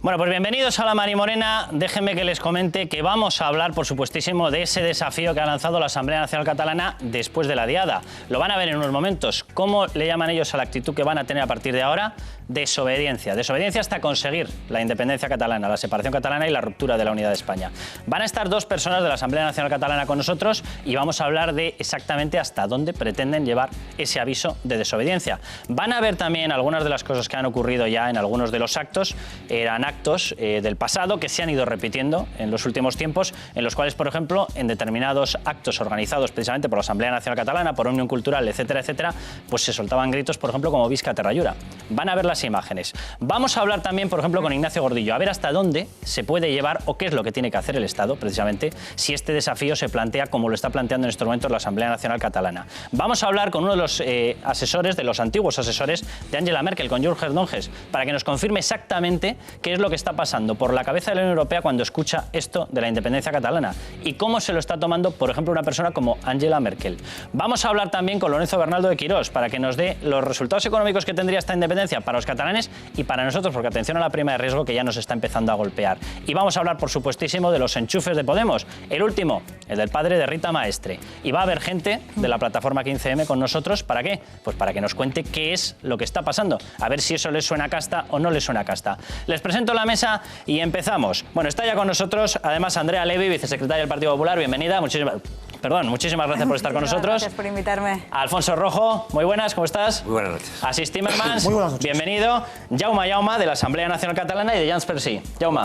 Bueno, pues bienvenidos a La Marimorena. Déjenme que les comente que vamos a hablar, por supuestísimo, de ese desafío que ha lanzado la Asamblea Nacional Catalana después de la Diada. Lo van a ver en unos momentos. ¿Cómo le llaman ellos a la actitud que van a tener a partir de ahora? Desobediencia. Desobediencia hasta conseguir la independencia catalana, la separación catalana y la ruptura de la unidad de España. Van a estar dos personas de la Asamblea Nacional Catalana con nosotros y vamos a hablar de exactamente hasta dónde pretenden llevar ese aviso de desobediencia. Van a ver también algunas de las cosas que han ocurrido ya en algunos de los actos. Eran actos del pasado que se han ido repitiendo en los últimos tiempos, en los cuales, por ejemplo, en determinados actos organizados precisamente por la Asamblea Nacional Catalana, por Òmnium Cultural, etcétera, etcétera, pues se soltaban gritos, por ejemplo, como Visca Terrallura. Van a ver las imágenes. Vamos a hablar también, por ejemplo, con Ignacio Gordillo, a ver hasta dónde se puede llevar o qué es lo que tiene que hacer el Estado, precisamente, si este desafío se plantea como lo está planteando en estos momentos la Asamblea Nacional Catalana. Vamos a hablar con uno de los asesores, de los antiguos asesores de Angela Merkel, con Jürgen Donges, para que nos confirme exactamente qué es lo que está pasando por la cabeza de la Unión Europea cuando escucha esto de la independencia catalana y cómo se lo está tomando, por ejemplo, una persona como Angela Merkel. Vamos a hablar también con Lorenzo Bernaldo de Quirós para que nos dé los resultados económicos que tendría esta independencia para los catalanes y para nosotros, porque atención a la prima de riesgo que ya nos está empezando a golpear. Y vamos a hablar, por supuestísimo, de los enchufes de Podemos. El último, el del padre de Rita Maestre. Y va a haber gente de la plataforma 15M con nosotros. ¿Para qué? Pues para que nos cuente qué es lo que está pasando. A ver si eso les suena a casta o no les suena a casta. Les presento la mesa y empezamos. Bueno, está ya con nosotros, además, Andrea Levy, vicesecretaria del Partido Popular. Bienvenida. Muchísimas gracias por estar con nosotros. Gracias por invitarme. Alfonso Rojo, muy buenas, ¿cómo estás? Muy buenas noches. Asís Timmermans, muy buenas noches. Bienvenido. Jaume de la Asamblea Nacional Catalana y de Junts per Sí. Jaume,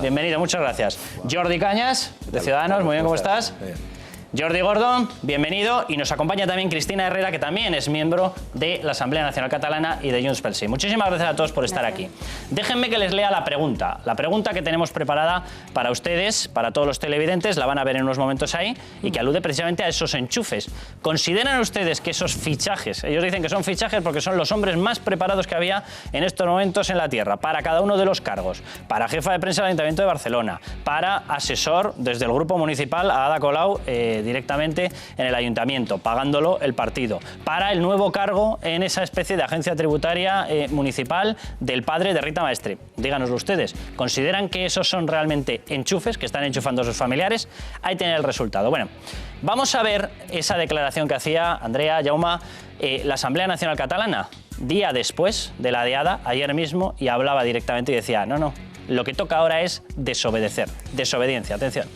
bienvenido, muchas gracias. Jordi Cañas, de Ciudadanos, muy bien, ¿cómo estás? Bien. Jordi Gordon, bienvenido, y nos acompaña también Cristina Herrera, que también es miembro de la Asamblea Nacional Catalana y de Junts pel Sí. Muchísimas gracias a todos por estar aquí. Déjenme que les lea la pregunta que tenemos preparada para ustedes, para todos los televidentes, la van a ver en unos momentos ahí, y que alude precisamente a esos enchufes. ¿Consideran ustedes que esos fichajes, ellos dicen que son fichajes porque son los hombres más preparados que había en estos momentos en la tierra, para cada uno de los cargos, para jefa de prensa del Ayuntamiento de Barcelona, para asesor desde el Grupo Municipal a Ada Colau, directamente en el ayuntamiento, pagándolo el partido, para el nuevo cargo en esa especie de agencia tributaria municipal del padre de Rita Maestre? Díganoslo ustedes. ¿Consideran que esos son realmente enchufes, que están enchufando a sus familiares? Ahí tienen el resultado. Bueno, vamos a ver esa declaración que hacía Andrea, Jaume, la Asamblea Nacional Catalana, día después de la Diada, ayer mismo, y hablaba directamente y decía, no, lo que toca ahora es desobedecer. Desobediencia, atención.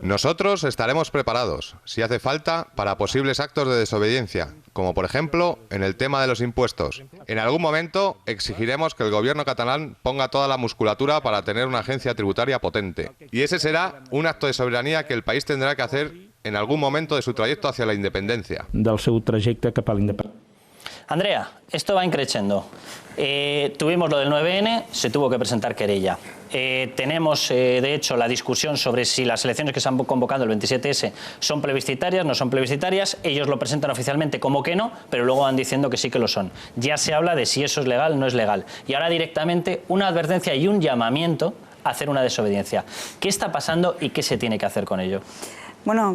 Nosotros estaremos preparados, si hace falta, para posibles actos de desobediencia, como por ejemplo en el tema de los impuestos. En algún momento exigiremos que el gobierno catalán ponga toda la musculatura para tener una agencia tributaria potente. Y ese será un acto de soberanía que el país tendrá que hacer en algún momento de su trayecto hacia la independencia. Del seu trajecte cap a la independència. Andrea, esto va increciendo. Tuvimos lo del 9N, se tuvo que presentar querella. Tenemos, de hecho, la discusión sobre si las elecciones que se han convocado el 27S son plebiscitarias, no son plebiscitarias. Ellos lo presentan oficialmente como que no, pero luego van diciendo que sí que lo son. Ya se habla de si eso es legal o no es legal. Y ahora directamente una advertencia y un llamamiento a hacer una desobediencia. ¿Qué está pasando y qué se tiene que hacer con ello? Bueno,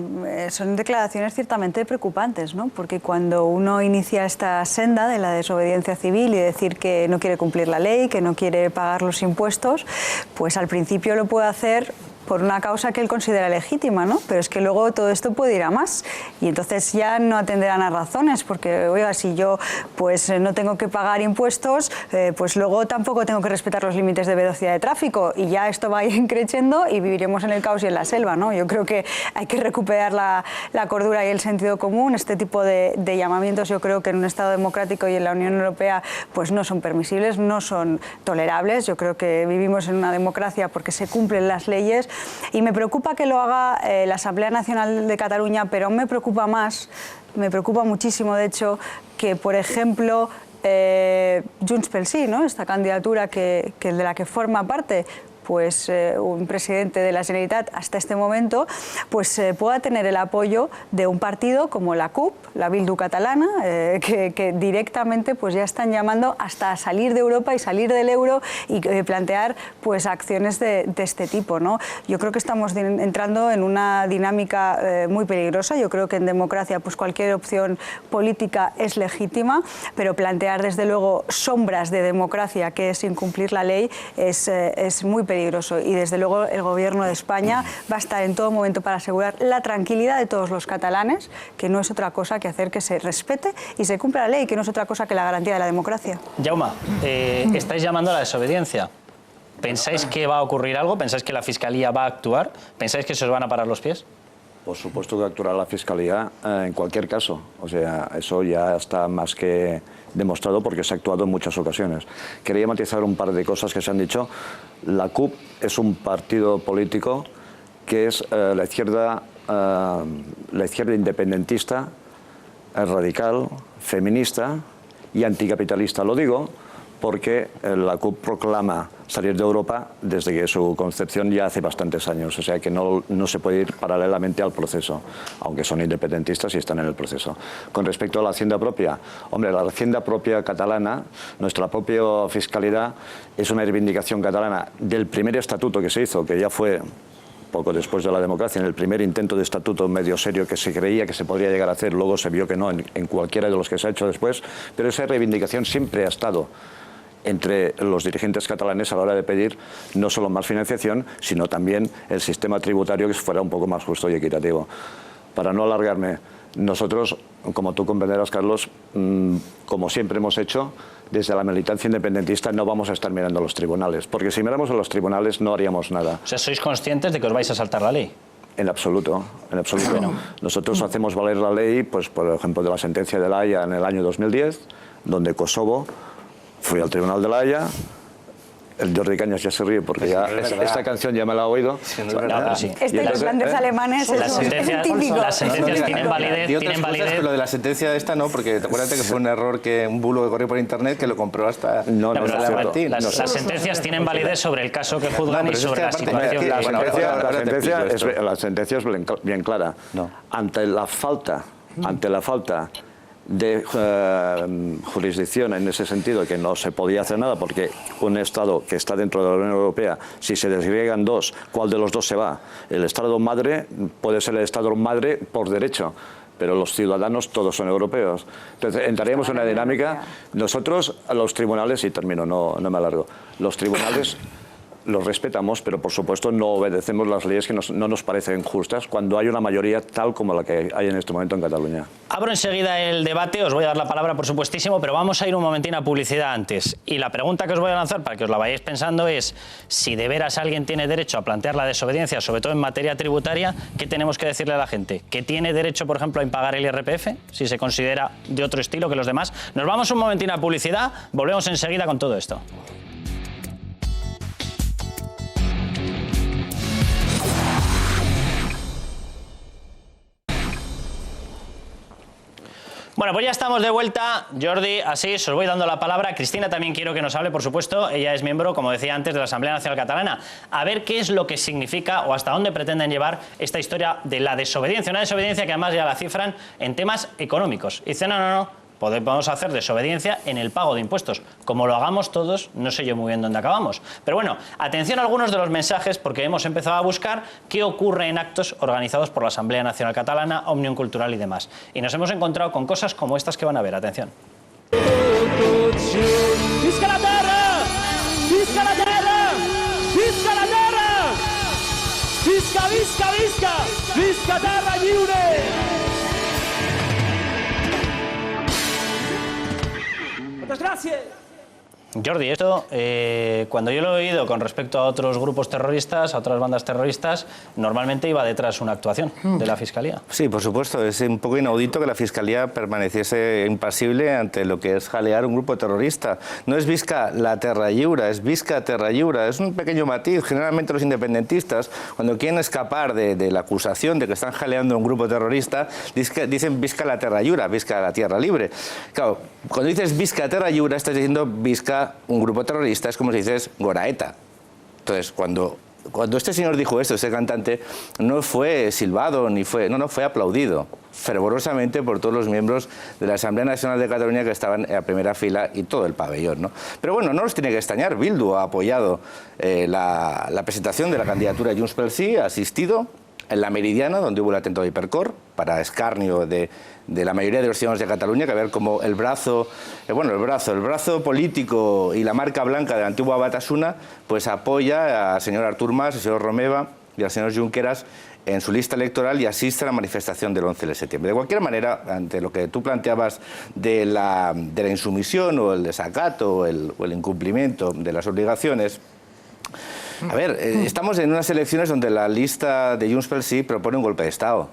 son declaraciones ciertamente preocupantes, ¿no? Porque cuando uno inicia esta senda de la desobediencia civil y decir que no quiere cumplir la ley, que no quiere pagar los impuestos, pues al principio lo puede hacer por una causa que él considera legítima, ¿no? Pero es que luego todo esto puede ir a más y entonces ya no atenderán a razones, porque, oiga, si yo pues no tengo que pagar impuestos, pues luego tampoco tengo que respetar los límites de velocidad de tráfico y ya esto va a ir creciendo y viviremos en el caos y en la selva, ¿no? Yo creo que hay que recuperar la cordura y el sentido común. Este tipo de llamamientos yo creo que en un Estado democrático y en la Unión Europea pues no son permisibles, no son tolerables. Yo creo que vivimos en una democracia porque se cumplen las leyes. Y me preocupa que lo haga la Asamblea Nacional de Cataluña, pero aún me preocupa más, me preocupa muchísimo, de hecho, que, por ejemplo, Junts pel Sí, ¿no? Esta candidatura de la que forma parte, pues un presidente de la Generalitat hasta este momento pues pueda tener el apoyo de un partido como la CUP, la Bildu catalana, que directamente pues ya están llamando hasta a salir de Europa y salir del euro y plantear pues acciones de este tipo, ¿no? Yo creo que estamos entrando en una dinámica muy peligrosa. Yo creo que en democracia pues cualquier opción política es legítima, pero plantear desde luego sombras de democracia, que es incumplir la ley, es muy peligroso, y desde luego el Gobierno de España va a estar en todo momento para asegurar la tranquilidad de todos los catalanes, que no es otra cosa que hacer que se respete y se cumpla la ley, que no es otra cosa que la garantía de la democracia. Jaume, estáis llamando a la desobediencia. ¿Pensáis que va a ocurrir algo? ¿Pensáis que la Fiscalía va a actuar? ¿Pensáis que se os van a parar los pies? Por supuesto que actuará la Fiscalía en cualquier caso. O sea, eso ya está más que demostrado porque se ha actuado en muchas ocasiones. Quería matizar un par de cosas que se han dicho. La CUP es un partido político que es la izquierda independentista, radical, feminista y anticapitalista. Lo digo porque la CUP proclama salir de Europa desde que su concepción ya hace bastantes años, o sea que no se puede ir paralelamente al proceso, aunque son independentistas y están en el proceso. Con respecto a la hacienda propia, hombre, la hacienda propia catalana, nuestra propia fiscalidad, es una reivindicación catalana del primer estatuto que se hizo, que ya fue poco después de la democracia, en el primer intento de estatuto medio serio que se creía que se podría llegar a hacer, luego se vio que no en cualquiera de los que se ha hecho después, pero esa reivindicación siempre ha estado entre los dirigentes catalanes a la hora de pedir no solo más financiación, sino también el sistema tributario que fuera un poco más justo y equitativo. Para no alargarme, nosotros, como tú comprenderás, Carlos, como siempre hemos hecho, desde la militancia independentista no vamos a estar mirando a los tribunales, porque si miramos a los tribunales no haríamos nada. O sea, ¿sois conscientes de que os vais a saltar la ley? En absoluto, en absoluto. Bueno. Nosotros hacemos valer la ley, pues por ejemplo, de la sentencia de La Haya en el año 2010, donde Kosovo fui al Tribunal de La Haya. El Jordi Cañas ya se ríe porque ya esta canción ya me la ha oído. Sí, no, pero sí. Este de los grandes alemanes es típico. Las sentencias tienen validez. Tienen validez. Pero lo de la sentencia de esta no, porque acuérdate que fue un error, un bulo que corrió por internet que lo compró hasta Martín. Las sentencias tienen validez sobre el caso que juzgan y sobre la situación. La sentencia es bien clara. Ante la falta de jurisdicción en ese sentido, que no se podía hacer nada porque un Estado que está dentro de la Unión Europea, si se desagregan dos, ¿cuál de los dos se va? El Estado madre puede ser el Estado madre por derecho, pero los ciudadanos todos son europeos. Entonces entraríamos en una dinámica. Nosotros a los tribunales, y termino, no me alargo, los tribunales los respetamos, pero por supuesto no obedecemos las leyes que no nos parecen justas cuando hay una mayoría tal como la que hay en este momento en Cataluña. Abro enseguida el debate, os voy a dar la palabra por supuestísimo, pero vamos a ir un momentín a publicidad antes. Y la pregunta que os voy a lanzar para que os la vayáis pensando es si de veras alguien tiene derecho a plantear la desobediencia, sobre todo en materia tributaria, ¿qué tenemos que decirle a la gente? ¿Que tiene derecho, por ejemplo, a impagar el IRPF, si se considera de otro estilo que los demás? Nos vamos un momentín a publicidad, volvemos enseguida con todo esto. Bueno, pues ya estamos de vuelta. Jordi, así os voy dando la palabra. Cristina también quiero que nos hable, por supuesto. Ella es miembro, como decía antes, de la Asamblea Nacional Catalana. A ver qué es lo que significa o hasta dónde pretenden llevar esta historia de la desobediencia. Una desobediencia que además ya la cifran en temas económicos. Y dice, no. Podemos hacer desobediencia en el pago de impuestos. Como lo hagamos todos, no sé yo muy bien dónde acabamos. Pero bueno, atención a algunos de los mensajes porque hemos empezado a buscar qué ocurre en actos organizados por la Asamblea Nacional Catalana, Òmnium Cultural y demás. Y nos hemos encontrado con cosas como estas que van a ver. Atención. ¡Visca la terra! ¡Visca la terra! ¡Visca la terra! ¡Visca, visca, visca! ¡Visca terra lliure! Muchas gracias. Jordi, esto, cuando yo lo he oído con respecto a otros grupos terroristas, a otras bandas terroristas, normalmente iba detrás una actuación de la Fiscalía. Sí, por supuesto. Es un poco inaudito que la Fiscalía permaneciese impasible ante lo que es jalear un grupo terrorista. No es visca la terra lliure, es visca terra lliure. Es un pequeño matiz. Generalmente los independentistas, cuando quieren escapar de la acusación de que están jaleando un grupo terrorista, dicen visca la terra lliure, visca la tierra libre. Claro, cuando dices visca terra lliure, estás diciendo visca un grupo terrorista, es como si dices Goraeta. Entonces, cuando este señor dijo esto, ese cantante, no fue silbado, no, fue aplaudido fervorosamente por todos los miembros de la Asamblea Nacional de Cataluña que estaban en la primera fila y todo el pabellón, ¿no? Pero bueno, no nos tiene que extrañar, Bildu ha apoyado la presentación de la candidatura de Junts pel Sí, ha asistido en la Meridiana, donde hubo el atentado de Hipercor, para escarnio de la mayoría de los ciudadanos de Cataluña, que ver como el brazo político y la marca blanca de la antigua Batasuna, pues apoya al señor Artur Mas, al señor Romeva y al señor Junqueras en su lista electoral y asiste a la manifestación del 11 de septiembre. De cualquier manera, ante lo que tú planteabas de la insumisión o el desacato o el incumplimiento de las obligaciones, a ver, estamos en unas elecciones donde la lista de Junts pel Sí propone un golpe de Estado.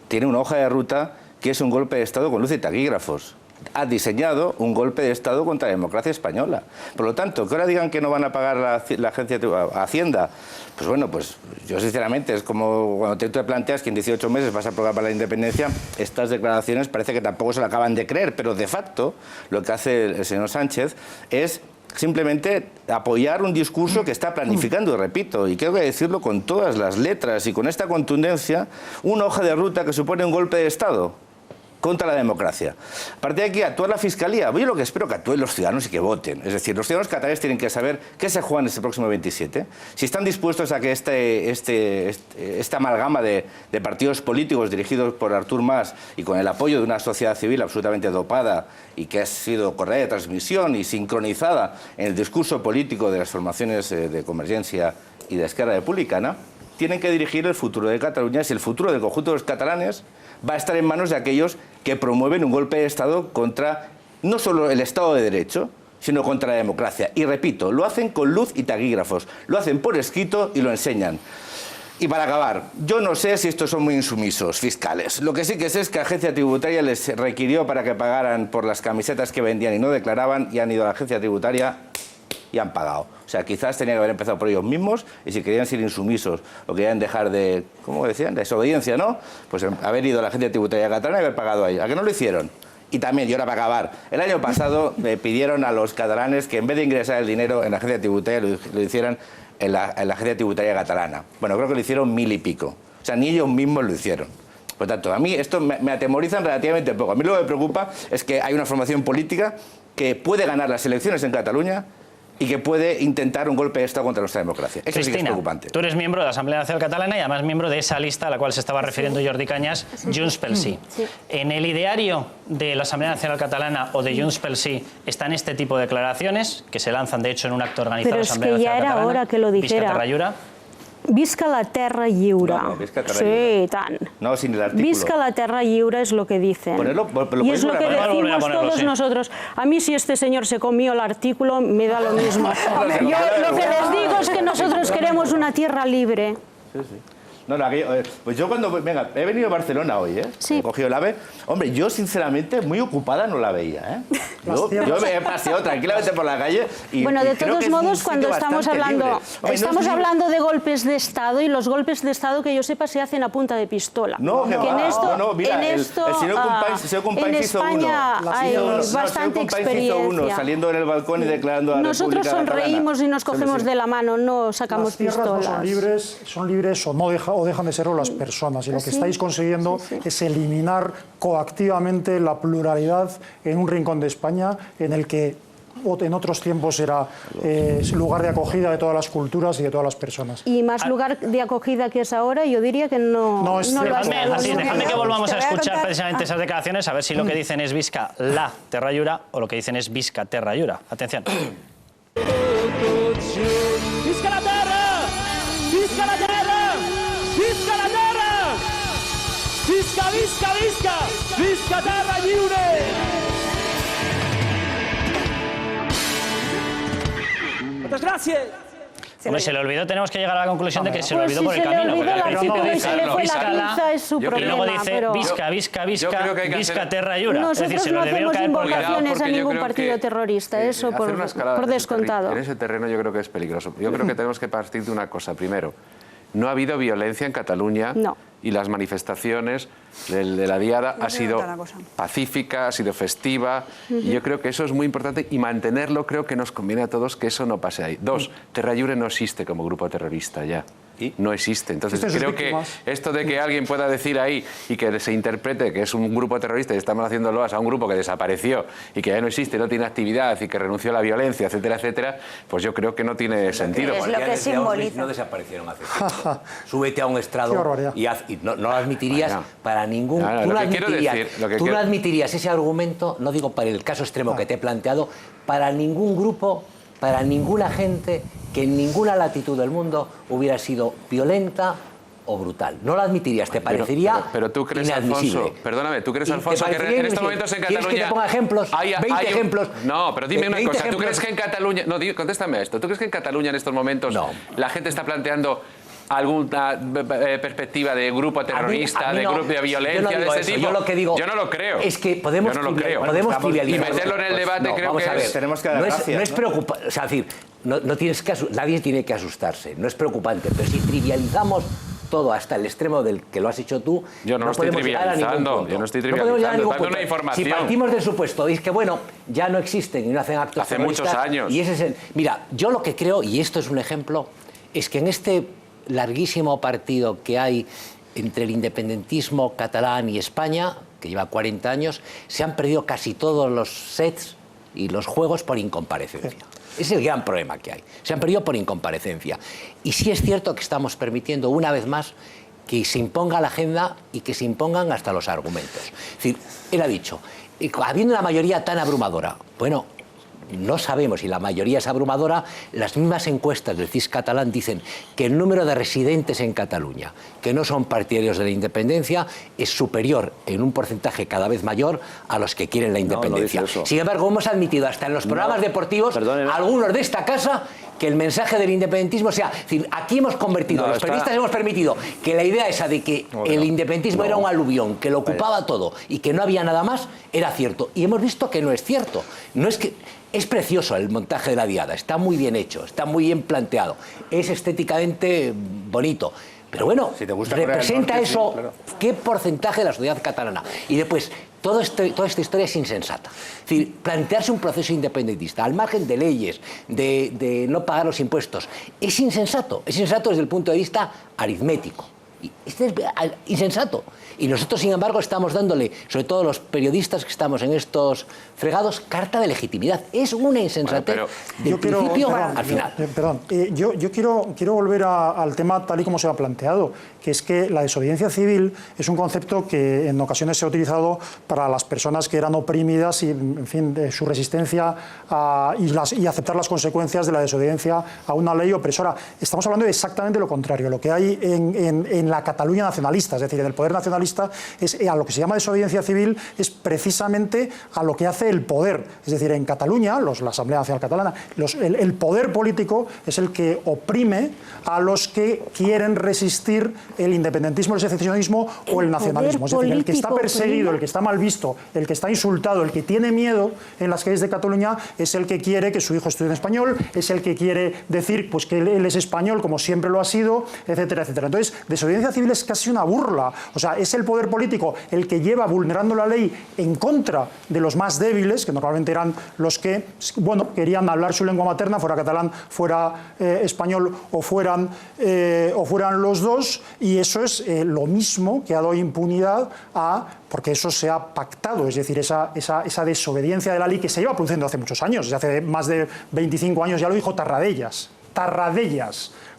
Tiene una hoja de ruta que es un golpe de Estado con luz y taquígrafos. Ha diseñado un golpe de Estado contra la democracia española. Por lo tanto, que ahora digan que no van a pagar la agencia Hacienda, pues bueno, pues yo sinceramente es como cuando te planteas que en 18 meses vas a programar la independencia, estas declaraciones parece que tampoco se lo acaban de creer, pero de facto lo que hace el señor Sánchez es simplemente apoyar un discurso que está planificando, repito, y creo que decirlo con todas las letras y con esta contundencia, una hoja de ruta que supone un golpe de Estado contra la democracia. A partir de aquí, actúa la Fiscalía. Yo lo que espero que actúen los ciudadanos y que voten. Es decir, los ciudadanos catalanes tienen que saber qué se juegan este próximo 27. Si están dispuestos a que esta amalgama de partidos políticos dirigidos por Artur Mas y con el apoyo de una sociedad civil absolutamente dopada y que ha sido correa de transmisión y sincronizada en el discurso político de las formaciones de Convergencia y de Esquerra Republicana, tienen que dirigir el futuro de Cataluña, si el futuro del conjunto de los catalanes va a estar en manos de aquellos que promueven un golpe de Estado contra no solo el Estado de Derecho, sino contra la democracia. Y repito, lo hacen con luz y taquígrafos, lo hacen por escrito y lo enseñan. Y para acabar, yo no sé si estos son muy insumisos fiscales. Lo que sí que sé es que la agencia tributaria les requirió para que pagaran por las camisetas que vendían y no declaraban, y han ido a la agencia tributaria y han pagado. O sea, quizás tenían que haber empezado por ellos mismos y si querían ser insumisos o querían dejar de, ¿cómo decían?, desobediencia, ¿no? Pues haber ido a la agencia tributaria catalana y haber pagado ahí. ¿A qué no lo hicieron? Y también, y ahora para acabar, el año pasado pidieron a los catalanes que en vez de ingresar el dinero en la agencia tributaria lo hicieran en la agencia tributaria catalana. Bueno, creo que lo hicieron 1000 y pico. O sea, ni ellos mismos lo hicieron. Por tanto, a mí esto me atemorizan relativamente poco. A mí lo que me preocupa es que hay una formación política que puede ganar las elecciones en Cataluña y que puede intentar un golpe de Estado contra nuestra democracia. Eso sí que es preocupante. Tú eres miembro de la Asamblea Nacional Catalana y además miembro de esa lista a la cual se estaba refiriendo Jordi Cañas, Junts pel Sí. En el ideario de la Asamblea Nacional Catalana o de Junts pel Sí están este tipo de declaraciones que se lanzan, de hecho, en un acto organizado de la Asamblea Nacional Catalana. Pero es que ya era hora que lo dijera. Visca Terra Lliure. Visca la terra lliure. No, visca terra sí, lliure. tan. No, sin el artículo. Visca la terra lliure es lo que dicen. Y es lo que decimos todos nosotros. A mí si este señor se comió el artículo, me da lo mismo. Yo lo que les digo es que nosotros queremos una tierra libre. Sí, sí. No, pues yo cuando... Venga, he venido a Barcelona hoy, ¿eh? Sí. He cogido el AVE. Hombre, yo sinceramente muy ocupada no la veía, ¿eh? Yo me he paseado tranquilamente por la calle y... Bueno, de y creo todos que modos, cuando estamos hablando, hablando de golpes de Estado, y los golpes de Estado, que yo sepa, se hacen a punta de pistola. No, que mira, el señor Companys hizo uno. Hay bastante experiencia. Saliendo en el balcón y declarando a la Nosotros República sonreímos Catalana. y nos cogemos de la mano, no sacamos pistolas. No son libres o dejan de serlo las personas. Y lo que estáis consiguiendo es eliminar coactivamente la pluralidad en un rincón de España en el que en otros tiempos era lugar de acogida de todas las culturas y de todas las personas. Y más lugar de acogida que es ahora, yo diría que no lo es. Déjame que volvamos a escuchar precisamente esas declaraciones, a ver si lo que dicen es Visca la Terra Lliure o lo que dicen es Visca Terra Lliure. Atención. Visca la terra! Visca la terra! Visca la terra! Visca, visca, visca! Visca Terra Lliure! Muchas gracias. Hombre, se le olvidó, tenemos que llegar a la conclusión de que se le olvidó por el camino. Y luego dice Visca, Visca, Visca, Visca Terra Lliure. Nosotros no hacemos invocaciones a ningún partido terrorista, eso por descontado. En ese terreno yo creo que es peligroso. Yo creo que tenemos que partir de una cosa. Primero, no ha habido violencia en Cataluña. No. Y las manifestaciones de la Diada ha sido pacífica, ha sido festiva. Y yo creo que eso es muy importante y mantenerlo creo que nos conviene a todos que eso no pase ahí. 2, Terra Lliure no existe como grupo terrorista ya. No existe. Entonces creo que esto de que alguien pueda decir ahí y que se interprete que es un grupo terrorista y estamos haciendo loas a un grupo que desapareció y que ya no existe, no tiene actividad y que renunció a la violencia, etcétera, etcétera, pues yo creo que no tiene sentido. Es lo que simboliza. No desaparecieron hace tiempo. Súbete a un estrado y no lo admitirías para ningún... Tú no admitirías ese argumento, no digo para el caso extremo que te he planteado, para ningún grupo, para ninguna gente que en ninguna latitud del mundo hubiera sido violenta o brutal. No lo admitirías, te parecería pero tú crees, inadmisible. Alfonso, perdóname, ¿tú crees, Alfonso, que en estos momentos en Cataluña... ¿Quieres que te ponga ejemplos? 20 ejemplos. No, pero dime una cosa, ¿tú crees que en Cataluña... No, contéstame a esto. ¿Tú crees que en Cataluña en estos momentos la gente está planteando alguna perspectiva de grupo terrorista, de grupo de violencia de ese tipo? Yo no lo creo. Es que podemos trivializar. Y meterlo en el debate creo que es... Tenemos que dar gracias, no es preocupante, o sea, es decir, nadie tiene que asustarse, no es preocupante, pero si trivializamos todo hasta el extremo del que lo has hecho tú, yo no estoy trivializando, dame una información. Si partimos del supuesto, es que bueno, ya no existen y no hacen actos hace muchos años. Y ese es mira, yo lo que creo, y esto es un ejemplo, es que en este larguísimo partido que hay entre el independentismo catalán y España, que lleva 40 años, se han perdido casi todos los sets y los juegos por incomparecencia. Es el gran problema que hay. Se han perdido por incomparecencia. Y sí es cierto que estamos permitiendo una vez más que se imponga la agenda y que se impongan hasta los argumentos. Es decir, él ha dicho, habiendo una mayoría tan abrumadora, bueno, no sabemos si la mayoría es abrumadora. Las mismas encuestas del CIS catalán dicen que el número de residentes en Cataluña que no son partidarios de la independencia es superior en un porcentaje cada vez mayor a los que quieren la independencia. Sin embargo, hemos admitido hasta en los programas deportivos, algunos de esta casa, que el mensaje del independentismo sea... Es decir, aquí hemos convertido, los periodistas hemos permitido que la idea esa de que el independentismo era un aluvión, que lo ocupaba todo y que no había nada más, era cierto. Y hemos visto que no es cierto. No es que... Es precioso el montaje de la Diada, está muy bien hecho, está muy bien planteado, es estéticamente bonito. Pero bueno, si te gusta representa norte, eso, sí, claro. ¿Qué porcentaje de la sociedad catalana? Y después, toda esta historia es insensata. Es decir, plantearse un proceso independentista al margen de leyes, de no pagar los impuestos, es insensato desde el punto de vista aritmético. Es insensato. Y nosotros, sin embargo, estamos dándole, sobre todo los periodistas que estamos en estos fregados, carta de legitimidad. Es una insensatez del principio al final. Yo quiero volver al tema tal y como se ha planteado, que es que la desobediencia civil es un concepto que en ocasiones se ha utilizado para las personas que eran oprimidas y, en fin, de su resistencia y aceptar las consecuencias de la desobediencia a una ley opresora. Estamos hablando de exactamente lo contrario. Lo que hay en la Cataluña nacionalista, es decir, en el poder nacionalista, es a lo que se llama desobediencia civil, es precisamente a lo que hace el poder. Es decir, en Cataluña, la Asamblea Nacional Catalana, el poder político es el que oprime a los que quieren resistir el independentismo, el secesionismo o el nacionalismo. Es decir, el que está perseguido, el que está mal visto, el que está insultado, el que tiene miedo en las calles de Cataluña es el que quiere que su hijo estudie en español, es el que quiere decir pues, que él es español como siempre lo ha sido, etcétera, etcétera. Entonces, desobediencia civil es casi una burla. O sea, es el poder político el que lleva vulnerando la ley en contra de los más débiles, que normalmente eran los que, bueno, querían hablar su lengua materna, fuera catalán, fuera español o fueran los dos, y eso es lo mismo que ha dado impunidad porque eso se ha pactado, es decir, esa desobediencia de la ley que se lleva produciendo hace muchos años, desde hace más de 25 años, ya lo dijo Tarradellas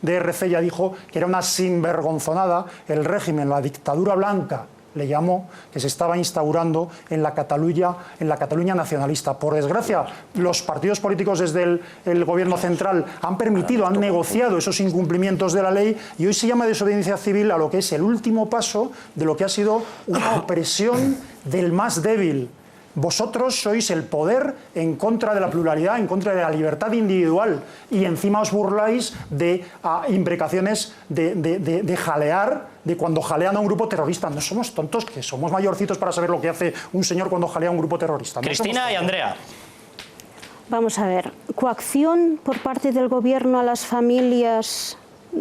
de RC, ya dijo que era una sinvergonzonada el régimen, la dictadura blanca, le llamó, que se estaba instaurando en la Cataluña nacionalista. Por desgracia, los partidos políticos desde el gobierno central han permitido, han negociado esos incumplimientos de la ley y hoy se llama desobediencia civil a lo que es el último paso de lo que ha sido una opresión del más débil. Vosotros sois el poder en contra de la pluralidad, en contra de la libertad individual y encima os burláis de imprecaciones de jalear, de cuando jalean a un grupo terrorista. No somos tontos, que somos mayorcitos para saber lo que hace un señor cuando jalea a un grupo terrorista. No Cristina y Andrea. Vamos a ver, coacción por parte del gobierno a las familias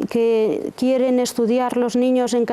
que quieren estudiar los niños en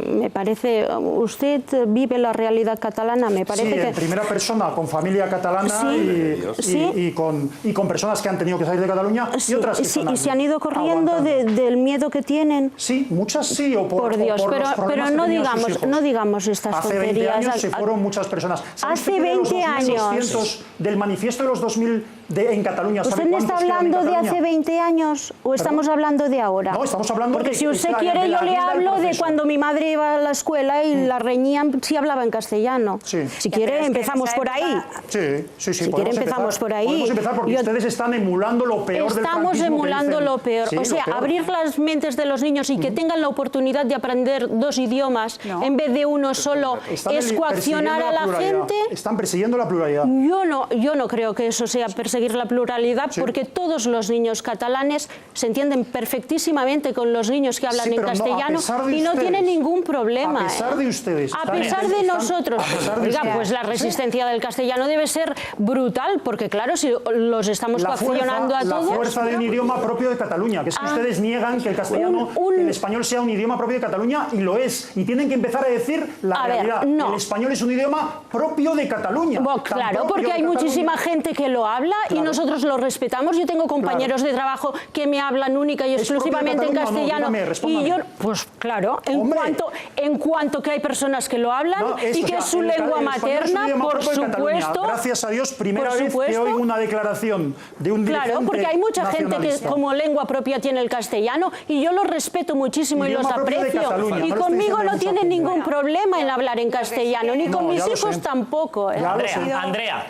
me parece, usted vive la realidad catalana, me parece sí, que... en primera persona, con familia catalana y con personas que han tenido que salir de Cataluña y otras que y se han ido corriendo del miedo que tienen. Sí, muchas sí, o por Dios, o por los pero no digamos estas hace tonterías. Hace 20 años se fueron muchas personas. Hace 20 años. Del manifiesto de los 2000 en Cataluña. ¿Usted me está hablando de hace 20 años o estamos hablando de ahora? No, estamos hablando porque si usted quiere yo le hablo de cuando mi madre iba a la escuela y la reñían si hablaba en castellano. Sí. Si quiere empezamos por ahí. Sí. Si quiere empezamos por ahí. Podemos empezar porque ustedes están emulando lo peor del franquismo. Estamos emulando lo peor. Sí, o sea, abrir las mentes de los niños y que tengan la oportunidad de aprender 2 idiomas en vez de uno solo es coaccionar a la gente. Están persiguiendo la pluralidad. Yo no creo que eso sea perseguir la pluralidad porque todos los niños catalanes se entienden perfectísimamente con los niños que hablan en castellano y no tienen ningún problema. A pesar de ustedes. A pesar de nosotros. Oiga, pues la resistencia del castellano debe ser brutal porque claro, si los estamos coaccionando a todos... La fuerza de un idioma propio de Cataluña, que es que ustedes niegan que el castellano, el español sea un idioma propio de Cataluña y lo es. Y tienen que empezar a decir la realidad. El español es un idioma propio de Cataluña. Bueno, claro, porque hay muchísima gente que lo habla y nosotros lo respetamos. Yo tengo compañeros de trabajo que me hablan única y exclusivamente en castellano. Y yo, pues claro, en cuanto que hay personas que lo hablan y que es su lengua materna, por supuesto. Gracias a Dios, primera vez que oigo una declaración de un dirigente Claro, porque hay mucha gente que como lengua propia tiene el castellano y yo los respeto muchísimo y los aprecio. Y conmigo no tienen ningún problema en hablar en castellano, ni con mis hijos tampoco. Andrea.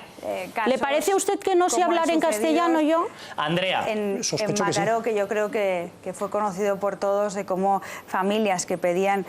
¿Le parece a usted que no sé hablar en castellano yo? Andrea. En Mataró, que yo creo que fue conocido por todos, de cómo familias que pedían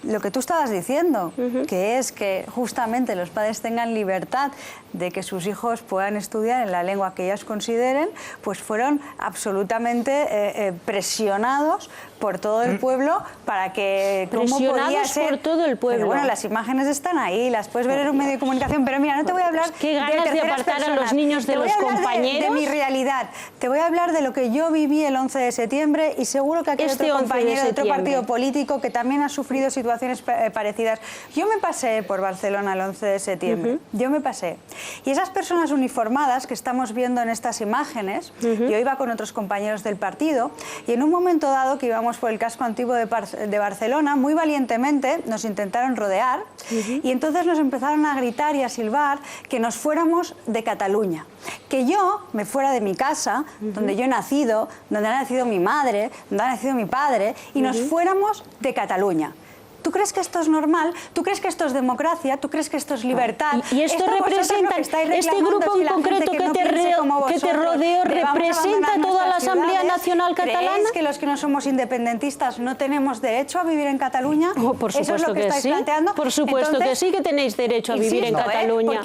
lo que tú estabas diciendo, que es que justamente los padres tengan libertad de que sus hijos puedan estudiar en la lengua que ellos consideren, pues fueron absolutamente presionados por todo el pueblo para que... Presionados por todo el pueblo. Pero bueno, las imágenes están ahí, las puedes ver en un medio de comunicación, pero mira, no te voy a hablar qué ganas de apartar a los niños de los compañeros. De mi realidad. Te voy a hablar de lo que yo viví el 11 de septiembre y seguro que aquí hay otro compañero de otro partido político que también ha sufrido situaciones parecidas. Yo me pasé por Barcelona el 11 de septiembre. Yo me pasé. Y esas personas uniformadas que estamos viendo en estas imágenes, yo iba con otros compañeros del partido y en un momento dado que íbamos por el casco antiguo de Barcelona, muy valientemente nos intentaron rodear y entonces nos empezaron a gritar y a silbar que nos fuéramos de Cataluña. Que yo me fuera de mi casa, donde yo he nacido, donde ha nacido mi madre, donde ha nacido mi padre, y nos fuéramos de Cataluña. ¿Tú crees que esto es normal? ¿Tú crees que esto es democracia? ¿Tú crees que esto es libertad? Y esto representa, este grupo en concreto que te rodeo, representa toda la Asamblea Nacional Catalana. ¿Creéis que los que no somos independentistas no tenemos derecho a vivir en Cataluña? Por supuesto ¿Eso es lo que estáis planteando? Por supuesto que sí que tenéis derecho a vivir en Cataluña.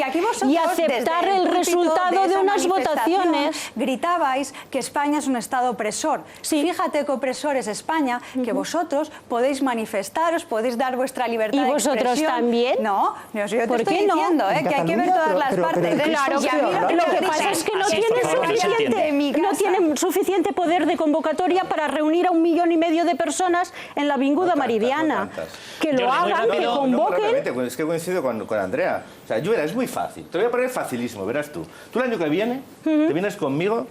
Y aceptar el resultado de unas votaciones. Gritabais que España es un Estado opresor. Fíjate que opresor es España, que vosotros podéis manifestaros, podéis dar vuestra libertad de expresión. ¿Y vosotros también? No, yo te estoy diciendo que hay que ver todas las partes. Claro, lo que pasa es que no tienen suficiente poder de convocatoria para reunir a 1,5 millones de personas en la Avinguda Meridiana. Que lo hagan, que convoquen. Es que coincido con Andrea. O sea, Lluvia, es muy fácil. Te voy a poner facilísimo, verás tú. Tú el año que viene te vienes conmigo.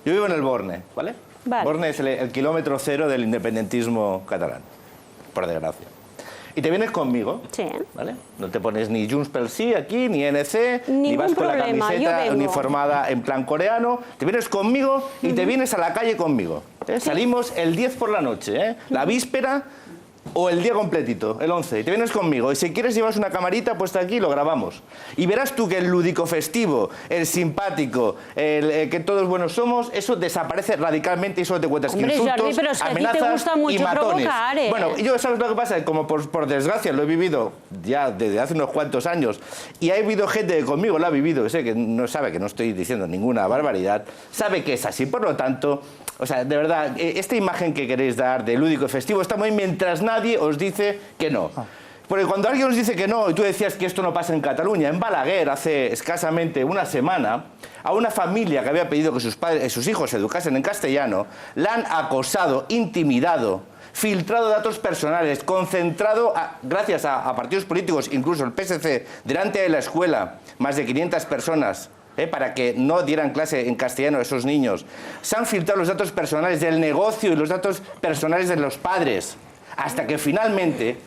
Yo vivo en el Borne, ¿vale? Borne es el kilómetro cero del independentismo catalán, por desgracia. Y te vienes conmigo, ¿vale? No te pones ni Junts pel Sí aquí, ni NC, ni vas con la camiseta uniformada en plan coreano. Te vienes conmigo y te vienes a la calle conmigo. Salimos el 10 por la noche, la víspera o el día completito, el 11. Y te vienes conmigo. Y si quieres llevas una camarita puesta aquí y lo grabamos. Y verás tú que el lúdico festivo, el simpático, el que todos buenos somos, eso desaparece radicalmente y solo te cuentas insultos, Jordi, pero es que amenazas a ti te gusta mucho y matones. Provocar, Bueno, yo sabes lo que pasa, como por desgracia lo he vivido ya desde hace unos cuantos años y ha habido gente que conmigo lo ha vivido, que sé que no sabe que no estoy diciendo ninguna barbaridad, sabe que es así, por lo tanto... O sea, de verdad, esta imagen que queréis dar de lúdico y festivo está muy bien mientras nadie os dice que no. Porque cuando alguien nos dice que no, y tú decías que esto no pasa en Cataluña, en Balaguer, hace escasamente una semana, a una familia que había pedido que sus hijos se educasen en castellano, la han acosado, intimidado, filtrado datos personales, concentrado, gracias a partidos políticos, incluso el PSC, delante de la escuela, más de 500 personas, para que no dieran clase en castellano a esos niños. Se han filtrado los datos personales del negocio y los datos personales de los padres, hasta que finalmente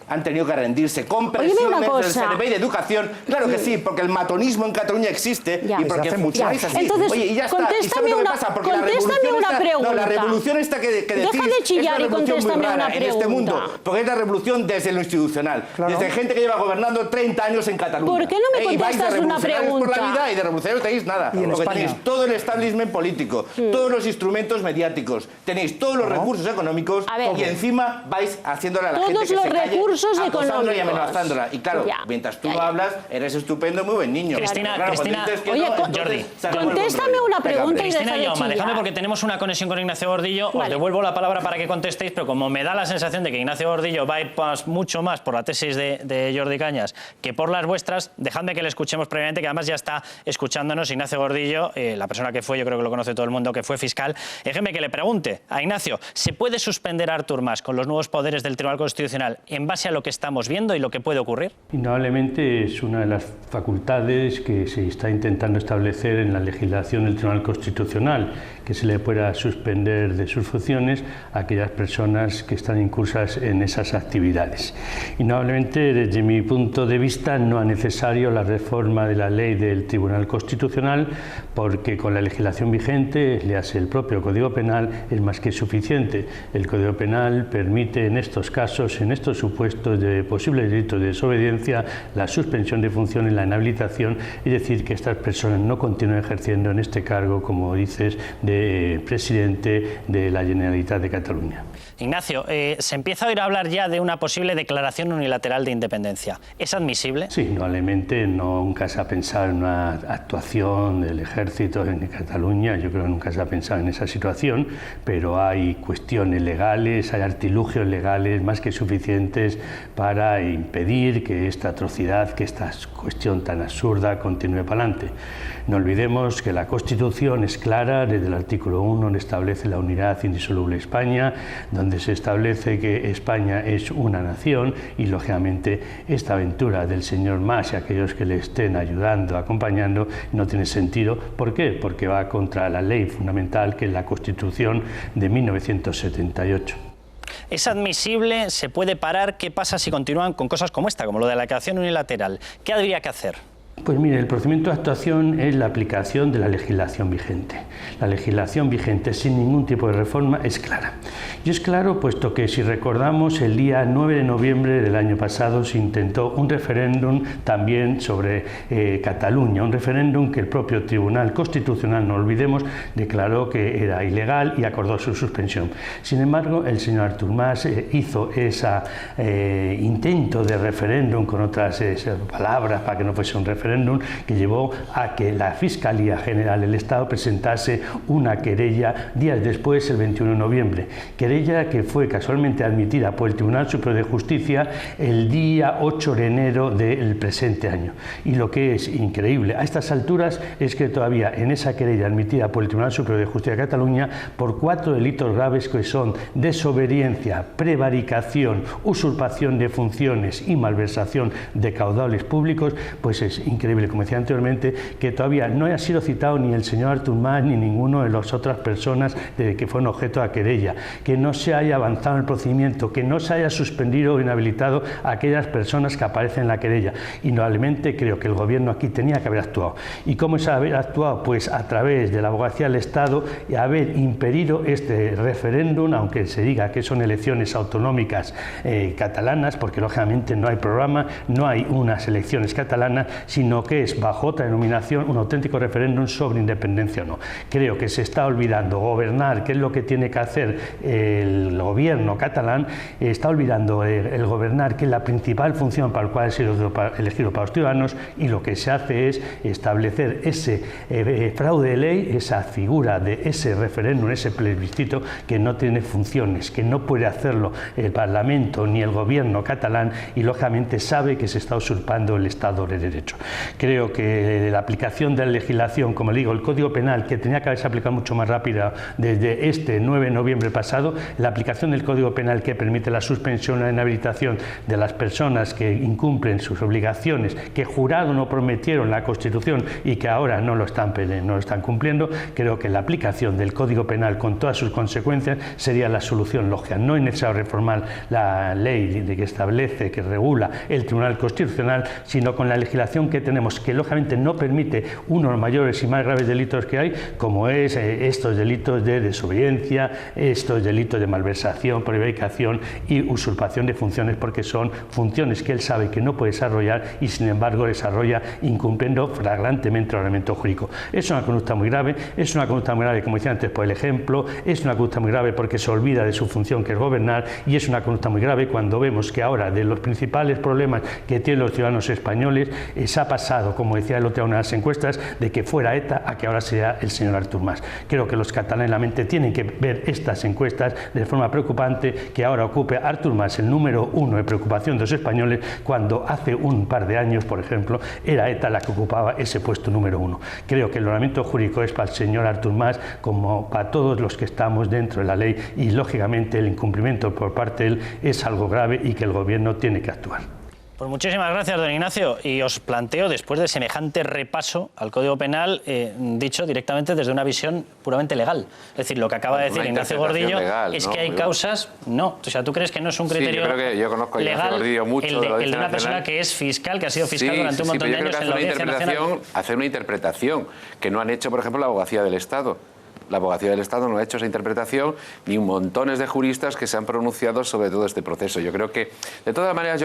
han tenido que rendirse con presiones del Servei de Educación. Claro que sí, porque el matonismo en Cataluña existe y porque funciona así. Entonces, oye, y ya está. Contéstame una pregunta. No, la revolución esta que decís Deja de chillar es una y revolución muy contéstame rara una en este pregunta. mundo, porque es la revolución desde lo institucional, desde gente que lleva gobernando 30 años en Cataluña. ¿Por qué no me contestas una pregunta? Por la vida y de revolucionarios tenéis nada, porque tenéis todo el establishment político, todos los instrumentos mediáticos, tenéis todos los recursos económicos y encima vais haciéndole a la gente que se calle, todos los recursos económicos y amenazándola. Y claro, mientras tú no hablas, eres estupendo y muy buen niño. Cristina, claro, Cristina, oye, Jordi, contéstame una pregunta. Cristina y Jaume, dejadme porque tenemos una conexión con Ignacio Gordillo. Os devuelvo la palabra para que contestéis, pero como me da la sensación de que Ignacio Gordillo va a ir mucho más por la tesis de Jordi Cañas que por las vuestras, dejadme que le escuchemos previamente, que además ya está escuchándonos Ignacio Gordillo, la persona que fue, yo creo que lo conoce todo el mundo, que fue fiscal. Déjeme que le pregunte a Ignacio, ¿se puede suspender a Artur Mas con los nuevos poderes del Tribunal Constitucional en base a lo que estamos viendo y lo que puede ocurrir? Indudablemente es una de las facultades que se está intentando establecer en la legislación del Tribunal Constitucional, que se le pueda suspender de sus funciones a aquellas personas que están incursas en esas actividades. Indudablemente, desde mi punto de vista, no es necesario la reforma de la ley del Tribunal Constitucional, porque con la legislación vigente, le hace el propio Código Penal, es más que suficiente. El Código Penal permite en estos casos, en estos supuestos de posibles delitos de desobediencia, la suspensión de funciones, la inhabilitación, es decir, que estas personas no continúen ejerciendo en este cargo, como dices, de presidente de la Generalitat de Cataluña. Ignacio, se empieza a oír hablar ya de una posible declaración unilateral de independencia. ¿Es admisible? Sí, indudablemente nunca se ha pensado en una actuación del ejército en Cataluña, yo creo que nunca se ha pensado en esa situación, pero hay cuestiones legales, hay artilugios legales más que suficientes para impedir que esta atrocidad, que esta cuestión tan absurda continúe para adelante. No olvidemos que la Constitución es clara, desde el artículo 1 donde establece la unidad indisoluble de España, donde se establece que España es una nación y, lógicamente, esta aventura del señor Mas y aquellos que le estén ayudando, acompañando, no tiene sentido. ¿Por qué? Porque va contra la ley fundamental, que es la Constitución de 1978. ¿Es admisible? ¿Se puede parar? ¿Qué pasa si continúan con cosas como esta, como lo de la declaración unilateral? ¿Qué habría que hacer? Pues mire, el procedimiento de actuación es la aplicación de la legislación vigente. La legislación vigente sin ningún tipo de reforma es clara. Y es claro puesto que, si recordamos, el día 9 de noviembre del año pasado se intentó un referéndum también sobre Cataluña, un referéndum que el propio Tribunal Constitucional, no olvidemos, declaró que era ilegal y acordó su suspensión. Sin embargo, el señor Artur Mas hizo ese intento de referéndum con otras palabras para que no fuese un referéndum, que llevó a que la Fiscalía General del Estado presentase una querella días después, el 21 de noviembre. Querella que fue casualmente admitida por el Tribunal Superior de Justicia el día 8 de enero del presente año. Y lo que es increíble a estas alturas es que todavía en esa querella admitida por el Tribunal Superior de Justicia de Cataluña, por 4 delitos graves que son desobediencia, prevaricación, usurpación de funciones y malversación de caudales públicos, pues es increíble, como decía anteriormente, que todavía no haya sido citado ni el señor Artur Mas ni ninguno de las otras personas que fueron objeto de querella, que no se haya avanzado en el procedimiento, que no se haya suspendido o inhabilitado a aquellas personas que aparecen en la querella. Indudablemente creo que el gobierno aquí tenía que haber actuado. ¿Y cómo es haber actuado? Pues a través de la Abogacía del Estado y haber impedido este referéndum, aunque se diga que son elecciones autonómicas catalanas, porque lógicamente no hay programa, no hay unas elecciones catalanas, sino sino que es, bajo otra denominación, un auténtico referéndum sobre independencia o no. Creo que se está olvidando gobernar, que es lo que tiene que hacer el gobierno catalán, está olvidando el gobernar, que es la principal función para la cual ha sido elegido para los ciudadanos, y lo que se hace es establecer ese fraude de ley, esa figura de ese referéndum, ese plebiscito que no tiene funciones, que no puede hacerlo el Parlamento ni el gobierno catalán, y lógicamente sabe que se está usurpando el Estado de Derecho. Creo que la aplicación de la legislación, como le digo, el Código Penal, que tenía que haberse aplicado mucho más rápido desde este 9 de noviembre pasado, la aplicación del Código Penal que permite la suspensión o la inhabilitación de las personas que incumplen sus obligaciones, que juraron o prometieron la Constitución y que ahora no lo están cumpliendo, creo que la aplicación del Código Penal con todas sus consecuencias sería la solución lógica. No es necesario reformar la ley que establece, que regula el Tribunal Constitucional, sino con la legislación que tenemos, que lógicamente no permite uno de los mayores y más graves delitos que hay, como es estos delitos de desobediencia, estos delitos de malversación, prevaricación y usurpación de funciones, porque son funciones que él sabe que no puede desarrollar y sin embargo desarrolla incumpliendo flagrantemente el ordenamiento jurídico. Es una conducta muy grave, como decía antes, por el ejemplo, es una conducta muy grave porque se olvida de su función, que es gobernar, y es una conducta muy grave cuando vemos que ahora de los principales problemas que tienen los ciudadanos españoles se ha pasado, como decía el otro día en unas encuestas, de que fuera ETA a que ahora sea el señor Artur Mas. Creo que los catalanes tienen que ver estas encuestas de forma preocupante, que ahora ocupe Artur Mas el número 1 de preocupación de los españoles, cuando hace un par de años, por ejemplo, era ETA la que ocupaba ese puesto número 1. Creo que el ordenamiento jurídico es para el señor Artur Mas como para todos los que estamos dentro de la ley, y lógicamente el incumplimiento por parte de él es algo grave y que el gobierno tiene que actuar. Pues muchísimas gracias, don Ignacio. Y os planteo, después de semejante repaso al Código Penal, dicho directamente desde una visión puramente legal. Es decir, lo que acaba de decir Ignacio Gordillo legal, es que hay causas... No, o sea, ¿tú crees que no es un criterio yo creo que yo conozco legal Gordillo mucho el de una persona que es fiscal, que ha sido fiscal durante un montón de años en la Audiencia Nacional? Hacer una interpretación que no han hecho, por ejemplo, la Abogacía del Estado. La Abogacía del Estado no ha hecho esa interpretación, ni montones de juristas que se han pronunciado sobre todo este proceso. Yo creo que, de todas maneras,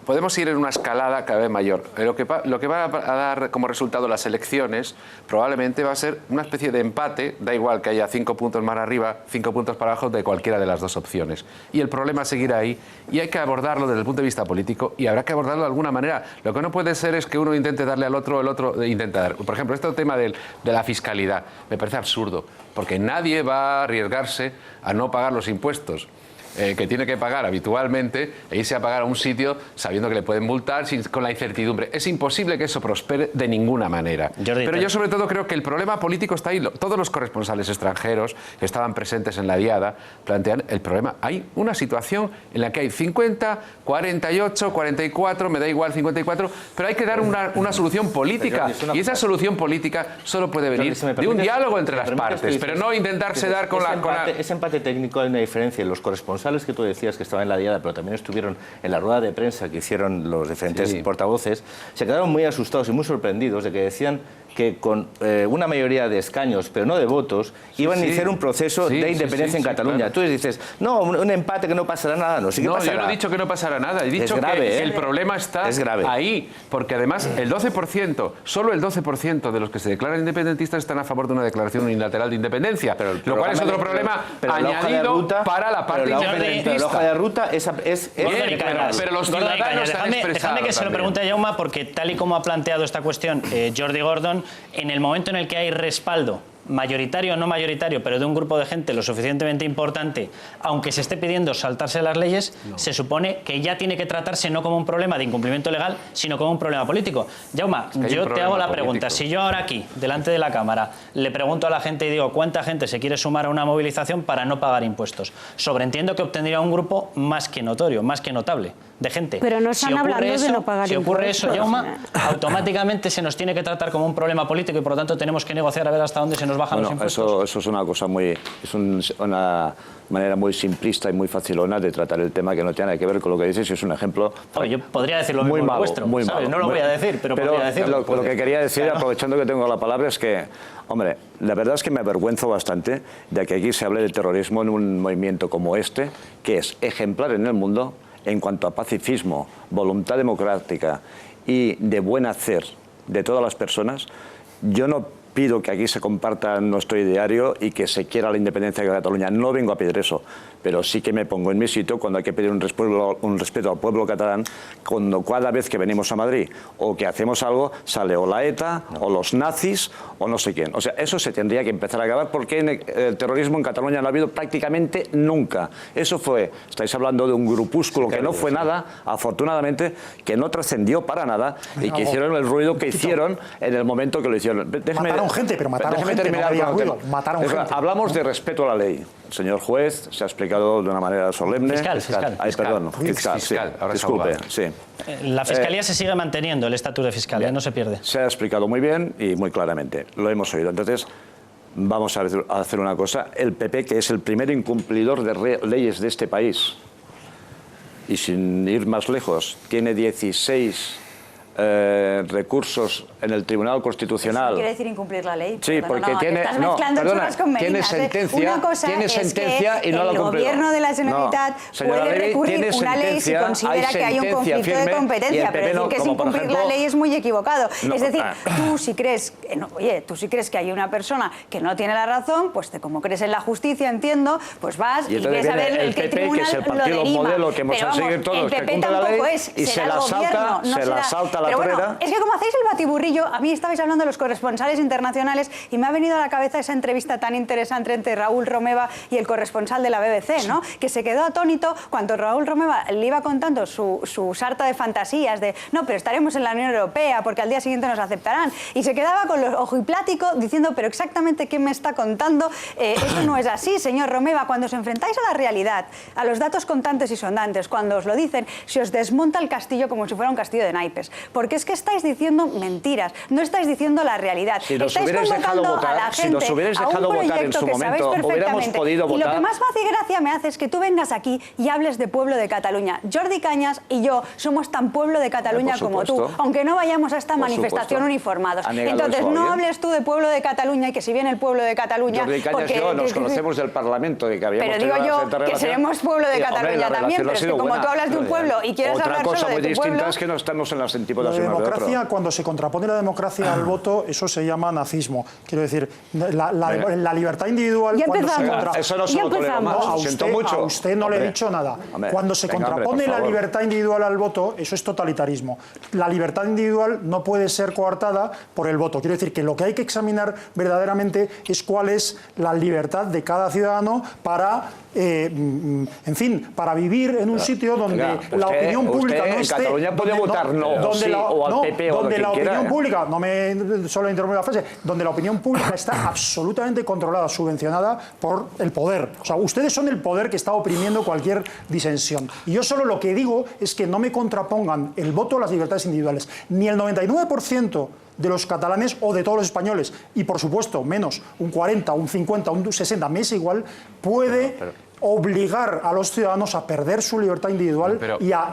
podemos ir en una escalada cada vez mayor. Lo que va a dar como resultado las elecciones probablemente va a ser una especie de empate, da igual que haya 5 puntos más arriba, 5 puntos para abajo de cualquiera de las dos opciones. Y el problema seguirá ahí, y hay que abordarlo desde el punto de vista político, y habrá que abordarlo de alguna manera. Lo que no puede ser es que uno intente darle al otro, el otro intenta dar. Por ejemplo, este tema de la fiscalidad me parece absurdo, porque nadie va a arriesgarse a no pagar los impuestos que tiene que pagar habitualmente e irse a pagar a un sitio sabiendo que le pueden multar con la incertidumbre. Es imposible que eso prospere de ninguna manera. Pero yo sobre todo creo que el problema político está ahí. Todos los corresponsales extranjeros que estaban presentes en la diada plantean el problema. Hay una situación en la que hay 50, 48, 44, me da igual 54, pero hay que dar una solución política. Y esa solución política solo puede venir de un diálogo entre las partes, pero no intentarse dar con la... Ese empate técnico hay una diferencia. Los corresponsales que tú decías que estaban en la diada, pero también estuvieron en la rueda de prensa que hicieron los diferentes portavoces, se quedaron muy asustados y muy sorprendidos de que decían que con una mayoría de escaños, pero no de votos, iban a iniciar un proceso de independencia en Cataluña. Claro. Tú dices, no, un empate que no pasará nada. No, yo no he dicho que no pasará nada. He dicho que el problema está ahí. Porque además el 12%, solo el 12% de los que se declaran independentistas están a favor de una declaración unilateral de independencia. Lo cual es otro problema añadido para la parte independentista. Pero la hoja de ruta es pero los ciudadanos han expresado. Déjame que se lo pregunte a Jaume, porque tal y como ha planteado esta cuestión Jordi Gordon, en el momento en el que hay respaldo, mayoritario o no mayoritario, pero de un grupo de gente lo suficientemente importante, aunque se esté pidiendo saltarse las leyes, se supone que ya tiene que tratarse no como un problema de incumplimiento legal, sino como un problema político. Jaume, yo te hago la pregunta. Si yo ahora aquí, delante de la Cámara, le pregunto a la gente y digo cuánta gente se quiere sumar a una movilización para no pagar impuestos, sobreentiendo que obtendría un grupo más que notorio, más que notable de gente. Pero no están hablando de no pagar impuestos. Si ocurre eso, Jaume, automáticamente se nos tiene que tratar como un problema político y por lo tanto tenemos que negociar a ver hasta dónde se nos bajan los impuestos. Eso es una cosa una manera muy simplista y muy facilona de tratar el tema, que no tiene nada que ver con lo que dices, y es un ejemplo... yo podría decir lo mismo vuestro, muy malo. No lo voy a decir, pero podría decirlo. Lo que quería decir, aprovechando que tengo la palabra, es que, hombre, la verdad es que me avergüenzo bastante de que aquí se hable de terrorismo en un movimiento como este, que es ejemplar en el mundo en cuanto a pacifismo, voluntad democrática y de buen hacer de todas las personas, yo no pido que aquí se comparta nuestro ideario y que se quiera la independencia de Cataluña. No vengo a pedir eso, pero sí que me pongo en mi sitio cuando hay que pedir un respeto al pueblo catalán, cuando cada vez que venimos a Madrid o que hacemos algo, sale o la ETA, o los nazis, o no sé quién. O sea, eso se tendría que empezar a acabar porque el terrorismo en Cataluña no ha habido prácticamente nunca. Eso fue, estáis hablando de un grupúsculo que no fue nada, afortunadamente, que no trascendió para nada y que hicieron el ruido que hicieron en el momento que lo hicieron. Mataron gente, pero mataron gente, no había ruido, mataron gente. Hablamos de respeto a la ley. El señor juez se ha explicado de una manera solemne. Fiscal. Ay, perdón, fiscal, sí. Disculpe, sí. La Fiscalía se sigue manteniendo, el estatus de fiscal, no se pierde. Se ha explicado muy bien y muy claramente. Lo hemos oído. Entonces, vamos a hacer una cosa. El PP, que es el primer incumplidor de leyes de este país, y sin ir más lejos, tiene 16 recursos en el Tribunal Constitucional. Eso no quiere decir incumplir la ley. Sí, porque tiene sentencia y no la ha cumplido. El gobierno de la Generalitat puede recurrir una ley si considera que hay un conflicto de competencia, pero decir que es incumplir la ley es muy equivocado. Es decir, tú si crees que hay una persona que no tiene la razón, pues como crees en la justicia, entiendo, pues vas y ves a ver el tribunal que es el partido modelo que hemos seguido todos, que cumple la ley y se la salta la torera. Es que como hacéis el batiburrillo, a mí estabais hablando de los corresponsales internacionales y me ha venido a la cabeza esa entrevista tan interesante entre Raúl Romeva y el corresponsal de la BBC, ¿no? Que se quedó atónito cuando Raúl Romeva le iba contando su sarta de fantasías de no, pero estaremos en la Unión Europea porque al día siguiente nos aceptarán. Y se quedaba con los ojiplático diciendo, pero exactamente qué me está contando, eso no es así, señor Romeva. Cuando os enfrentáis a la realidad, a los datos contantes y sonantes, cuando os lo dicen, se os desmonta el castillo como si fuera un castillo de naipes. Porque es que estáis diciendo mentiras, no estáis diciendo la realidad. Si nos hubierais dejado votar en su momento, hubiéramos podido votar. Y lo que más fácil gracia me hace es que tú vengas aquí y hables de pueblo de Cataluña. Jordi Cañas y yo somos tan pueblo de Cataluña como tú, aunque no vayamos a esta manifestación uniformados. Entonces no hables tú de pueblo de Cataluña y que si viene el pueblo de Cataluña... Jordi Cañas y yo nos conocemos del Parlamento y que habíamos... Pero digo yo que seremos pueblo de Cataluña también, pero es que como tú hablas de un pueblo y quieres hablar solo de tu pueblo... Otra cosa muy distinta es que no estamos en las antípodas unos de otros. Cuando se contrapone la democracia al voto, eso se llama nazismo. Quiero decir, la libertad individual... Eso no se lo tolero más, siento mucho. A usted no le he dicho nada. Cuando se contrapone la libertad individual al voto, eso es totalitarismo. La libertad individual no puede ser coartada por el voto. Quiero decir que lo que hay que examinar verdaderamente es cuál es la libertad de cada ciudadano para... en fin, para vivir en un sitio donde la opinión pública no esté... En Cataluña puede votar no o al PP o donde lo que quiera. Opinión pública, no me solo interrumpo la frase, donde la opinión pública está absolutamente controlada, subvencionada por el poder. O sea, ustedes son el poder que está oprimiendo cualquier disensión. Y yo solo lo que digo es que no me contrapongan el voto a las libertades individuales. Ni el 99% de los catalanes o de todos los españoles, y por supuesto menos un 40, un 50, un 60, me es igual, puede obligar a los ciudadanos a perder su libertad individual y a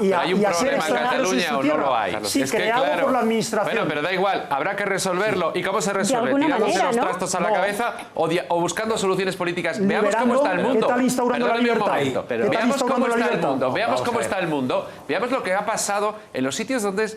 ser extranjeros en su tierra. Sí, creado por la administración. Bueno, pero da igual, habrá que resolverlo. ¿Y cómo se resuelve? ¿Tirándose los trastos a la cabeza o buscando soluciones políticas? Veamos cómo está el mundo. ¿Qué tal instaurando la libertad? Veamos cómo está el mundo. Veamos cómo está el mundo. Veamos lo que ha pasado en los sitios donde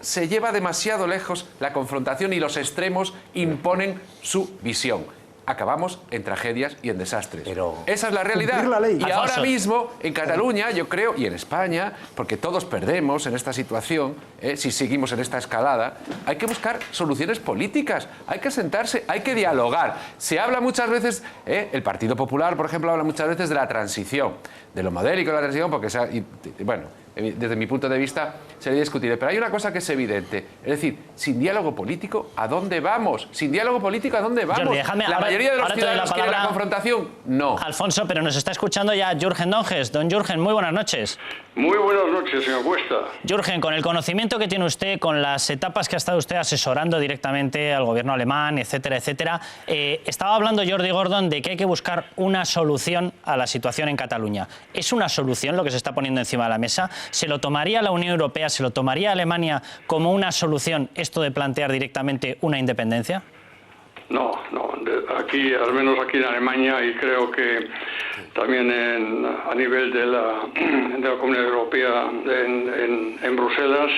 se lleva demasiado lejos la confrontación y los extremos imponen su visión. Acabamos en tragedias y en desastres. Esa es la realidad. Y ahora mismo, en Cataluña, yo creo, y en España, porque todos perdemos en esta situación, si seguimos en esta escalada, hay que buscar soluciones políticas, hay que sentarse, hay que dialogar. Se habla muchas veces, el Partido Popular, por ejemplo, habla muchas veces de la transición, de lo modélico de la transición, porque, bueno, desde mi punto de vista sería discutible. Pero hay una cosa que es evidente, es decir, sin diálogo político, ¿a dónde vamos? Sin diálogo político, ¿a dónde vamos? Jordi, la mayoría de los ciudadanos quieren la confrontación, no. Alfonso, pero nos está escuchando ya Jürgen Donges. Don Jürgen, muy buenas noches. Muy buenas noches, señor Cuesta. Jürgen, con el conocimiento que tiene usted, con las etapas que ha estado usted asesorando directamente al gobierno alemán, etcétera, etcétera, estaba hablando Jordi Gordon de que hay que buscar una solución a la situación en Cataluña. ¿Es una solución lo que se está poniendo encima de la mesa? ¿Se lo tomaría la Unión Europea, se lo tomaría Alemania como una solución esto de plantear directamente una independencia? No, aquí, al menos aquí en Alemania, y creo que también a nivel de la Comunidad Europea en Bruselas,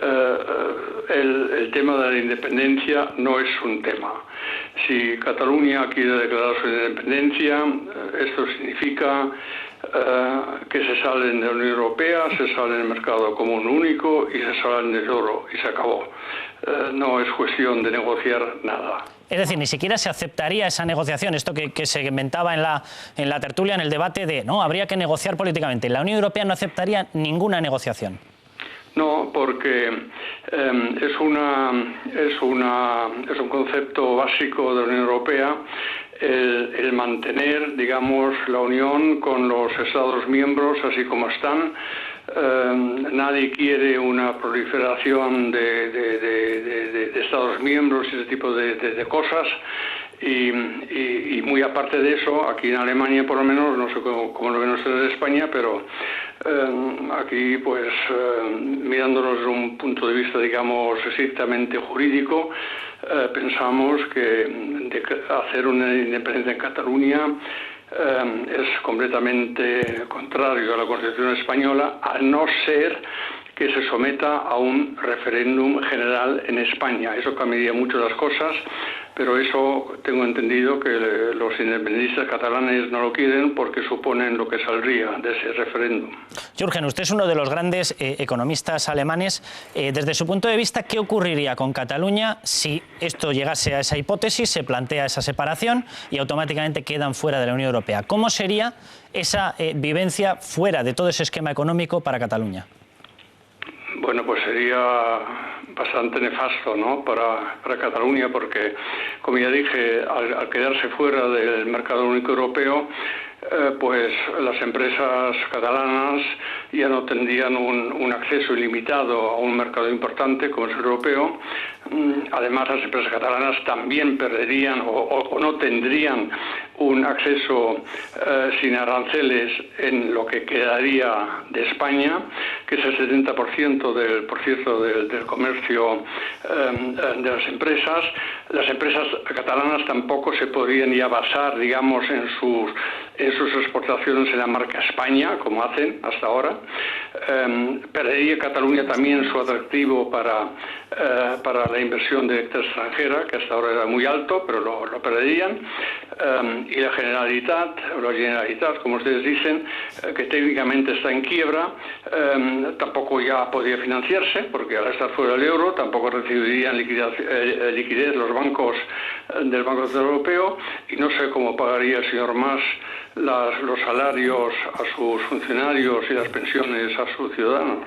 el tema de la independencia no es un tema. Si Cataluña quiere declarar su independencia, esto significa que se salen de la Unión Europea, se salen del mercado común único y se salen del euro y se acabó. No es cuestión de negociar nada. Es decir, ni siquiera se aceptaría esa negociación, esto que se inventaba en la tertulia, en el debate de, no, habría que negociar políticamente. La Unión Europea no aceptaría ninguna negociación. No, porque es un concepto básico de la Unión Europea el mantener, digamos, la unión con los Estados miembros así como están. Nadie quiere una proliferación de Estados miembros y ese tipo de cosas. Y muy aparte de eso, aquí en Alemania por lo menos, no sé cómo lo ven ustedes en España, pero aquí pues mirándonos desde un punto de vista, digamos, estrictamente jurídico, pensamos que hacer una independencia en Cataluña es completamente contrario a la Constitución española, a no ser que se someta a un referéndum general en España. Eso cambiaría mucho las cosas, pero eso tengo entendido que los independentistas catalanes no lo quieren porque suponen lo que saldría de ese referéndum. Jürgen, usted es uno de los grandes economistas alemanes. Desde su punto de vista, ¿qué ocurriría con Cataluña si esto llegase a esa hipótesis, se plantea esa separación y automáticamente quedan fuera de la Unión Europea? ¿Cómo sería esa vivencia fuera de todo ese esquema económico para Cataluña? Bueno, pues sería bastante nefasto, ¿no?, para Cataluña, porque, como ya dije, al quedarse fuera del mercado único europeo, pues las empresas catalanas ya no tendrían un acceso ilimitado a un mercado importante como es el europeo. Además, las empresas catalanas también perderían o no tendrían un acceso sin aranceles en lo que quedaría de España, que es el 70% del comercio de las empresas. Las empresas catalanas tampoco se podrían ya basar, digamos, en sus exportaciones en la marca España, como hacen hasta ahora. Perdería Cataluña también su atractivo para la inversión directa extranjera, que hasta ahora era muy alto, pero lo perderían. Y la Generalitat, como ustedes dicen, que técnicamente está en quiebra, tampoco ya podría financiarse, porque al estar fuera del euro tampoco recibirían liquidez los bancos del Banco Central Europeo, y no sé cómo pagaría el señor Mas los salarios a sus funcionarios y las pensiones a sus ciudadanos.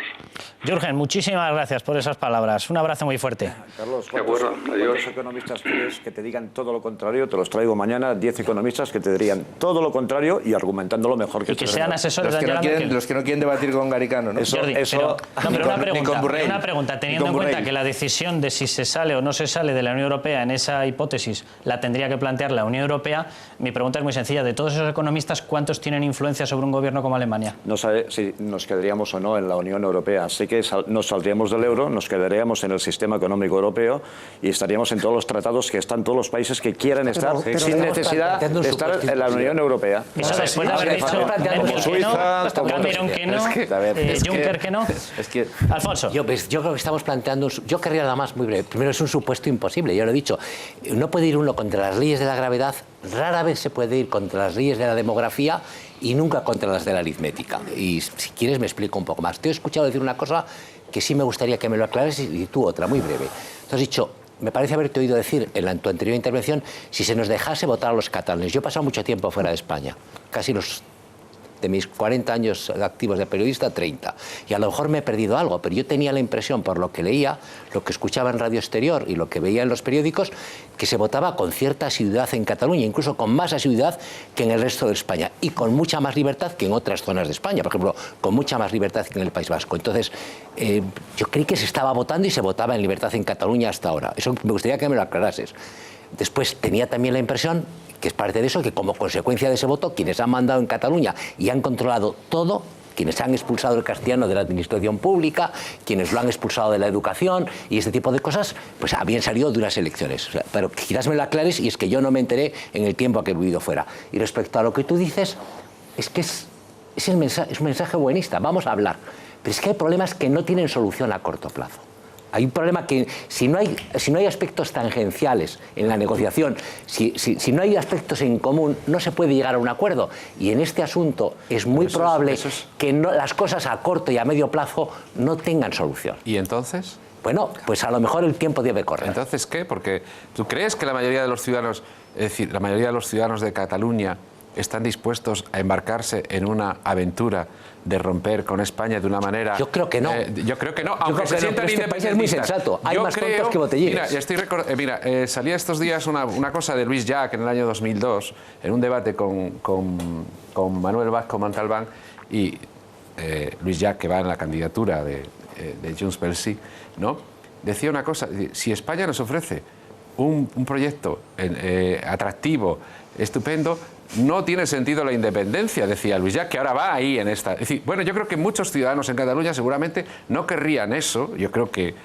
Jürgen, muchísimas gracias por esas palabras. Un abrazo muy fuerte. Carlos, ¿cuántos economistas quieres que te digan todo lo contrario? Te los traigo mañana, 10 economistas que te dirían todo lo contrario y argumentándolo mejor que tú. Y que sean asesores de Angela Merkel. Los que no quieren debatir con Garicano, ¿no? Pero una pregunta, teniendo en cuenta que la decisión de si se sale o no se sale de la Unión Europea en esa hipótesis la tendría que plantear la Unión Europea, mi pregunta es muy sencilla. De todos esos economistas, ¿cuántos tienen influencia sobre un gobierno como Alemania? No sabe si nos quedaríamos o no en la Unión Europea. Sé que nos saldríamos del euro, nos quedaríamos en el sistema económico europeo y estaríamos en todos los tratados que están todos los países que quieran estar sin necesidad de estar en la Unión Europea. Eso después de haber dicho como Suiza, Cameron que no, Juncker que no. Alfonso. Yo creo que estamos planteando... Yo querría nada más muy breve. Primero, es un supuesto imposible, ya lo he dicho. No puede ir uno contra las leyes de la gravedad, rara vez se puede ir contra las leyes de la demografía y nunca contra las de la aritmética. Y si quieres me explico un poco más. Te he escuchado decir una cosa que sí me gustaría que me lo aclares y tú otra, muy breve. Tú has dicho, me parece haberte oído decir en tu anterior intervención, si se nos dejase votar a los catalanes. Yo he pasado mucho tiempo fuera de España, casi de mis 40 años activos de periodista, 30. Y a lo mejor me he perdido algo, pero yo tenía la impresión, por lo que leía, lo que escuchaba en Radio Exterior y lo que veía en los periódicos, que se votaba con cierta asiduidad en Cataluña, incluso con más asiduidad que en el resto de España, y con mucha más libertad que en otras zonas de España, por ejemplo, con mucha más libertad que en el País Vasco. Entonces, yo creí que se estaba votando y se votaba en libertad en Cataluña hasta ahora. Eso me gustaría que me lo aclarases. Después tenía también la impresión, que es parte de eso, que como consecuencia de ese voto, quienes han mandado en Cataluña y han controlado todo, quienes han expulsado el castellano de la administración pública, quienes lo han expulsado de la educación y este tipo de cosas, pues habían salido de unas elecciones. O sea, pero quizás me lo aclares, y es que yo no me enteré en el tiempo que he vivido fuera. Y respecto a lo que tú dices, es que es un mensaje buenista, vamos a hablar. Pero es que hay problemas que no tienen solución a corto plazo. Hay un problema que si no hay aspectos tangenciales en la negociación, si no hay aspectos en común, no se puede llegar a un acuerdo. Y en este asunto es muy probable que las cosas a corto y a medio plazo no tengan solución. ¿Y entonces? Bueno, pues a lo mejor el tiempo debe correr. ¿Entonces qué? Porque ¿tú crees que la mayoría de los ciudadanos, es decir, la mayoría de los ciudadanos de Cataluña están dispuestos a embarcarse en una aventura de romper con España de una manera... Yo creo que no. Yo creo que no, aunque se sientan este país es muy sensato. Hay más tontos que botellines. Mira, salía estos días una cosa de Luis Llach en el año 2002, en un debate con Manuel Vázquez Montalbán, y Luis Llach, que va en la candidatura de Junts pel Sí, ¿no? Decía una cosa: si España nos ofrece un proyecto atractivo, estupendo, no tiene sentido la independencia, decía Luis Llach, que ahora va ahí en esta... Es decir, bueno, yo creo que muchos ciudadanos en Cataluña seguramente no querrían eso. Yo creo que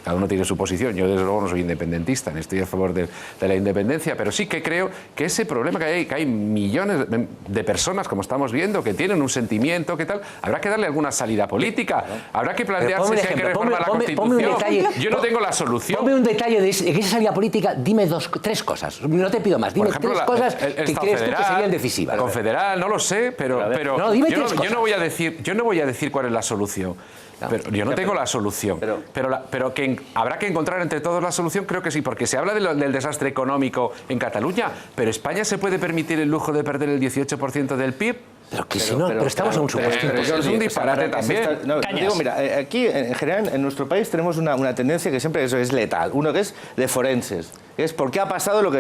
cada uno tiene su posición. Yo, desde luego, no soy independentista, ni estoy a favor de la independencia, pero sí que creo que ese problema que hay millones de personas, como estamos viendo, que tienen un sentimiento, ¿qué tal? Habrá que darle alguna salida política. Habrá que plantearse si hay que reformar la Constitución. Yo no tengo la solución. Ponme un detalle de esa salida política. Dime tres cosas. No te pido más. Dime tres cosas que crees tú que serían decisivas. Confederal, no lo sé, pero no, dime yo no voy a decir cuál es la solución. Pero yo no tengo la solución. Pero que habrá que encontrar entre todos la solución, creo que sí, porque se habla del desastre económico en Cataluña, pero ¿España se puede permitir el lujo de perder el 18% del PIB? Pero estamos en un supuesto. Es un disparate también. Digo, mira, aquí en general en nuestro país tenemos una tendencia que siempre es letal. Uno que es de forenses. Es por qué ha pasado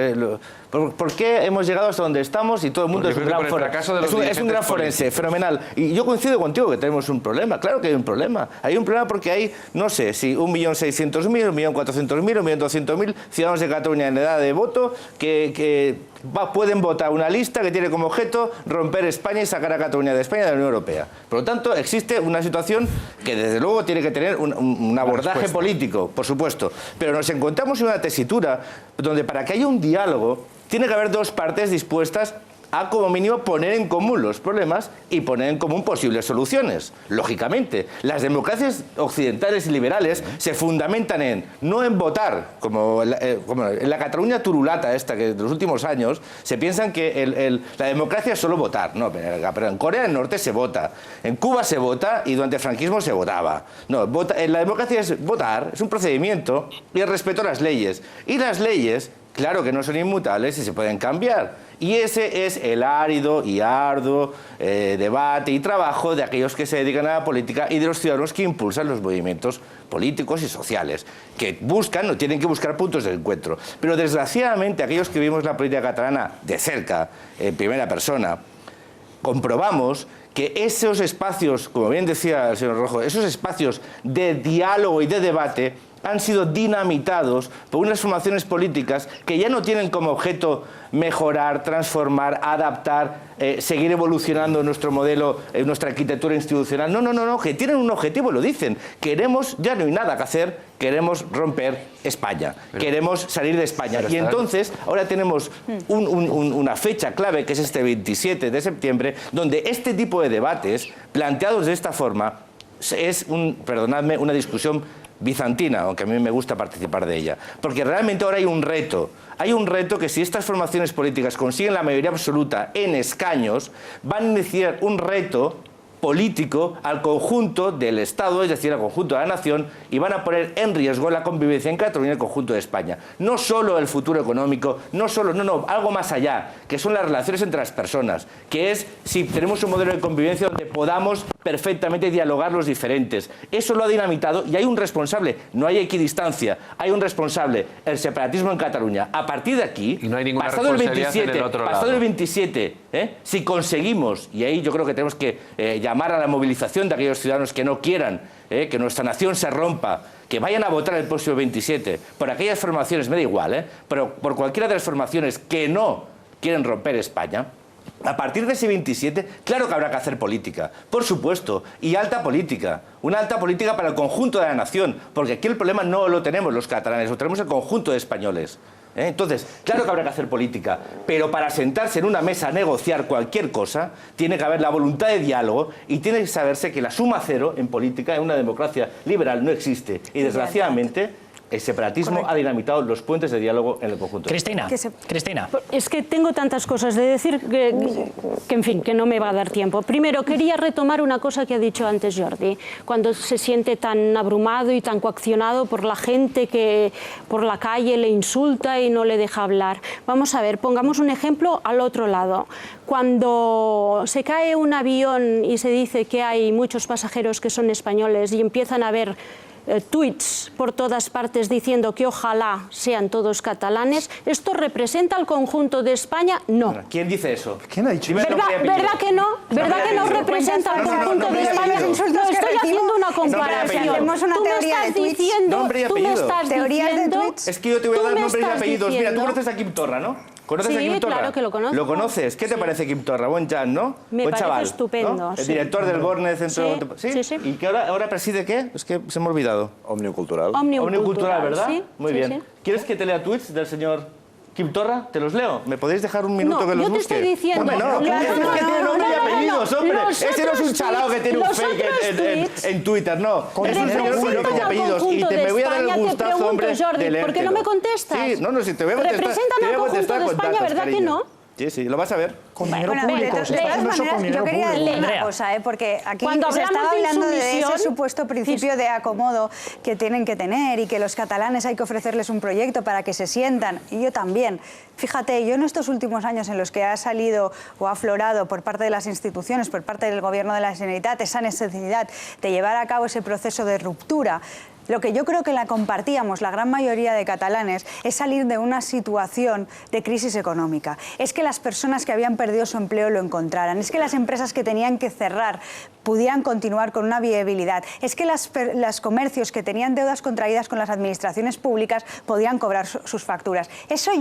por qué hemos llegado hasta donde estamos y todo el mundo es un gran forense. Es un gran forense, fenomenal. Y yo coincido contigo que tenemos un problema. Claro que hay un problema. Hay un problema porque hay, no sé, si 1.600.000, 1.400.000, 1.200.000 ciudadanos de Cataluña en edad de voto que pueden votar una lista que tiene como objeto romper España y sacar a Cataluña de España de la Unión Europea. Por lo tanto, existe una situación que desde luego tiene que tener un abordaje político, por supuesto. Pero nos encontramos en una tesitura donde para que haya un diálogo tiene que haber dos partes dispuestas a, como mínimo, poner en común los problemas y poner en común posibles soluciones. Lógicamente, las democracias occidentales y liberales se fundamentan no en votar, como en la Cataluña turulata esta, que de los últimos años se piensan que la democracia es solo votar. No, pero en Corea del Norte se vota, en Cuba se vota y durante el franquismo se votaba. No, la democracia es votar, es un procedimiento y el respeto a las leyes. Y las leyes, claro que no son inmutables y se pueden cambiar. Y ese es el árido y arduo debate y trabajo de aquellos que se dedican a la política y de los ciudadanos que impulsan los movimientos políticos y sociales, que buscan o tienen que buscar puntos de encuentro. Pero desgraciadamente aquellos que vivimos la política catalana de cerca, en primera persona, comprobamos que esos espacios, como bien decía el señor Rojo, esos espacios de diálogo y de debate han sido dinamitados por unas formaciones políticas que ya no tienen como objeto mejorar, transformar, adaptar, seguir evolucionando nuestro modelo, nuestra arquitectura institucional. No, que tienen un objetivo, lo dicen. Queremos, ya no hay nada que hacer, queremos romper España, queremos salir de España. Y entonces, ahora tenemos una fecha clave, que es este 27 de septiembre, donde este tipo de debates, planteados de esta forma, es, perdonadme, una discusión bizantina, aunque a mí me gusta participar de ella. Porque realmente ahora hay un reto. Hay un reto que si estas formaciones políticas consiguen la mayoría absoluta en escaños, van a iniciar un reto político al conjunto del Estado, es decir, al conjunto de la nación, y van a poner en riesgo la convivencia en Cataluña y el conjunto de España. No solo el futuro económico, algo más allá, que son las relaciones entre las personas, que es si tenemos un modelo de convivencia donde podamos perfectamente dialogar los diferentes. Eso lo ha dinamitado y hay un responsable, no hay equidistancia, hay un responsable, el separatismo en Cataluña. A partir de aquí, y no hay ninguna responsabilidad en el otro lado. Pasado el 27, si conseguimos, y ahí yo creo que tenemos que llamar a la movilización de aquellos ciudadanos que no quieran que nuestra nación se rompa, que vayan a votar el próximo 27, por aquellas formaciones, me da igual, pero por cualquiera de las formaciones que no quieren romper España. A partir de ese 27, claro que habrá que hacer política, por supuesto, y alta política, una alta política para el conjunto de la nación, porque aquí el problema no lo tenemos los catalanes, lo tenemos el conjunto de españoles. Entonces, claro que habrá que hacer política, pero para sentarse en una mesa a negociar cualquier cosa, tiene que haber la voluntad de diálogo y tiene que saberse que la suma cero en política, en una democracia liberal, no existe. Y desgraciadamente, el separatismo ha dinamitado los puentes de diálogo en el conjunto. Cristina, Cristina. Es que tengo tantas cosas de decir que, en fin, que no me va a dar tiempo. Primero, quería retomar una cosa que ha dicho antes Jordi, cuando se siente tan abrumado y tan coaccionado por la gente que por la calle le insulta y no le deja hablar. Vamos a ver, pongamos un ejemplo al otro lado. Cuando se cae un avión y se dice que hay muchos pasajeros que son españoles y empiezan a ver tweets por todas partes diciendo que ojalá sean todos catalanes, ¿esto representa al conjunto de España? No. ¿Quién dice eso? ¿Quién ha dicho eso? ¿Verdad que no? ¿Verdad que no representa al conjunto de España? No, estoy haciendo una comparación. Hacemos una teoría de tweets. Tú me estás diciendo... Es que yo te voy a dar nombres y apellidos. Mira, tú conoces a Kim Torra, ¿no? ¿Conoces a Kim Torra? Claro que lo conozco. ¿Lo conoces? ¿Qué te parece Kim Torra? Buen Jan, ¿no? Me Buen parece chaval, estupendo. ¿no? El director del Borne Centro... Sí. ¿Y que ahora preside qué? Es que se me ha olvidado. Omnium Cultural. Omnium Cultural, ¿verdad? Sí, Muy bien. sí. ¿Quieres que te lea tweets del señor Kim Torra? ¿Te los leo? ¿Me podéis dejar un minuto que los busque? No, yo te estoy diciendo... Hombre, no, es que tiene nombre y apellidos, hombre. Ese no es un chalao que tiene un fake en Twitter, no. Es un señor con nombre y apellidos. Y me voy a dar el gustazo, hombre, de leértelo. ¿Por qué no me contestas? Sí, no, si te voy a contestar. Representan al conjunto de España, ¿verdad que no? Sí, lo vas a ver. Con dinero público. De todas maneras, yo quería decir una cosa, porque aquí se estaba hablando de ese supuesto principio de acomodo que tienen que tener y que los catalanes hay que ofrecerles un proyecto para que se sientan, y yo también. Fíjate, yo en estos últimos años en los que ha salido o ha aflorado por parte de las instituciones, por parte del Gobierno de la Generalitat, esa necesidad de llevar a cabo ese proceso de ruptura, lo que yo creo que la compartíamos la gran mayoría de catalanes es salir de una situación de crisis económica. Es que las personas que habían perdido su empleo lo encontraran. Es que las empresas que tenían que cerrar pudieran continuar con una viabilidad. Es que los comercios que tenían deudas contraídas con las administraciones públicas podían cobrar sus facturas. Eso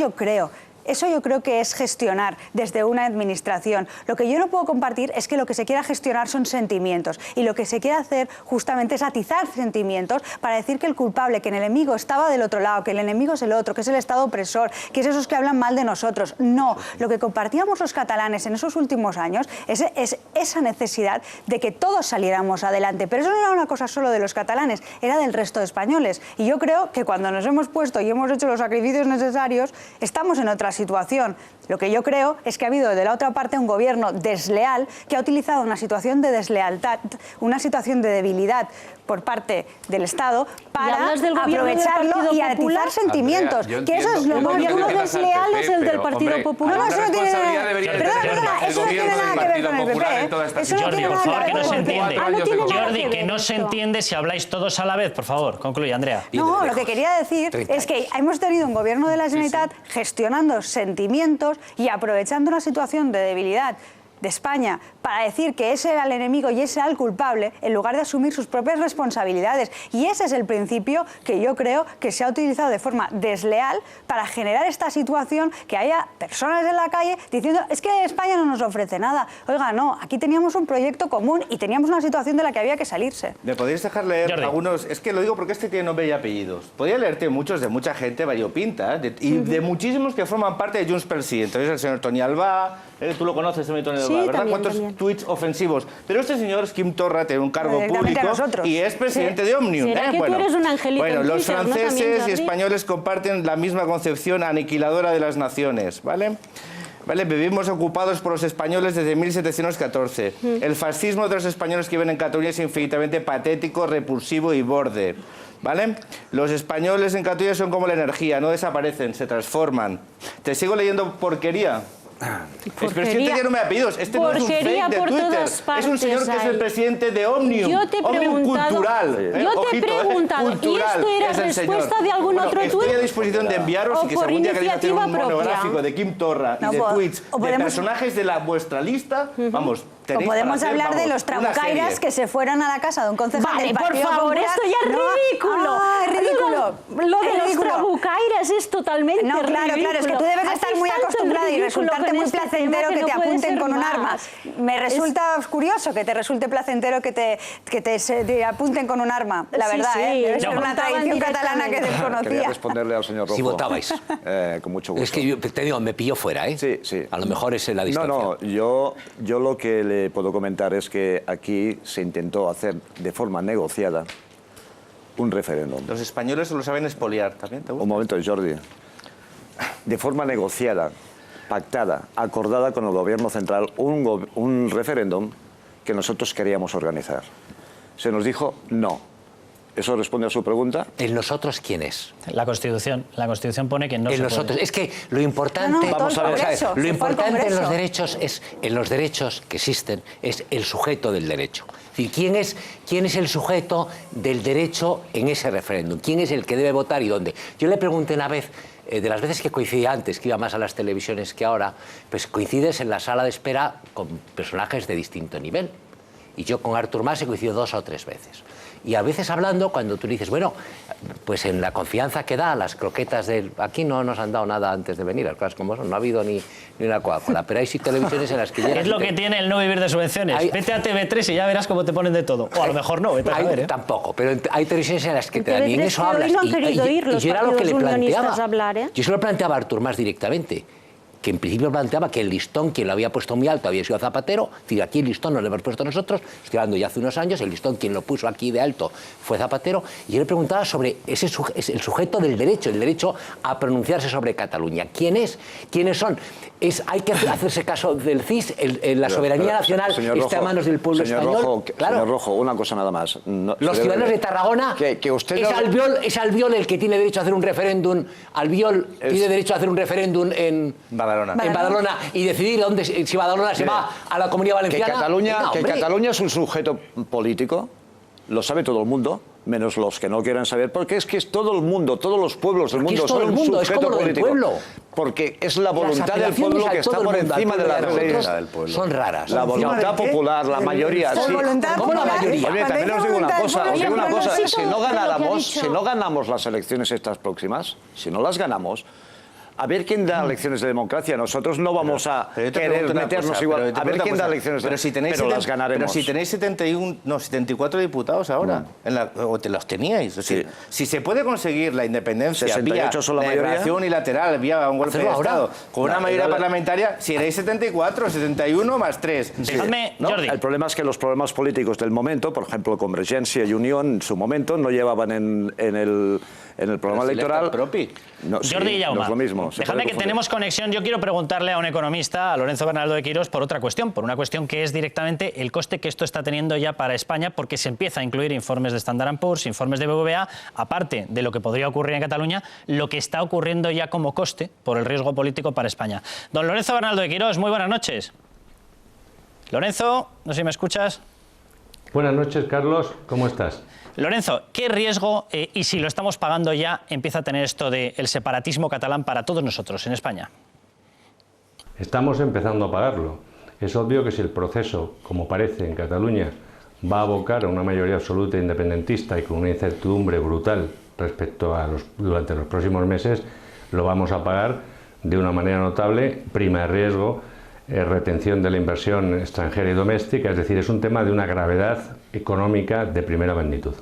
yo creo que es gestionar desde una administración. Lo que yo no puedo compartir es que lo que se quiera gestionar son sentimientos, y lo que se quiere hacer justamente es atizar sentimientos para decir que el culpable, que el enemigo estaba del otro lado, que el enemigo es el otro, que es el Estado opresor, que es esos que hablan mal de nosotros. No, lo que compartíamos los catalanes en esos últimos años es esa necesidad de que todos saliéramos adelante. Pero eso no era una cosa solo de los catalanes, era del resto de españoles. Y yo creo que cuando nos hemos puesto y hemos hecho los sacrificios necesarios, estamos en otra situación. Lo que yo creo es que ha habido de la otra parte un gobierno desleal que ha utilizado una situación de deslealtad, una situación de debilidad por parte del Estado para aprovecharlo y atizar sentimientos. Andrea, que eso es lo más desleal es el del Partido Popular. No, eso no tiene nada que ver con el PP. Jordi, por favor, que no se entiende. Jordi, que no se entiende si habláis todos a la vez, por favor. Concluye, Andrea. No, lo que quería decir es que hemos tenido un gobierno de la Generalitat gestionando sentimientos y aprovechando una situación de debilidad de España para decir que ese era el enemigo y ese era el culpable, en lugar de asumir sus propias responsabilidades. Y ese es el principio que yo creo que se ha utilizado de forma desleal para generar esta situación, que haya personas en la calle diciendo es que España no nos ofrece nada. Oiga, no, aquí teníamos un proyecto común y teníamos una situación de la que había que salirse. ¿Me podéis dejar leer Jordi. algunos? Es que lo digo porque este tiene nombre y apellidos. Podría leerte muchos de mucha gente variopinta y de muchísimos que forman parte de Junts pel Sí. Entonces el señor Toni Albá, tú lo conoces, Toni Albá, sí, ¿verdad? También, ¿Cuántos tweets ofensivos? Pero este señor es Kim Torra, tiene un cargo público y es presidente de Omnium. ¿Será que tú eres un angelito en los Twitter, ¿no? franceses También, y Jordi. españoles comparten la misma concepción aniquiladora de las naciones, ¿vale? Vivimos ocupados por los españoles desde 1714. El fascismo de los españoles que viven en Cataluña es infinitamente patético, repulsivo y borde. ¿Vale? Los españoles en Cataluña son como la energía, no desaparecen, se transforman. ¿Te sigo leyendo porquería? Pero es que este tiene nombre y apellidos. Este no es un fake de Twitter. Es un señor que es el presidente de Omnium. Yo te he Omnium preguntado, Cultural. yo te he preguntado, ¿y esto era respuesta de algún otro Estoy tuit? a disposición de enviaros y que si algún día queréis hacer un monográfico de Kim Torra y de tweets de personajes de vuestra lista, vamos, O podemos hablar de los trabucairas que se fueron a la casa de un concejal del Partido por favor, Popular. esto ya es ridículo. Ah, es ridículo. Lo de los trabucairas es totalmente ridículo. Claro, es que tú debes estar muy acostumbrada y resultarte resulte muy placentero que te apunten con un arma. Me resulta curioso que te resulte placentero que te apunten con un arma, la verdad, debe ser una tradición catalana que desconocía. Quería responderle al señor Rojo. Si votabais. Con mucho gusto. Es que yo te digo, me pilló fuera, ¿eh? Sí, sí. A lo mejor es en la distancia. No, yo lo que le puedo comentar es que aquí se intentó hacer de forma negociada un referéndum. Los españoles lo saben expoliar también, ¿te gusta? Un momento, Jordi. De forma negociada, pactada, acordada con el gobierno central, un referéndum que nosotros queríamos organizar. Se nos dijo no. ¿Eso responde a su pregunta? ¿El nosotros quién es? La Constitución. La Constitución pone que no se nosotros. puede. Es que lo importante, vamos a ver, lo importante en los derechos que existen es el sujeto del derecho. Es decir, ¿quién es el sujeto del derecho en ese referéndum? ¿Quién es el que debe votar y dónde? Yo le pregunté una vez, de las veces que coincidía antes, que iba más a las televisiones que ahora, pues coincides en la sala de espera con personajes de distinto nivel. Y yo con Artur Mas he coincidido 2 o 3 veces. Y a veces hablando, cuando tú dices, bueno, pues en la confianza que da las croquetas del... Aquí no nos han dado nada antes de venir, las cosas como son, no ha habido ni una Coca-Cola, pero hay sí televisiones en las que... Es lo que tiene el no vivir de subvenciones. Vete a TV3 y ya verás cómo te ponen de todo. O a lo mejor no, vete a ver, ¿eh? Tampoco, pero hay televisiones en las que te dan y en eso hoy hablas. no han querido ir los yo era lo que le planteaba. Hablar, ¿eh? Yo se lo planteaba a Artur Mas directamente, que en principio planteaba que el listón, quien lo había puesto muy alto, había sido Zapatero. Es decir, aquí el listón no lo hemos puesto nosotros, estoy hablando ya hace unos años, el listón quien lo puso aquí de alto fue Zapatero, y yo le preguntaba sobre el sujeto del derecho, el derecho a pronunciarse sobre Cataluña. ¿Quién es? ¿Quiénes son? Hay que hacerse caso del CIS, la soberanía nacional está a manos del pueblo español. Rojo, claro. Señor Rojo, una cosa nada más. Los ciudadanos de Tarragona, que usted es Albiol el que tiene derecho a hacer un referéndum, Albiol tiene derecho a hacer un referéndum en Badalona y decidir si Badalona se va a la Comunidad Valenciana. Que Cataluña es un sujeto político, lo sabe todo el mundo, menos los que no quieran saber, porque es que es todo el mundo, todos los pueblos del mundo son un sujeto político. Porque es la voluntad del pueblo que está por encima de las leyes. Son raras. La voluntad popular, la mayoría. ¿Cómo la mayoría? Oye, también os digo una cosa, si no ganamos las elecciones estas próximas, si no las ganamos, a ver quién da lecciones de democracia. Nosotros no vamos a querer meternos igual. A ver quién da lecciones de democracia. Pero las ganaremos. Pero si tenéis 74 diputados ahora, o te los teníais. Si se puede conseguir la independencia 68 vía son la mayoría. declaración unilateral, vía un golpe de Estado, con una mayoría parlamentaria, si erais 74, 71 más 3. Jordi. El problema es que los problemas políticos del momento, por ejemplo, Convergencia y Unión, en su momento, no llevaban en el programa electoral. Jordi y Jaume, no es lo mismo. Déjame que tenemos conexión. Yo quiero preguntarle a un economista, a Lorenzo Bernaldo de Quirós, por otra cuestión, por una cuestión que es directamente el coste que esto está teniendo ya para España, porque se empieza a incluir informes de Standard & Poor's, informes de BBVA, aparte de lo que podría ocurrir en Cataluña, lo que está ocurriendo ya como coste por el riesgo político para España. Don Lorenzo Bernaldo de Quirós, muy buenas noches. Lorenzo, no sé si me escuchas. Buenas noches, Carlos. ¿Cómo estás? Lorenzo, ¿qué riesgo, y si lo estamos pagando ya, empieza a tener esto del separatismo catalán para todos nosotros en España? Estamos empezando a pagarlo. Es obvio que si el proceso, como parece en Cataluña, va a abocar a una mayoría absoluta independentista y con una incertidumbre brutal respecto a durante los próximos meses, lo vamos a pagar de una manera notable, prima de riesgo, retención de la inversión extranjera y doméstica, es decir, es un tema de una gravedad económica de primera magnitud.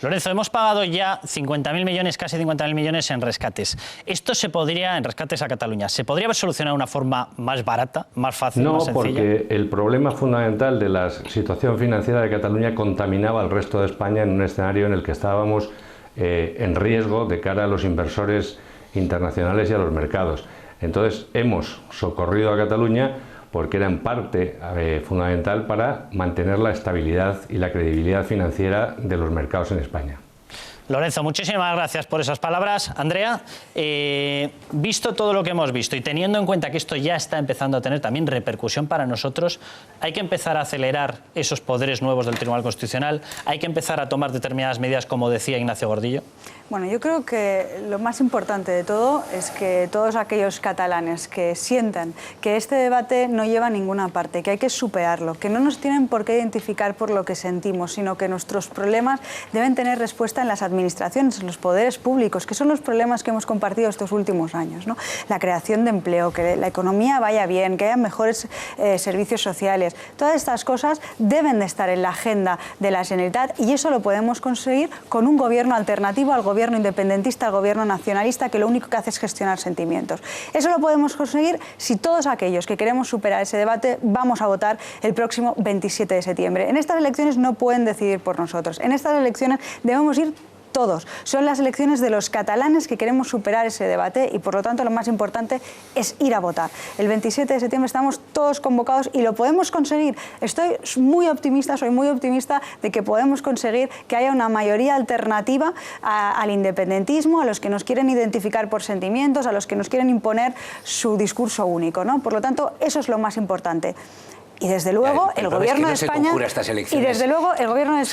Lorenzo, hemos pagado ya 50.000 millones, casi 50.000 millones en rescates. ¿Esto se podría, en rescates a Cataluña, se podría haber solucionado de una forma más barata, más fácil, más sencilla? No, porque el problema fundamental de la situación financiera de Cataluña contaminaba al resto de España en un escenario en el que estábamos en riesgo de cara a los inversores internacionales y a los mercados. Entonces hemos socorrido a Cataluña porque era en parte fundamental para mantener la estabilidad y la credibilidad financiera de los mercados en España. Lorenzo, muchísimas gracias por esas palabras. Andrea, visto todo lo que hemos visto y teniendo en cuenta que esto ya está empezando a tener también repercusión para nosotros, hay que empezar a acelerar esos poderes nuevos del Tribunal Constitucional, hay que empezar a tomar determinadas medidas, como decía Ignacio Gordillo. Bueno, yo creo que lo más importante de todo es que todos aquellos catalanes que sientan que este debate no lleva a ninguna parte, que hay que superarlo, que no nos tienen por qué identificar por lo que sentimos, sino que nuestros problemas deben tener respuesta en las administraciones administraciones, en los poderes públicos, que son los problemas que hemos compartido estos últimos años, ¿no? La creación de empleo, que la economía vaya bien, que haya mejores servicios sociales. Todas estas cosas deben de estar en la agenda de la Generalitat y eso lo podemos conseguir con un gobierno alternativo al gobierno independentista, al gobierno nacionalista, que lo único que hace es gestionar sentimientos. Eso lo podemos conseguir si todos aquellos que queremos superar ese debate vamos a votar el próximo 27 de septiembre. En estas elecciones no pueden decidir por nosotros. En estas elecciones debemos ir todos. Son las elecciones de los catalanes que queremos superar ese debate y por lo tanto lo más importante es ir a votar. El 27 de septiembre estamos todos convocados y lo podemos conseguir. Estoy muy optimista, soy muy optimista de que podemos conseguir que haya una mayoría alternativa al independentismo, a los que nos quieren identificar por sentimientos, a los que nos quieren imponer su discurso único, ¿no? Por lo tanto, eso es lo más importante. Y desde luego el gobierno de España desde luego el gobierno de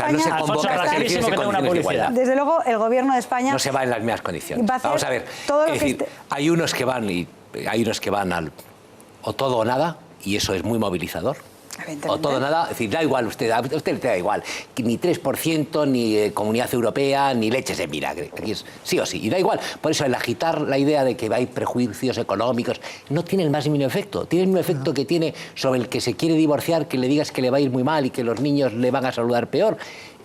España no se va en las mismas condiciones. Vamos a ver, es decir, hay unos que van al o todo o nada y eso es muy movilizador. O todo o nada, es decir, da igual a usted le da igual, ni 3%, ni Comunidad Europea, ni leches en vinagre. Aquí es sí o sí, y da igual. Por eso el agitar la idea de que hay prejuicios económicos no tiene el más mínimo efecto. Tiene el mismo efecto que tiene sobre el que se quiere divorciar, que le digas que le va a ir muy mal y que los niños le van a saludar peor.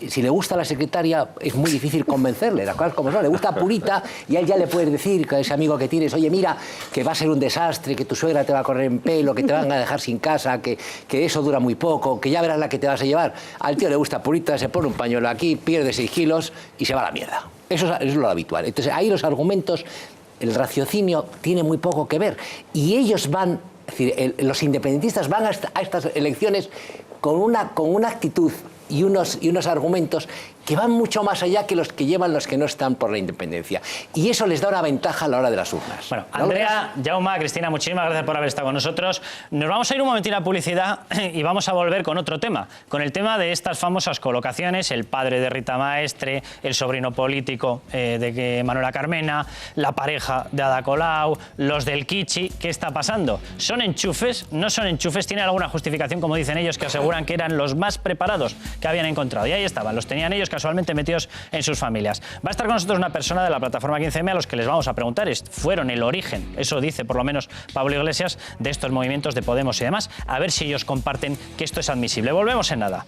Si le gusta a la secretaria, es muy difícil convencerle, las cosas como son. Le gusta a Purita y a él ya le puedes decir, a ese amigo que tienes, oye, mira, que va a ser un desastre, que tu suegra te va a correr en pelo, que te van a dejar sin casa, que eso dura muy poco, que ya verás la que te vas a llevar. Al tío le gusta a Purita, se pone un pañuelo aquí, pierde 6 kilos y se va a la mierda. Eso es lo habitual. Entonces, ahí los argumentos, el raciocinio tiene muy poco que ver. Y ellos van, es decir, los independentistas van a estas elecciones con una actitud y unos argumentos que van mucho más allá que los que llevan los que no están por la independencia. Y eso les da una ventaja a la hora de las urnas. Bueno, Andrea, Jaume, Cristina, muchísimas gracias por haber estado con nosotros. Nos vamos a ir un momentito a publicidad y vamos a volver con otro tema, con el tema de estas famosas colocaciones, el padre de Rita Maestre, el sobrino político de Manuela Carmena, la pareja de Ada Colau, los del Kichi. ¿Qué está pasando? ¿Son enchufes? ¿No son enchufes? ¿Tienen alguna justificación, como dicen ellos, que aseguran que eran los más preparados que habían encontrado? Y ahí estaban, los tenían ellos casualmente metidos en sus familias. Va a estar con nosotros una persona de la plataforma 15M a los que les vamos a preguntar, fueron el origen, eso dice por lo menos Pablo Iglesias, de estos movimientos de Podemos y demás, a ver si ellos comparten que esto es admisible. Volvemos en nada.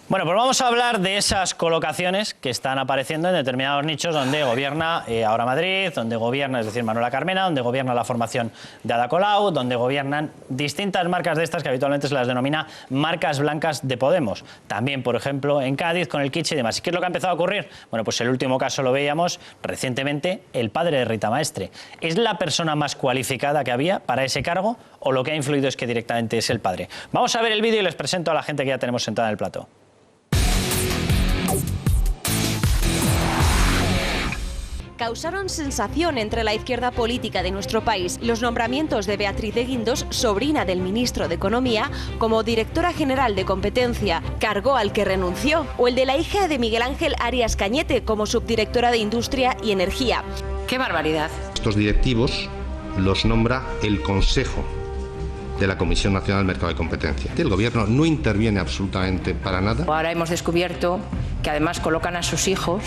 Bueno, pues vamos a hablar de esas colocaciones que están apareciendo en determinados nichos donde gobierna ahora Madrid, donde gobierna, es decir, Manuela Carmena, donde gobierna la formación de Ada Colau, donde gobiernan distintas marcas de estas que habitualmente se las denomina marcas blancas de Podemos. También, por ejemplo, en Cádiz con el Kichi y demás. ¿Y qué es lo que ha empezado a ocurrir? Bueno, pues el último caso lo veíamos recientemente, el padre de Rita Maestre. ¿Es la persona más cualificada que había para ese cargo o lo que ha influido es que directamente es el padre? Vamos a ver el vídeo y les presento a la gente que ya tenemos sentada en el plató. Causaron sensación entre la izquierda política de nuestro país los nombramientos de Beatriz de Guindos, sobrina del ministro de Economía, como directora general de Competencia, cargo al que renunció, o el de la hija de Miguel Ángel Arias Cañete como subdirectora de Industria y Energía. ¡Qué barbaridad! Estos directivos los nombra el Consejo de la Comisión Nacional del Mercado de Competencia. El Gobierno no interviene absolutamente para nada. Ahora hemos descubierto que además colocan a sus hijos,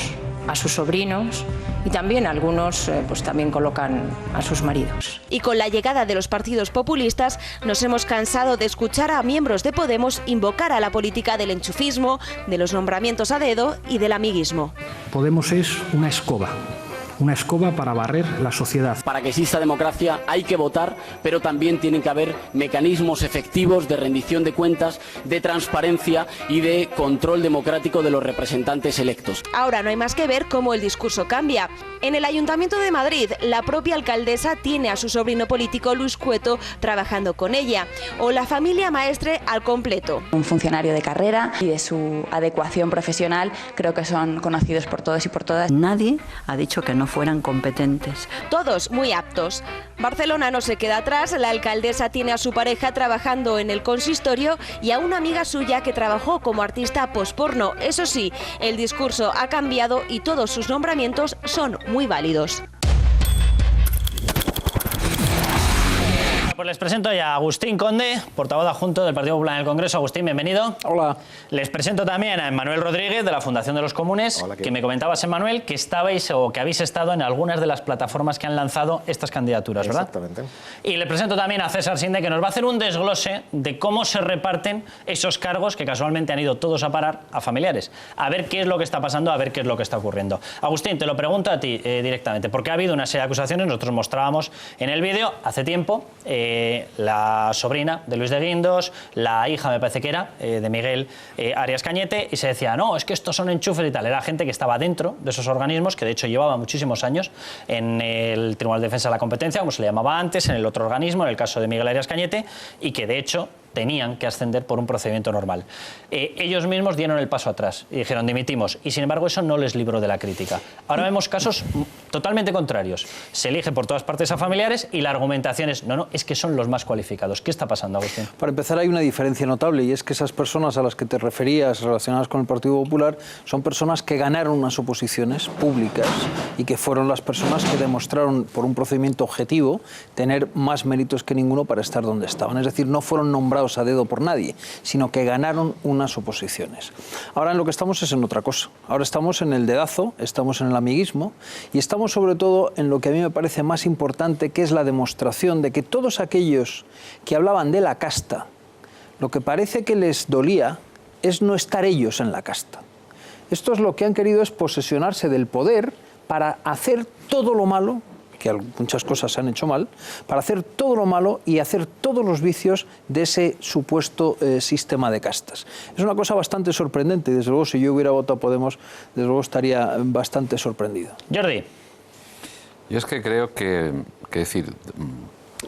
a sus sobrinos y también algunos pues también colocan a sus maridos. Y con la llegada de los partidos populistas nos hemos cansado de escuchar a miembros de Podemos invocar a la política del enchufismo, de los nombramientos a dedo y del amiguismo. Podemos es una escoba para barrer la sociedad. Para que exista democracia hay que votar, pero también tienen que haber mecanismos efectivos de rendición de cuentas, de transparencia y de control democrático de los representantes electos. Ahora no hay más que ver cómo el discurso cambia. En el Ayuntamiento de Madrid, la propia alcaldesa tiene a su sobrino político Luis Cueto trabajando con ella, o la familia Maestre al completo. Un funcionario de carrera y de su adecuación profesional creo que son conocidos por todos y por todas. Nadie ha dicho que no fueran competentes. Todos muy aptos. Barcelona no se queda atrás, la alcaldesa tiene a su pareja trabajando en el consistorio y a una amiga suya que trabajó como artista posporno. Eso sí, el discurso ha cambiado y todos sus nombramientos son muy válidos. Bueno, pues les presento ya a Agustín Conde, portavoz adjunto del Partido Popular en el Congreso. Agustín, bienvenido. Hola. Les presento también a Emmanuel Rodríguez, de la Fundación de los Comunes. Hola, que me comentabas, Emmanuel, que estabais o que habéis estado en algunas de las plataformas que han lanzado estas candidaturas, ¿verdad? Exactamente. Y le presento también a César Sinde, que nos va a hacer un desglose de cómo se reparten esos cargos que casualmente han ido todos a parar a familiares. A ver qué es lo que está pasando, a ver qué es lo que está ocurriendo. Agustín, te lo pregunto a ti directamente, porque ha habido una serie de acusaciones. Nosotros mostrábamos en el vídeo hace tiempo la sobrina de Luis de Guindos, la hija, me parece que era, de Miguel Arias Cañete, y se decía, no, es que estos son enchufes y tal. Era gente que estaba dentro de esos organismos, que de hecho llevaba muchísimos años en el Tribunal de Defensa de la Competencia, como se le llamaba antes, en el otro organismo, en el caso de Miguel Arias Cañete, y que de hecho tenían que ascender por un procedimiento normal. Ellos mismos dieron el paso atrás y dijeron dimitimos, y sin embargo eso no les libró de la crítica. Ahora vemos casos totalmente contrarios. Se elige por todas partes a familiares y la argumentación es, no, es que son los más cualificados. ¿Qué está pasando, Agustín? Para empezar, hay una diferencia notable, y es que esas personas a las que te referías relacionadas con el Partido Popular son personas que ganaron unas oposiciones públicas y que fueron las personas que demostraron por un procedimiento objetivo tener más méritos que ninguno para estar donde estaban. Es decir, no fueron nombrados a dedo por nadie, sino que ganaron unas oposiciones. Ahora en lo que estamos es en otra cosa. Ahora estamos en el dedazo, estamos en el amiguismo y estamos sobre todo en lo que a mí me parece más importante, que es la demostración de que todos aquellos que hablaban de la casta, lo que parece que les dolía es no estar ellos en la casta. Estos lo que han querido es posesionarse del poder para hacer todo lo malo, que muchas cosas se han hecho mal, para hacer todo lo malo y hacer todos los vicios de ese supuesto sistema de castas. Es una cosa bastante sorprendente y desde luego si yo hubiera votado a Podemos, desde luego estaría bastante sorprendido. Jordi. Yo es que creo que decir,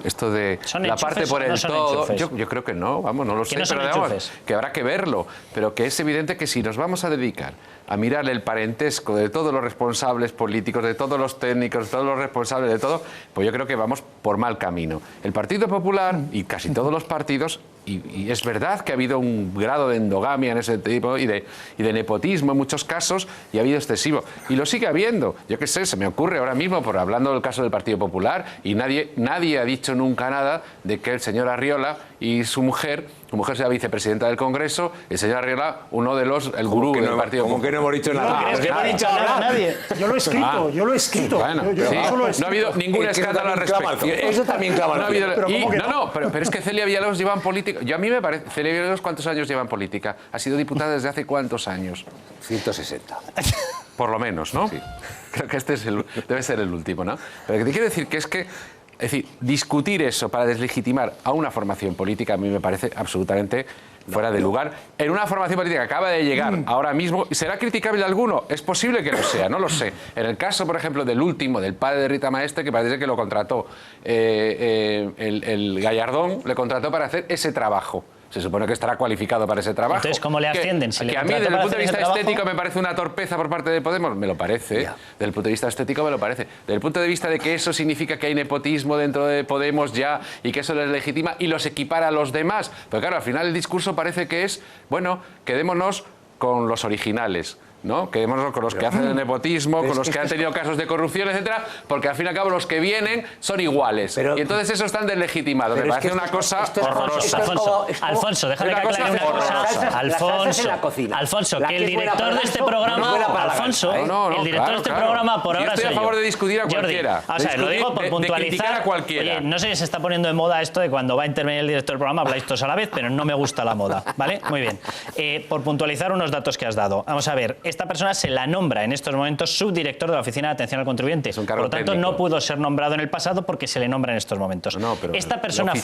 esto de la parte por el todo, yo creo que no, vamos, no lo sé, pero digamos, que habrá que verlo, pero que es evidente que si nos vamos a dedicar a mirar el parentesco de todos los responsables políticos, de todos los técnicos, de todos los responsables de todo, pues yo creo que vamos por mal camino. El Partido Popular y casi todos los partidos, y es verdad que ha habido un grado de endogamia en ese tipo y de nepotismo en muchos casos, y ha habido excesivo, y lo sigue habiendo. Yo qué sé, se me ocurre ahora mismo, por hablando del caso del Partido Popular, y nadie ha dicho nunca nada de que el señor Arriola y su mujer sea vicepresidenta del Congreso, el señor Arriola, uno de los, el gurú del Partido Popular. ¿Cómo que no hemos dicho nada? No, no ha dicho nada nadie. Yo lo he escrito, Bueno, no ha habido ningún escándalo al respecto. Eso también clama. Pero es que Celia Villalobos lleva en política. Yo a mí me parece. Celia Villalobos, ¿cuántos años lleva en política? Ha sido diputada desde hace ¿cuántos años? 160. Por lo menos, ¿no? Sí. Creo que este debe ser el último, ¿no? Pero que te quiero decir que es que. Es decir, discutir eso para deslegitimar a una formación política a mí me parece absolutamente fuera de lugar. En una formación política que acaba de llegar ahora mismo, ¿será criticable alguno? Es posible que lo sea, no lo sé. En el caso, por ejemplo, del último, del padre de Rita Maestre, que parece que lo contrató el Gallardón, le contrató para hacer ese trabajo. Se supone que estará cualificado para ese trabajo. Entonces, ¿cómo le ascienden? Que a mí, desde el punto de vista estético, me parece una torpeza por parte de Podemos. Me lo parece. Desde el punto de vista estético, me lo parece. Desde el punto de vista de que eso significa que hay nepotismo dentro de Podemos ya y que eso les legitima y los equipara a los demás. Pero claro, al final el discurso parece que es, bueno, quedémonos con los originales, ¿no? Quedémonos con los que hacen el nepotismo, con los que han tenido casos de corrupción, etcétera, porque al fin y al cabo los que vienen son iguales. Y entonces eso están deslegitimados. Me parece una cosa horrorosa. Alfonso, déjame que aclare una cosa. Alfonso, que el director de este programa, el director de este programa por ahora soy yo. Estoy a favor de discutir a cualquiera. O sea, lo digo por puntualizar. Oye, no sé si se está poniendo de moda esto de cuando va a intervenir el director del programa habláis todos a la vez, pero no me gusta la moda, ¿vale? Muy bien. Por puntualizar unos datos que has dado. Vamos a ver. Esta persona se la nombra en estos momentos subdirector de la Oficina de Atención al Contribuyente. Por lo tanto, no pudo ser nombrado en el pasado porque se le nombra en estos momentos. Esta persona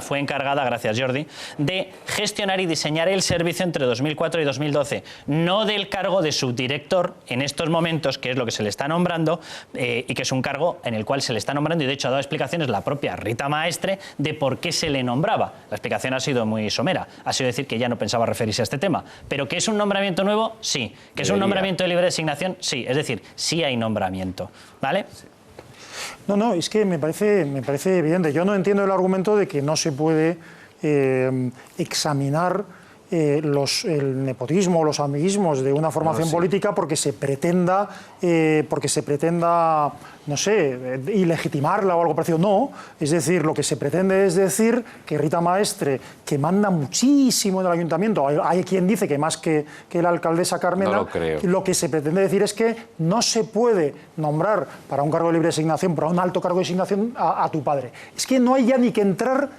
fue encargada, gracias Jordi, de gestionar y diseñar el servicio entre 2004 y 2012, no del cargo de subdirector en estos momentos, que es lo que se le está nombrando, y que es un cargo en el cual se le está nombrando, y de hecho ha dado explicaciones la propia Rita Maestre de por qué se le nombraba. La explicación ha sido muy somera, ha sido decir que ya no pensaba referirse a este tema, pero que es un nombramiento nuevo, sí. Que es un nombramiento de libre designación, sí. Es decir, sí hay nombramiento, ¿vale? No, es que me parece evidente. Yo no entiendo el argumento de que no se puede examinar el nepotismo, los amiguismos de una formación política porque se pretenda, no sé, ilegitimarla o algo parecido. No, es decir, lo que se pretende es decir que Rita Maestre, que manda muchísimo en el ayuntamiento, hay quien dice que más que la alcaldesa Carmena, no lo creo. Lo que se pretende decir es que no se puede nombrar para un cargo de libre designación, para un alto cargo de designación a tu padre. Es que no hay ya ni que entrar,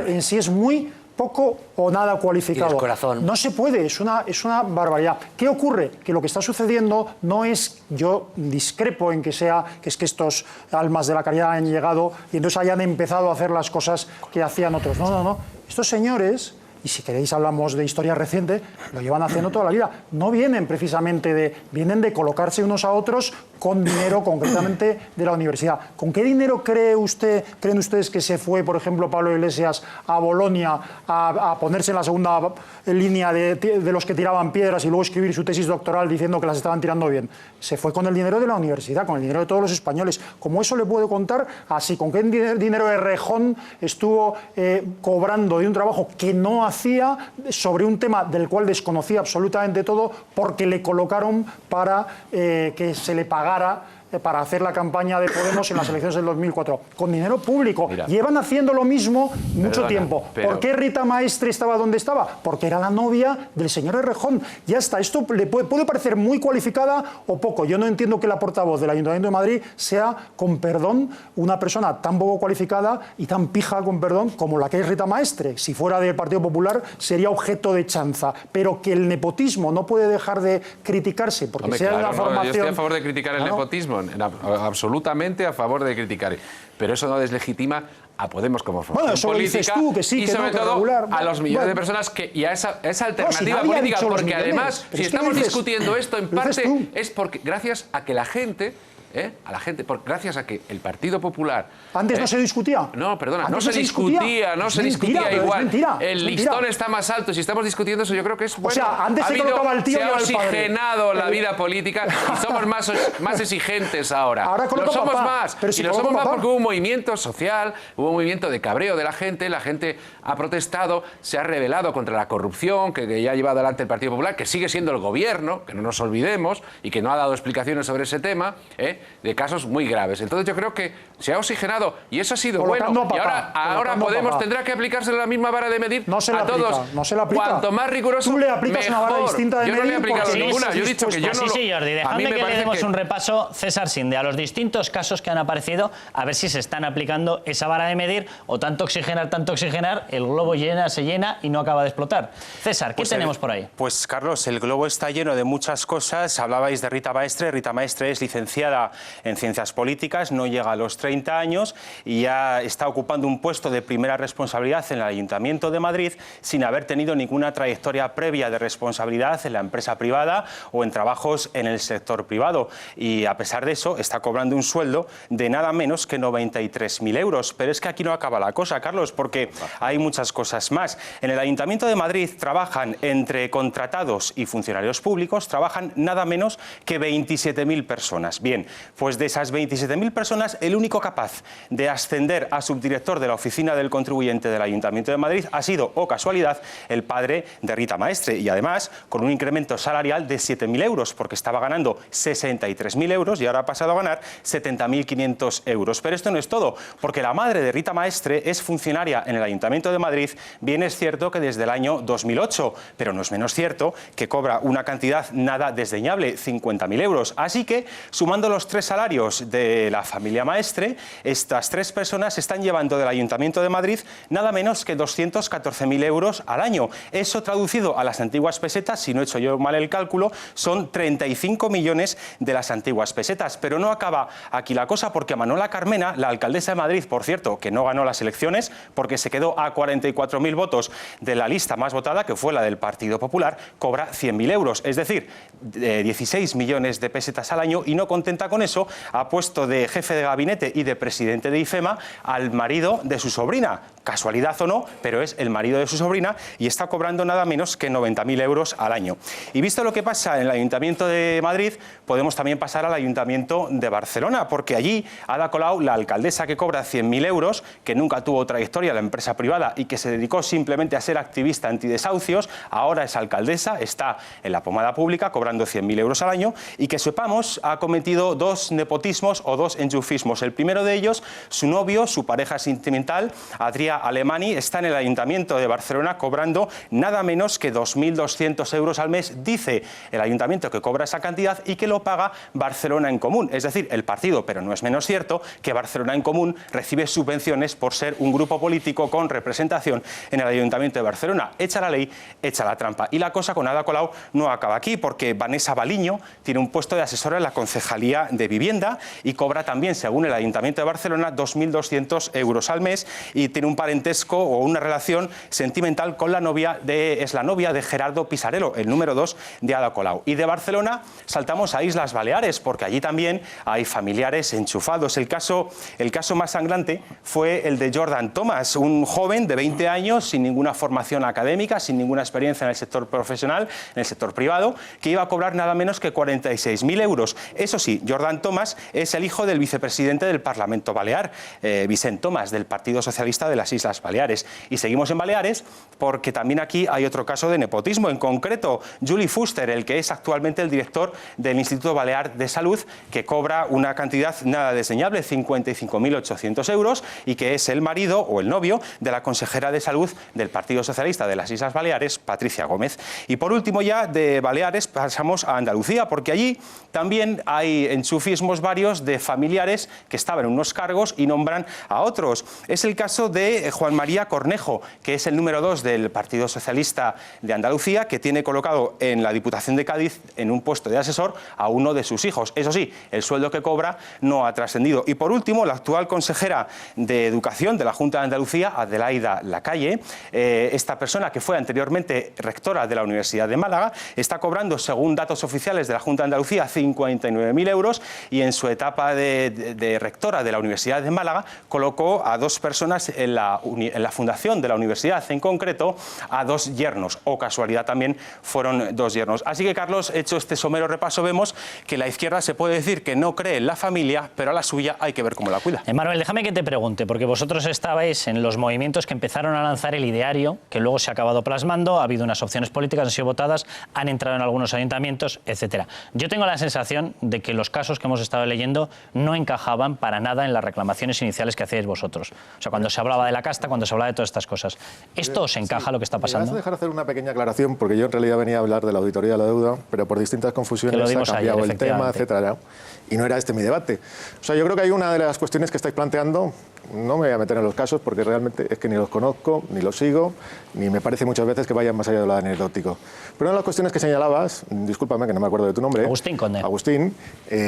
en si es muy poco o nada cualificado. No se puede, es una barbaridad. ¿Qué ocurre? Que lo que está sucediendo no es, yo discrepo en que es que estos almas de la caridad han llegado y entonces hayan empezado a hacer las cosas que hacían otros. No. Estos señores, y si queréis hablamos de historia reciente, lo llevan haciendo toda la vida. No vienen precisamente vienen de colocarse unos a otros con dinero concretamente de la universidad. ¿Con qué dinero creen ustedes que se fue, por ejemplo, Pablo Iglesias a Bolonia a ponerse en la segunda línea de los que tiraban piedras y luego escribir su tesis doctoral diciendo que las estaban tirando bien? Se fue con el dinero de la universidad, con el dinero de todos los españoles. ¿Cómo eso le puedo contar? Así, ¿con qué dinero de Rejón estuvo cobrando de un trabajo que no hacía sobre un tema del cual desconocía absolutamente todo porque le colocaron para que se le pagara para hacer la campaña de Podemos en las elecciones del 2004, con dinero público? Mira, llevan haciendo lo mismo mucho tiempo. ¿Por qué Rita Maestre estaba donde estaba? Porque era la novia del señor Errejón. Ya está, esto le puede parecer muy cualificada o poco. Yo no entiendo que la portavoz del Ayuntamiento de Madrid sea, con perdón, una persona tan poco cualificada y tan pija, con perdón, como la que es Rita Maestre. Si fuera del Partido Popular sería objeto de chanza. Pero que el nepotismo no puede dejar de criticarse porque sea de una formación... Yo estoy a favor de criticar el nepotismo. Absolutamente a favor de criticar, pero eso no deslegitima a Podemos como formación política tú, que sí, y sobre todo regular, a los millones de personas y a esa alternativa política, porque además, si estamos discutiendo esto en parte es porque gracias a que la gente... gracias a que el Partido Popular... ¿Antes no se discutía? No, perdona, no se discutía igual. El listón está más alto. Si estamos discutiendo eso, yo creo que es bueno. O sea, antes se colocaba el tío y se ha oxigenado la vida política y somos más exigentes ahora. Ahora lo somos más. Y lo somos más porque hubo un movimiento social, hubo un movimiento de cabreo de la gente ha protestado, se ha rebelado contra la corrupción que ya ha llevado adelante el Partido Popular, que sigue siendo el gobierno, que no nos olvidemos, y que no ha dado explicaciones sobre ese tema, de casos muy graves. Entonces yo creo que se ha oxigenado y eso ha sido bueno. Y ahora Podemos tendrá que aplicarse la misma vara de medir a todos. No se la aplica. Cuanto más riguroso, tú le aplicas mejor. Una vara distinta de yo no le he aplicado ninguna. Yo he dicho que yo no lo... Sí, Jordi, dejadme que le demos un repaso, César Sinde, a los distintos casos que han aparecido, a ver si se están aplicando esa vara de medir o tanto oxigenar, el globo se llena y no acaba de explotar. César, ¿qué tenemos por ahí? Pues Carlos, el globo está lleno de muchas cosas. Hablabais de Rita Maestre. Rita Maestre es licenciada en Ciencias Políticas, no llega a los 30 años y ya está ocupando un puesto de primera responsabilidad en el Ayuntamiento de Madrid sin haber tenido ninguna trayectoria previa de responsabilidad en la empresa privada o en trabajos en el sector privado. Y a pesar de eso, está cobrando un sueldo de nada menos que 93.000 euros. Pero es que aquí no acaba la cosa, Carlos, porque hay muchas cosas más. En el Ayuntamiento de Madrid trabajan entre contratados y funcionarios públicos, trabajan nada menos que 27.000 personas. Bien, pues de esas 27.000 personas, el único capaz de ascender a subdirector de la Oficina del Contribuyente del Ayuntamiento de Madrid ha sido, o casualidad, el padre de Rita Maestre, y además con un incremento salarial de 7.000 euros, porque estaba ganando 63.000 euros y ahora ha pasado a ganar 70.500 euros. Pero esto no es todo, porque la madre de Rita Maestre es funcionaria en el Ayuntamiento de Madrid. Bien es cierto que desde el año 2008, pero no es menos cierto que cobra una cantidad nada desdeñable, 50.000 euros. Así que, sumando los tres salarios de la familia Maestre, estas tres personas están llevando del Ayuntamiento de Madrid nada menos que 214.000 euros al año. Eso traducido a las antiguas pesetas, si no he hecho yo mal el cálculo, son 35 millones de las antiguas pesetas. Pero no acaba aquí la cosa, porque Manuela Carmena, la alcaldesa de Madrid, por cierto, que no ganó las elecciones porque se quedó a 44.000 votos de la lista más votada, que fue la del Partido Popular, cobra 100.000 euros, es decir, 16 millones de pesetas al año, y no contenta con con eso ha puesto de jefe de gabinete y de presidente de IFEMA al marido de su sobrina. Casualidad o no, pero es el marido de su sobrina y está cobrando nada menos que 90.000 euros al año. Y visto lo que pasa en el Ayuntamiento de Madrid, podemos también pasar al Ayuntamiento de Barcelona, porque allí Ada Colau, la alcaldesa que cobra 100.000 euros, que nunca tuvo trayectoria en la empresa privada y que se dedicó simplemente a ser activista antidesahucios, ahora es alcaldesa, está en la pomada pública cobrando 100.000 euros al año y que sepamos ha cometido 2 nepotismos o 2 enchufismos. El primero de ellos, su novio, su pareja sentimental, Adrià Alemany, está en el Ayuntamiento de Barcelona cobrando nada menos que 2.200 euros al mes. Dice el Ayuntamiento que cobra esa cantidad y que lo paga Barcelona en Común, es decir, el partido, pero no es menos cierto que Barcelona en Común recibe subvenciones por ser un grupo político con representación en el Ayuntamiento de Barcelona. Echa la ley, echa la trampa. Y la cosa con Ada Colau no acaba aquí, porque Vanessa Baliño tiene un puesto de asesora en la Concejalía de Vivienda y cobra también, según el Ayuntamiento de Barcelona, 2.200 euros al mes y tiene un parentesco o una relación sentimental con la novia de Gerardo Pisarello, el número 2 de Ada Colau. Y de Barcelona saltamos a Islas Baleares, porque allí también hay familiares enchufados. El caso más sangrante fue el de Jordan Thomas, un joven de 20 años sin ninguna formación académica, sin ninguna experiencia en el sector profesional, en el sector privado, que iba a cobrar nada menos que 46.000 euros. Eso sí, Jordan Thomas es el hijo del vicepresidente del Parlamento Balear, Vicent Thomas, del Partido Socialista de las Islas Baleares. Y seguimos en Baleares porque también aquí hay otro caso de nepotismo, en concreto Juli Fuster, el que es actualmente el director del Instituto Balear de Salud, que cobra una cantidad nada desdeñable, 55.800 euros, y que es el marido o el novio de la consejera de Salud del Partido Socialista de las Islas Baleares, Patricia Gómez. Y por último ya de Baleares pasamos a Andalucía, porque allí también hay enchufismos varios de familiares que estaban en unos cargos y nombran a otros. Es el caso de Juan María Cornejo, que es el número 2 del Partido Socialista de Andalucía, que tiene colocado en la Diputación de Cádiz en un puesto de asesor a uno de sus hijos. Eso sí, el sueldo que cobra no ha trascendido. Y por último, la actual consejera de Educación de la Junta de Andalucía, Adelaida Lacalle, esta persona que fue anteriormente rectora de la Universidad de Málaga, está cobrando, según datos oficiales de la Junta de Andalucía, 59.000 euros y en su etapa de rectora de la Universidad de Málaga colocó a 2 personas en la fundación de la universidad, en concreto a 2 yernos, o casualidad también fueron 2 yernos. Así que, Carlos, hecho este somero repaso, vemos que la izquierda se puede decir que no cree en la familia, pero a la suya hay que ver cómo la cuida. Manuel, déjame que te pregunte, porque vosotros estabais en los movimientos que empezaron a lanzar el ideario, que luego se ha acabado plasmando, ha habido unas opciones políticas, han sido votadas, han entrado en algunos ayuntamientos, etcétera. Yo tengo la sensación de que los casos que hemos estado leyendo no encajaban para nada en las reclamaciones iniciales que hacíais vosotros. O sea, cuando se hablaba de la casta, cuando se hablaba de todas estas cosas. ¿Esto os encaja lo que está pasando? Me vas a dejar hacer una pequeña aclaración, porque yo en realidad venía a hablar de la auditoría de la deuda, pero por distintas confusiones ha cambiado el tema, etcétera, y no era este mi debate. O sea, yo creo que hay una de las cuestiones que estáis planteando, no me voy a meter en los casos porque realmente es que ni los conozco, ni los sigo, ni me parece muchas veces que vayan más allá de lo anecdótico. Pero una de las cuestiones que señalabas, discúlpame que no me acuerdo de tu nombre. Agustín Conde. Agustín,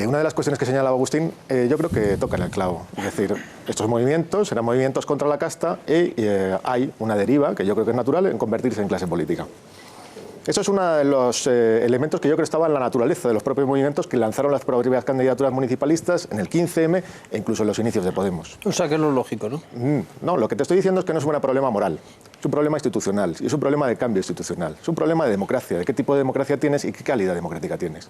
una de las cuestiones que señalaba Agustín, yo creo que toca en el clavo. Es decir, estos movimientos eran movimientos contra la casta y hay una deriva, que yo creo que es natural, en convertirse en clase política. Eso es uno de los elementos que yo creo que estaba en la naturaleza de los propios movimientos que lanzaron las propias candidaturas municipalistas en el 15M e incluso en los inicios de Podemos. O sea, que es lo lógico, ¿no? No, lo que te estoy diciendo es que no es un problema moral, es un problema institucional y es un problema de cambio institucional, es un problema de democracia, de qué tipo de democracia tienes y qué calidad democrática tienes.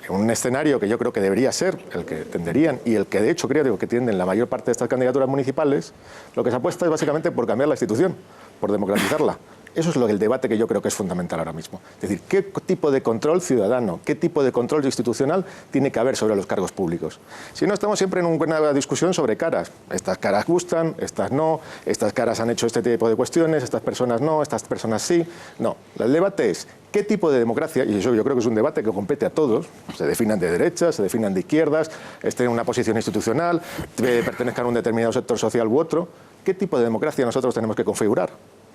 En un escenario que yo creo que debería ser el que tenderían y el que de hecho creo que tienden la mayor parte de estas candidaturas municipales, lo que se apuesta es básicamente por cambiar la institución, por democratizarla. Eso es el debate que yo creo que es fundamental ahora mismo. Es decir, ¿qué tipo de control ciudadano, qué tipo de control institucional tiene que haber sobre los cargos públicos? Si no, estamos siempre en una discusión sobre caras. Estas caras gustan, estas no, estas caras han hecho este tipo de cuestiones, estas personas no, estas personas sí. No, el debate es qué tipo de democracia, y eso yo creo que es un debate que compete a todos, se definan de derechas, se definan de izquierdas, estén en una posición institucional, pertenezcan a un determinado sector social u otro, ¿qué tipo de democracia nosotros tenemos que configurar?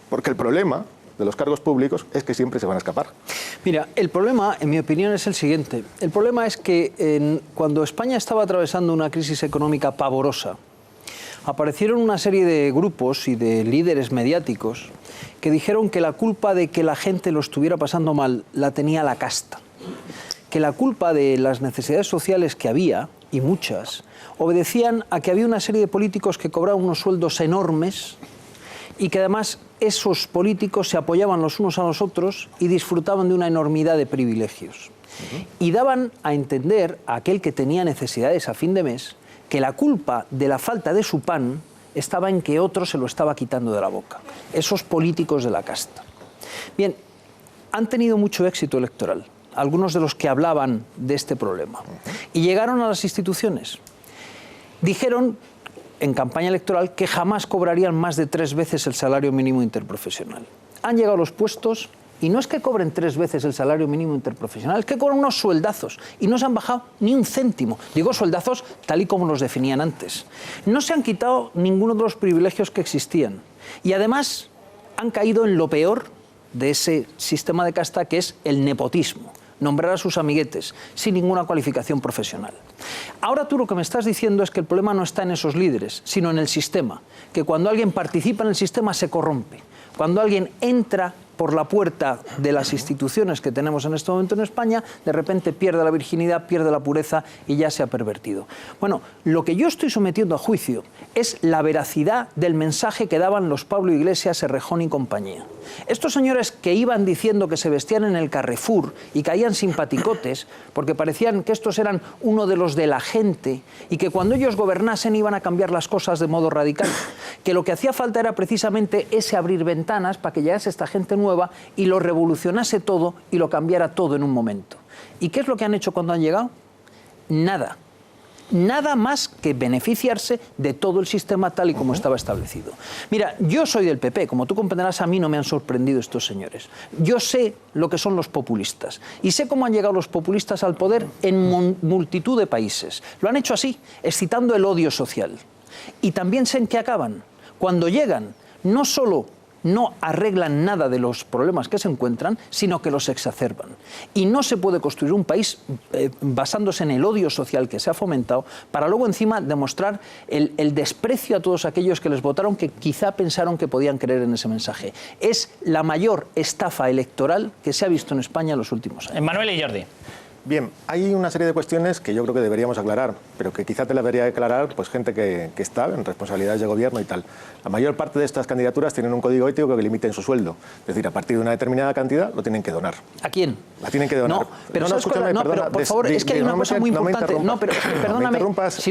Porque el problema de los cargos públicos es que siempre se van a escapar. Mira, el problema, en mi opinión, es el siguiente. El problema es que cuando España estaba atravesando una crisis económica pavorosa, aparecieron una serie de grupos y de líderes mediáticos que dijeron que la culpa de que la gente lo estuviera pasando mal la tenía la casta. Que la culpa de las necesidades sociales que había y muchas, obedecían a que había una serie de políticos que cobraban unos sueldos enormes y que además esos políticos se apoyaban los unos a los otros y disfrutaban de una enormidad de privilegios. Y daban a entender a aquel que tenía necesidades a fin de mes que la culpa de la falta de su pan estaba en que otro se lo estaba quitando de la boca. Esos políticos de la casta. Bien, han tenido mucho éxito electoral, algunos de los que hablaban de este problema. Y llegaron a las instituciones. Dijeron en campaña electoral que jamás cobrarían más de 3 veces el salario mínimo interprofesional. Han llegado a los puestos y no es que cobren 3 veces el salario mínimo interprofesional, es que cobran unos sueldazos y no se han bajado ni un céntimo. Digo sueldazos tal y como los definían antes. No se han quitado ninguno de los privilegios que existían y además han caído en lo peor de ese sistema de casta, que es el nepotismo. Nombrar a sus amiguetes sin ninguna cualificación profesional. Ahora tú lo que me estás diciendo es que el problema no está en esos líderes, sino en el sistema, que cuando alguien participa en el sistema se corrompe, cuando alguien entra por la puerta de las instituciones que tenemos en este momento en España, de repente pierde la virginidad, pierde la pureza y ya se ha pervertido. Bueno, lo que yo estoy sometiendo a juicio es la veracidad del mensaje que daban los Pablo Iglesias, Errejón y compañía. Estos señores que iban diciendo que se vestían en el Carrefour y caían simpaticotes porque parecían que estos eran uno de los de la gente y que cuando ellos gobernasen iban a cambiar las cosas de modo radical, que lo que hacía falta era precisamente ese abrir ventanas para que llegase esta gente nueva y lo revolucionase todo y lo cambiara todo en un momento. ¿Y qué es lo que han hecho cuando han llegado? Nada. Nada más que beneficiarse de todo el sistema tal y como estaba establecido. Mira, yo soy del PP, como tú comprenderás, a mí no me han sorprendido estos señores. Yo sé lo que son los populistas y sé cómo han llegado los populistas al poder en multitud de países. Lo han hecho así, excitando el odio social. Y también sé en qué acaban. Cuando llegan, no solo no arreglan nada de los problemas que se encuentran, sino que los exacerban. Y no se puede construir un país basándose en el odio social que se ha fomentado para luego encima demostrar el desprecio a todos aquellos que les votaron, que quizá pensaron que podían creer en ese mensaje. Es la mayor estafa electoral que se ha visto en España en los últimos años. Manuel y Jordi. Bien, hay una serie de cuestiones que yo creo que deberíamos aclarar, pero que quizá te las debería aclarar pues gente que está en responsabilidades de gobierno y tal. La mayor parte de estas candidaturas tienen un código ético que limiten su sueldo. Es decir, a partir de una determinada cantidad lo tienen que donar. ¿A quién? La tienen que donar. No, pero por favor, es que hay una cosa muy importante. No, pero perdóname, si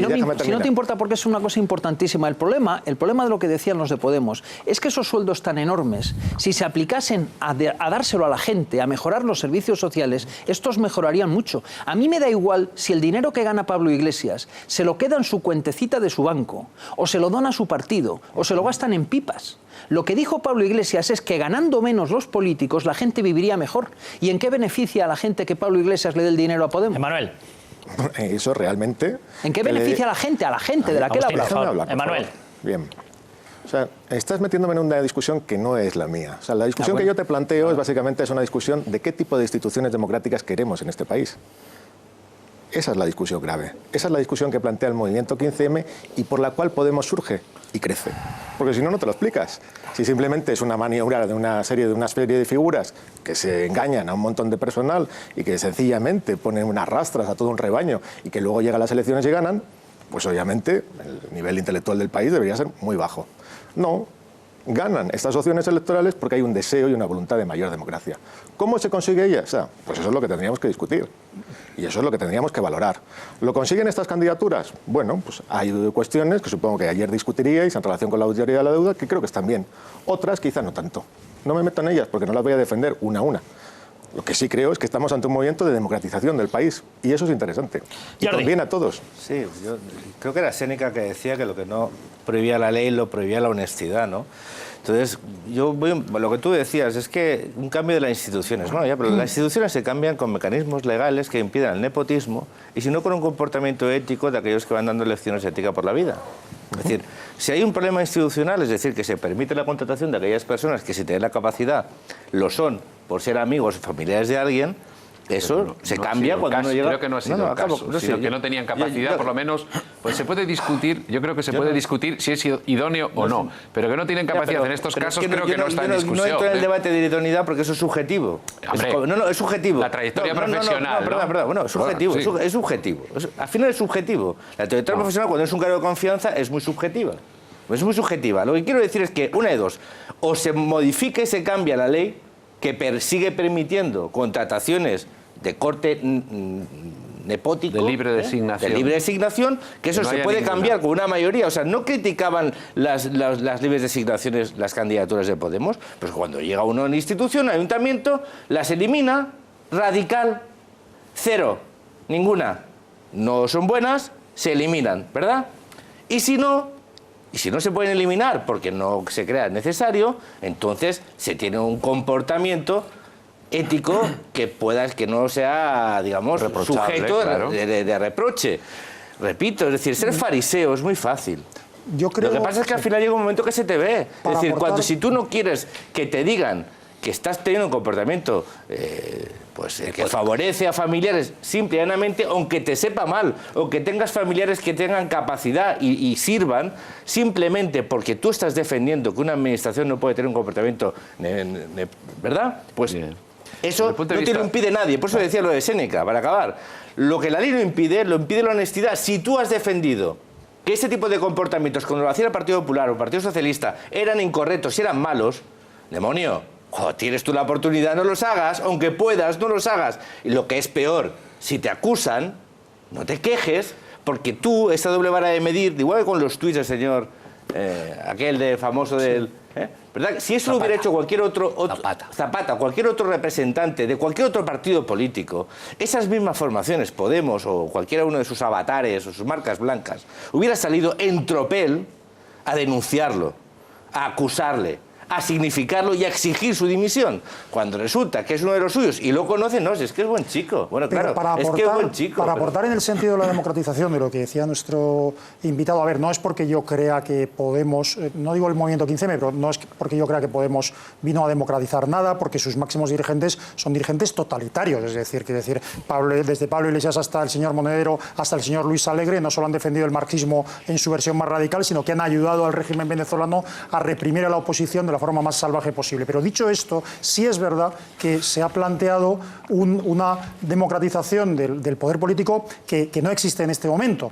no te importa, porque es una cosa importantísima. El problema de lo que decían los de Podemos es que esos sueldos tan enormes, si se aplicasen a dárselo a la gente, a mejorar los servicios sociales, estos mejorarían mucho. A mí me da igual si el dinero que gana Pablo Iglesias se lo queda en su cuentecita de su banco, o se lo dona a su partido, o se lo gastan en pipas. Lo que dijo Pablo Iglesias es que ganando menos los políticos la gente viviría mejor. ¿Y en qué beneficia a la gente que Pablo Iglesias le dé el dinero a Podemos? Emanuel. Eso realmente... ¿En qué beneficia a la gente? A la gente de la que él habla. Emanuel. Bien. O sea, estás metiéndome en una discusión que no es la mía. O sea, la discusión que yo te planteo es básicamente una discusión de qué tipo de instituciones democráticas queremos en este país. Esa es la discusión grave. Esa es la discusión que plantea el movimiento 15M y por la cual Podemos surge y crece. Porque si no, no te lo explicas. Si simplemente es una maniobra de una serie de figuras que se engañan a un montón de personal y que sencillamente ponen unas rastras a todo un rebaño y que luego llegan las elecciones y ganan, pues obviamente el nivel intelectual del país debería ser muy bajo. No, ganan estas opciones electorales porque hay un deseo y una voluntad de mayor democracia. ¿Cómo se consigue ella? O sea, pues eso es lo que tendríamos que discutir y eso es lo que tendríamos que valorar. ¿Lo consiguen estas candidaturas? Bueno, pues hay cuestiones que supongo que ayer discutiríais en relación con la auditoría de la deuda que creo que están bien. Otras quizá no tanto. No me meto en ellas porque no las voy a defender una a una. Lo que sí creo es que estamos ante un movimiento de democratización del país y eso es interesante. Y conviene a todos. Sí, yo creo que era Séneca que decía que lo que no prohibía la ley lo prohibía la honestidad, ¿no? Entonces, lo que tú decías es que un cambio de las instituciones, ¿no? Pero las instituciones se cambian con mecanismos legales que impidan el nepotismo y si no con un comportamiento ético de aquellos que van dando lecciones de ética por la vida. Es decir, si hay un problema institucional, es decir, que se permite la contratación de aquellas personas que si tienen la capacidad lo son por ser amigos o familiares de alguien, Eso se cambia cuando uno llega... Creo que no ha sido el caso, sino que no tenían capacidad, por lo menos, pues se puede discutir, yo creo que se puede discutir si es idóneo o no, pero que no tienen capacidad en estos casos creo que no está en discusión. No entro en el debate de idoneidad porque eso es subjetivo. Hombre, es subjetivo. La trayectoria profesional, perdón, bueno, es subjetivo, es subjetivo. Al final es subjetivo. La trayectoria profesional, cuando es un cargo de confianza, es muy subjetiva. Es muy subjetiva. Lo que quiero decir es que, una de dos, o se modifica y se cambia la ley que sigue permitiendo contrataciones de corte nepótico, de libre designación, que eso se puede cambiar con una mayoría. O sea, no criticaban las libres designaciones, las candidaturas de Podemos, pues cuando llega uno a una institución, ayuntamiento, las elimina, radical, cero, ninguna. No son buenas, se eliminan, ¿verdad? Y si no se pueden eliminar porque no se crea necesario, entonces se tiene un comportamiento ético que no sea, digamos, sujeto de reproche. Repito, es decir, ser fariseo es muy fácil. Lo que pasa es que al final llega un momento que se te ve. Es decir, si tú no quieres que te digan que estás teniendo un comportamiento que favorece a familiares simple y llanamente, aunque te sepa mal, o que tengas familiares que tengan capacidad y sirvan, simplemente porque tú estás defendiendo que una administración no puede tener un comportamiento, ¿verdad? Pues eso no te lo impide nadie. Por eso decía lo de Séneca, para acabar. Lo que la ley no impide, lo impide la honestidad. Si tú has defendido que ese tipo de comportamientos, cuando lo hacía el Partido Popular o el Partido Socialista, eran incorrectos y eran malos, demonio, tienes tú la oportunidad, no los hagas, aunque puedas, no los hagas. Y lo que es peor, si te acusan, no te quejes, porque tú, esa doble vara de medir, igual que con los tuits del señor, aquel de famoso del... ¿verdad? Si eso lo hubiera hecho cualquier otro Zapata, cualquier otro representante de cualquier otro partido político, esas mismas formaciones, Podemos o cualquiera uno de sus avatares o sus marcas blancas, hubiera salido en tropel a denunciarlo, a acusarle, a significarlo y a exigir su dimisión. Cuando resulta que es uno de los suyos y lo conoce, no, es que es buen chico. Bueno, claro, es que es buen chico. Para aportar en el sentido de la democratización de lo que decía nuestro invitado, a ver, no es porque yo crea que Podemos, no digo el movimiento 15M, pero no es porque yo crea que Podemos vino a democratizar nada, porque sus máximos dirigentes son dirigentes totalitarios, es decir, desde Pablo Iglesias hasta el señor Monedero, hasta el señor Luis Alegre, no solo han defendido el marxismo en su versión más radical, sino que han ayudado al régimen venezolano a reprimir a la oposición de la forma más salvaje posible. Pero dicho esto, sí es verdad que se ha planteado una democratización del poder político que no existe en este momento.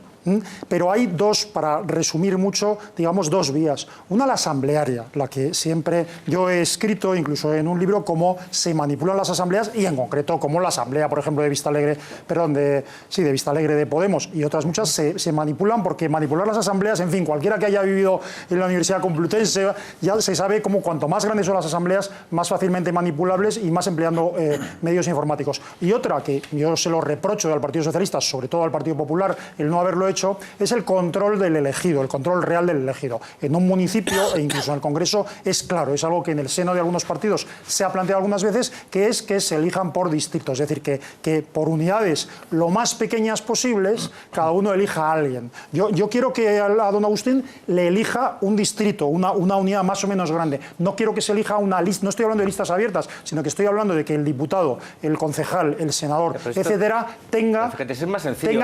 Pero hay dos, para resumir mucho, digamos dos vías. Una, la asamblearia, la que siempre yo he escrito, incluso en un libro, cómo se manipulan las asambleas y en concreto cómo la asamblea, por ejemplo, de Vistalegre, de Vistalegre de Podemos y otras muchas se manipulan, porque manipular las asambleas, en fin, cualquiera que haya vivido en la Universidad Complutense ya se sabe cómo cuanto más grandes son las asambleas, más fácilmente manipulables y más empleando medios informáticos. Y otra que yo se lo reprocho al Partido Socialista, sobre todo al Partido Popular, el no haberlo hecho, es el control del elegido, el control real del elegido. En un municipio e incluso en el Congreso es claro, es algo que en el seno de algunos partidos se ha planteado algunas veces, que es que se elijan por distritos, es decir, que por unidades lo más pequeñas posibles, cada uno elija a alguien. Yo quiero que a don Agustín le elija un distrito, una unidad más o menos grande. No quiero que se elija una lista, no estoy hablando de listas abiertas, sino que estoy hablando de que el diputado, el concejal, el senador, etcétera, tenga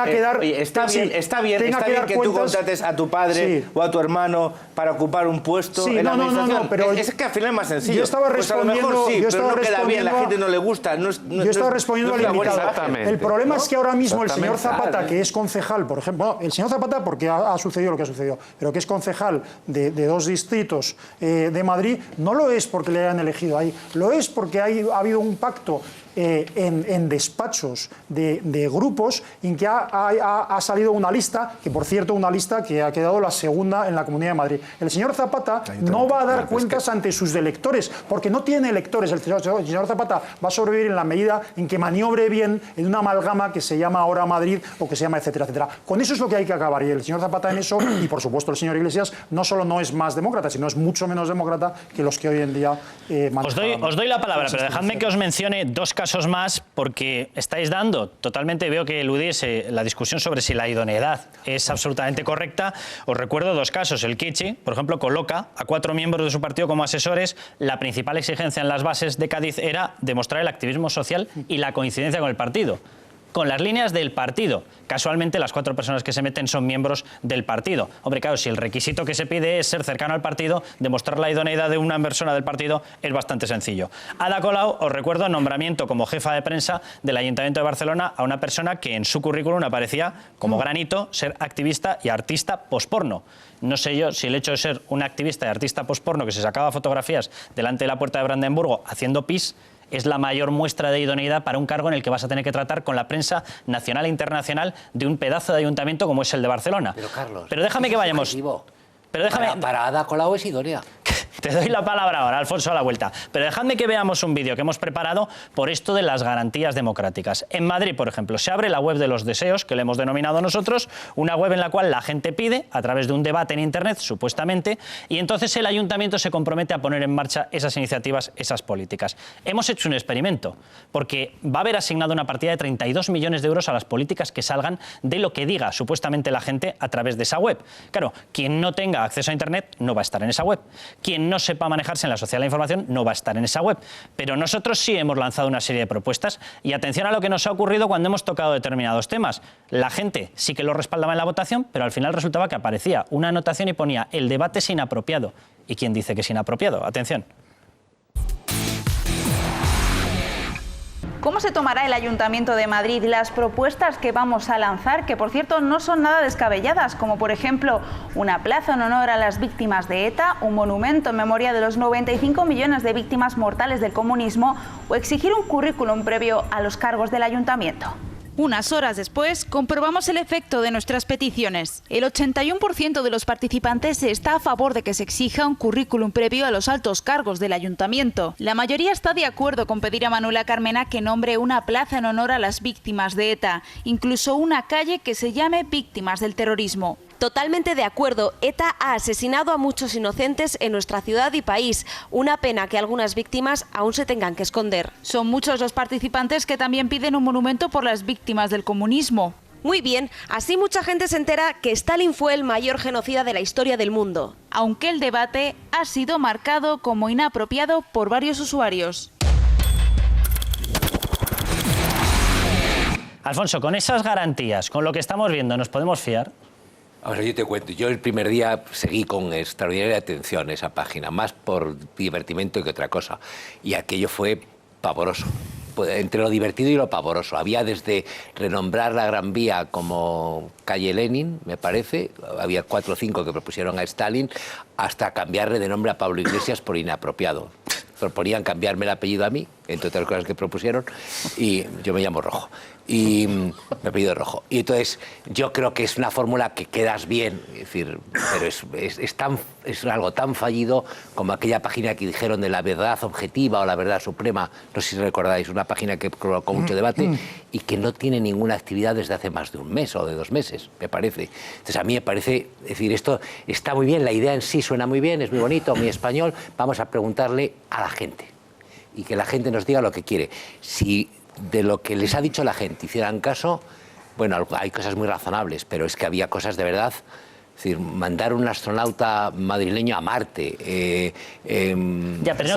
que dar... Oye, está bien que tú contrates a tu padre o a tu hermano para ocupar un puesto en la administración. Pero es que al final es más sencillo. Yo estaba respondiendo, pues a lo mejor sí, pero no queda bien, la gente no le gusta. Yo estaba respondiendo al invitado. El problema es que ahora mismo el señor Zapata, que es concejal, por ejemplo, el señor Zapata, porque ha sucedido lo que ha sucedido, pero que es concejal de dos distritos de Madrid, no lo es porque le hayan elegido ahí, lo es porque ha habido un pacto en despachos de grupos en que ha salido una lista, que por cierto una lista que ha quedado la segunda en la Comunidad de Madrid. El señor Zapata no va a dar cuentas ante sus electores, porque no tiene electores. El señor Zapata va a sobrevivir en la medida en que maniobre bien en una amalgama que se llama ahora Madrid o que se llama etcétera, etcétera. Con eso es lo que hay que acabar, y el señor Zapata en eso, y por supuesto el señor Iglesias, no solo no es más demócrata, sino es mucho menos demócrata que los que hoy en día manejan. Os doy la palabra, pero dejadme que os mencione dos casos más porque estáis dando totalmente, veo que eludís la discusión sobre si la idoneidad es absolutamente correcta. Os recuerdo 2 casos. El Kichi, por ejemplo, coloca a 4 miembros de su partido como asesores. La principal exigencia en las bases de Cádiz era demostrar el activismo social y la coincidencia con el partido, con las líneas del partido. Casualmente, las 4 personas que se meten son miembros del partido. Hombre, claro, si el requisito que se pide es ser cercano al partido, demostrar la idoneidad de una persona del partido es bastante sencillo. Ada Colau, os recuerdo, nombramiento como jefa de prensa del Ayuntamiento de Barcelona a una persona que en su currículum aparecía como gran hito ser activista y artista posporno. No sé yo si el hecho de ser un activista y artista posporno que se sacaba fotografías delante de la puerta de Brandenburgo haciendo pis es la mayor muestra de idoneidad para un cargo en el que vas a tener que tratar con la prensa nacional e internacional de un pedazo de ayuntamiento como es el de Barcelona. Pero Carlos, pero déjame que vayamos. Pero déjame... Para Ada Colau es idónea. Te doy la palabra ahora, Alfonso, a la vuelta. Pero dejadme que veamos un vídeo que hemos preparado por esto de las garantías democráticas. En Madrid, por ejemplo, se abre la web de los deseos, que le hemos denominado nosotros, una web en la cual la gente pide, a través de un debate en Internet, supuestamente, y entonces el ayuntamiento se compromete a poner en marcha esas iniciativas, esas políticas. Hemos hecho un experimento, porque va a haber asignado una partida de 32 millones de euros a las políticas que salgan de lo que diga supuestamente la gente a través de esa web. Claro, quien no tenga acceso a Internet no va a estar en esa web. Quien no sepa manejarse en la sociedad de la información no va a estar en esa web. Pero nosotros sí hemos lanzado una serie de propuestas y atención a lo que nos ha ocurrido cuando hemos tocado determinados temas. La gente sí que lo respaldaba en la votación, pero al final resultaba que aparecía una anotación y ponía el debate es inapropiado. ¿Y quién dice que es inapropiado? Atención. ¿Cómo se tomará el Ayuntamiento de Madrid las propuestas que vamos a lanzar, que por cierto no son nada descabelladas, como por ejemplo una plaza en honor a las víctimas de ETA, un monumento en memoria de los 95 millones de víctimas mortales del comunismo o exigir un currículum previo a los cargos del Ayuntamiento? Unas horas después, comprobamos el efecto de nuestras peticiones. El 81% de los participantes está a favor de que se exija un currículum previo a los altos cargos del ayuntamiento. La mayoría está de acuerdo con pedir a Manuela Carmena que nombre una plaza en honor a las víctimas de ETA, incluso una calle que se llame Víctimas del Terrorismo. Totalmente de acuerdo, ETA ha asesinado a muchos inocentes en nuestra ciudad y país. Una pena que algunas víctimas aún se tengan que esconder. Son muchos los participantes que también piden un monumento por las víctimas del comunismo. Muy bien, así mucha gente se entera que Stalin fue el mayor genocida de la historia del mundo. Aunque el debate ha sido marcado como inapropiado por varios usuarios. Alfonso, con esas garantías, con lo que estamos viendo, ¿nos podemos fiar? Ahora yo te cuento, yo el primer día seguí con extraordinaria atención esa página, más por divertimento que otra cosa, y aquello fue pavoroso. Entre lo divertido y lo pavoroso. Había desde renombrar la Gran Vía como calle Lenin, me parece, había 4 o 5 que propusieron a Stalin, hasta cambiarle de nombre a Pablo Iglesias por inapropiado. Proponían cambiarme el apellido a mí, entre otras cosas que propusieron, y yo me llamo Rojo. Y me apellido Rojo. Y entonces yo creo que es una fórmula que quedas bien, es decir, pero es algo tan fallido como aquella página que dijeron de la verdad objetiva o la verdad suprema, no sé si recordáis, una página que provocó mucho debate y que no tiene ninguna actividad desde hace más de un mes o de 2 meses, me parece. Entonces a mí me parece, es decir, esto está muy bien, la idea en sí suena muy bien, es muy bonito, muy español, vamos a preguntarle a la gente y que la gente nos diga lo que quiere. Si de lo que les ha dicho la gente hicieran caso, bueno, hay cosas muy razonables, pero es que había cosas de verdad. Es decir, mandar un astronauta madrileño a Marte. Ya, pero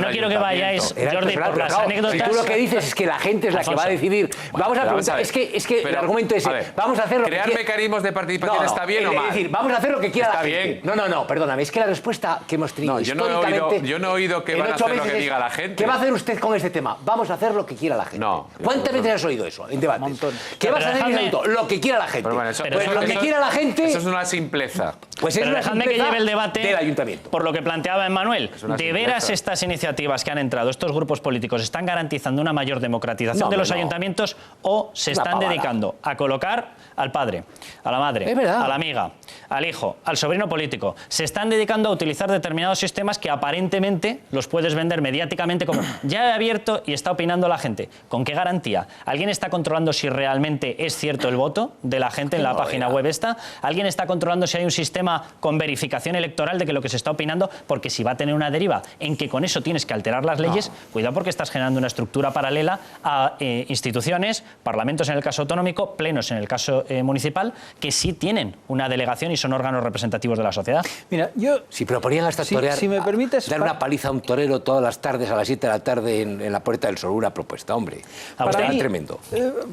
no quiero que vayáis, Jordi, por las anécdotas. Si tú lo que dices es que la gente es la que va a decidir. Vamos a preguntar, es que el argumento es ese. Vamos a hacer lo que crear mecanismos de participación está bien o mal. Es decir, vamos a hacer lo que quiera está la gente. bien. No, perdóname, es que la respuesta que hemos tenido históricamente... Yo no he oído que van a hacer lo que diga la gente. ¿Qué va a hacer usted con este tema? Vamos a hacer lo que quiera la gente. No. ¿Cuántas veces has oído eso en debate? ¿Qué vas a hacer en minuto? Lo que quiera la gente. Pues lo que quiera la gente... Eso es una simpleza. Pues pero dejadme que lleve el debate del ayuntamiento. Por lo que planteaba Emmanuel. ¿De veras estas iniciativas que han entrado, estos grupos políticos, están garantizando una mayor democratización de los ayuntamientos o se están dedicando a colocar al padre, a la madre, a la amiga, al hijo, al sobrino político? Se están dedicando a utilizar determinados sistemas que aparentemente los puedes vender mediáticamente como ya he abierto y está opinando la gente. ¿Con qué garantía? ¿Alguien está controlando si realmente es cierto el voto de la gente en la página web esta? ¿Alguien está controlando si hay un sistema forma con verificación electoral de que lo que se está opinando, porque si va a tener una deriva en que con eso tienes que alterar las leyes, cuidado porque estás generando una estructura paralela a instituciones, parlamentos en el caso autonómico, plenos en el caso municipal, que sí tienen una delegación y son órganos representativos de la sociedad. Mira, yo... Si proponían hasta torear, si me permites, dar una paliza a un torero todas las tardes a las 7 de la tarde en la Puerta del Sol, una propuesta, hombre. Para mí, tremendo.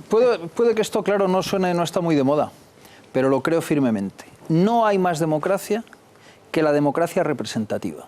Puede que esto, claro, no suene, no está muy de moda, pero lo creo firmemente. No hay más democracia que la democracia representativa.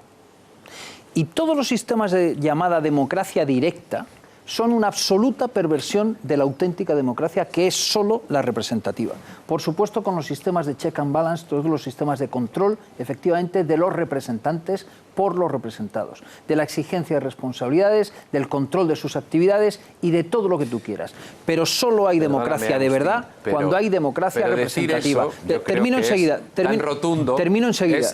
Y todos los sistemas de llamada democracia directa son una absoluta perversión de la auténtica democracia, que es solo la representativa. Por supuesto, con los sistemas de check and balance, todos los sistemas de control, efectivamente, de los representantes por los representados, de la exigencia de responsabilidades, del control de sus actividades y de todo lo que tú quieras. Pero solo hay democracia de verdad cuando hay democracia representativa. Termino enseguida. Termino enseguida.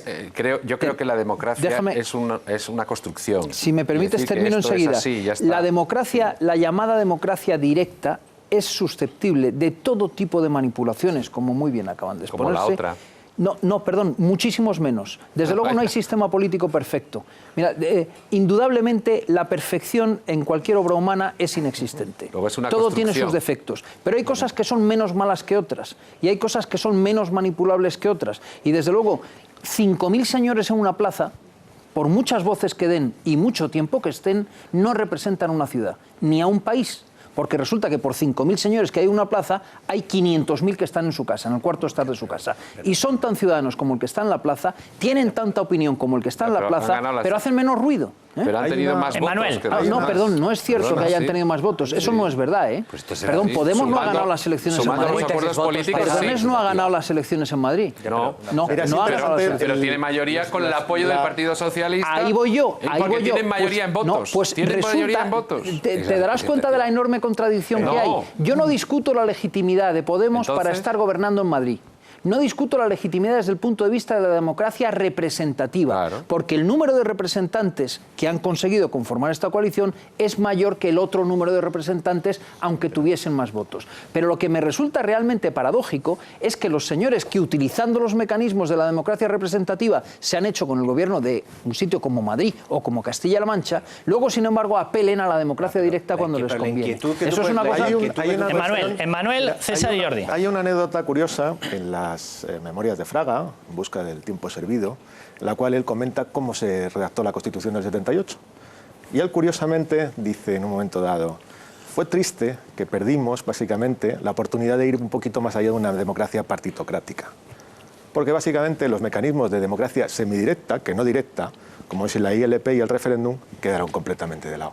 Yo creo que la democracia es una construcción. Si me permites, termino enseguida. La democracia, la llamada democracia directa, es susceptible de todo tipo de manipulaciones, como muy bien acaban de exponerse. Como la otra. No, perdón, muchísimos menos. Desde luego no hay sistema político perfecto. Mira, indudablemente la perfección en cualquier obra humana es inexistente. Todo tiene sus defectos. Pero hay cosas que son menos malas que otras. Y hay cosas que son menos manipulables que otras. Y desde luego, 5.000 señores en una plaza, por muchas voces que den y mucho tiempo que estén, no representan una ciudad, ni a un país. Porque resulta que por 5.000 señores que hay en una plaza, hay 500.000 que están en su casa, en el cuarto estar de su casa. Y son tan ciudadanos como el que está en la plaza, tienen tanta opinión como el que está en la plaza, pero hacen menos ruido. Pero han tenido más votos. No, perdón, no es cierto que hayan tenido más votos. Eso no es verdad, ¿eh? Perdón, Podemos no ha ganado las elecciones en Madrid. Podemos no ha ganado las elecciones en Madrid. No, pero tiene mayoría con el apoyo del Partido Socialista. Ahí voy yo. Porque tienen mayoría en votos. Tienen mayoría en votos. Te darás cuenta de la enorme contradicción que hay. Yo no discuto la legitimidad de Podemos para estar gobernando en Madrid. No discuto la legitimidad desde el punto de vista de la democracia representativa, porque el número de representantes que han conseguido conformar esta coalición es mayor que el otro número de representantes, aunque tuviesen más votos. Pero lo que me resulta realmente paradójico es que los señores que, utilizando los mecanismos de la democracia representativa, se han hecho con el gobierno de un sitio como Madrid o como Castilla-La Mancha, luego, sin embargo, apelen a la democracia directa cuando les conviene. Eso es una cosa... Emmanuel, César y Jordi. Hay una anécdota curiosa en las memorias de Fraga, en busca del tiempo servido, en la cual él comenta cómo se redactó la Constitución del 78. Y él, curiosamente, dice en un momento dado: fue triste que perdimos, básicamente, la oportunidad de ir un poquito más allá de una democracia partitocrática. Porque, básicamente, los mecanismos de democracia semidirecta, que no directa, como es la ILP y el referéndum, quedaron completamente de lado.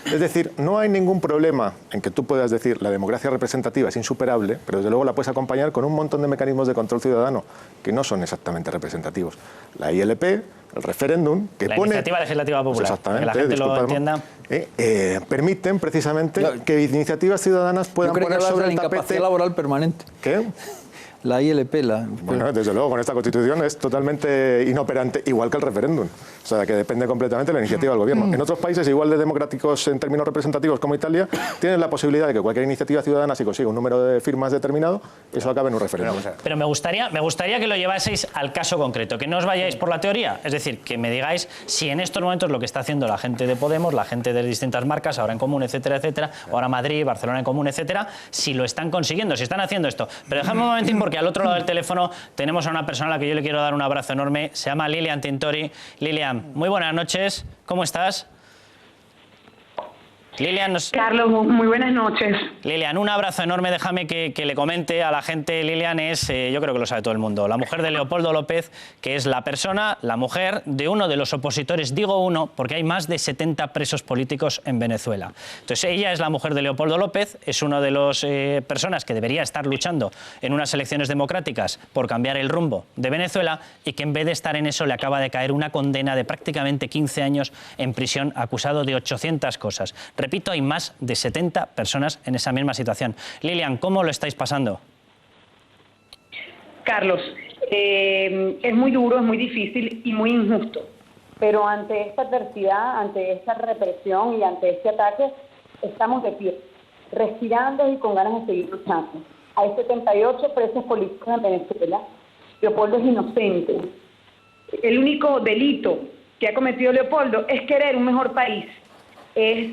Es decir, no hay ningún problema en que tú puedas decir la democracia representativa es insuperable, pero desde luego la puedes acompañar con un montón de mecanismos de control ciudadano que no son exactamente representativos. La ILP, el referéndum, que pone... La iniciativa legislativa popular, exactamente, que la gente lo entienda. Permiten precisamente que iniciativas ciudadanas puedan poner sobre el tapete... la incapacidad laboral permanente. ¿Qué? La ILP, Bueno, desde luego, con esta Constitución es totalmente inoperante, igual que el referéndum. O sea, que depende completamente de la iniciativa del gobierno. En otros países, igual de democráticos en términos representativos como Italia, tienen la posibilidad de que cualquier iniciativa ciudadana, si consigue un número de firmas determinado, eso acabe en un referéndum. Pero me gustaría que lo llevaseis al caso concreto, que no os vayáis por la teoría. Es decir, que me digáis si en estos momentos lo que está haciendo la gente de Podemos, la gente de distintas marcas, ahora en Común, etcétera, etcétera, ahora Madrid, Barcelona en Común, etcétera, si lo están consiguiendo, si están haciendo esto. Pero dejadme un momentín, porque al otro lado del teléfono tenemos a una persona a la que yo le quiero dar un abrazo enorme. Se llama Lilian Tintori. Lilian, muy buenas noches. ¿Cómo estás? Lilian, Carlos, muy buenas noches. Lilian, un abrazo enorme. Déjame que le comente a la gente. Lilian es, yo creo que lo sabe todo el mundo, la mujer de Leopoldo López, que es la persona, la mujer de uno de los opositores. Digo uno porque hay más de 70 presos políticos en Venezuela. Entonces ella es la mujer de Leopoldo López, es una de las personas que debería estar luchando en unas elecciones democráticas por cambiar el rumbo de Venezuela, y que en vez de estar en eso le acaba de caer una condena de prácticamente 15 años en prisión, acusado de 800 cosas. Repito, hay más de 70 personas en esa misma situación. Lilian, ¿cómo lo estáis pasando? Carlos, es muy duro, es muy difícil y muy injusto. Pero ante esta adversidad, ante esta represión y ante este ataque, estamos de pie, respirando y con ganas de seguir luchando. Hay 78 presos políticos en Venezuela Leopoldo es inocente. El único delito que ha cometido Leopoldo es querer un mejor país, es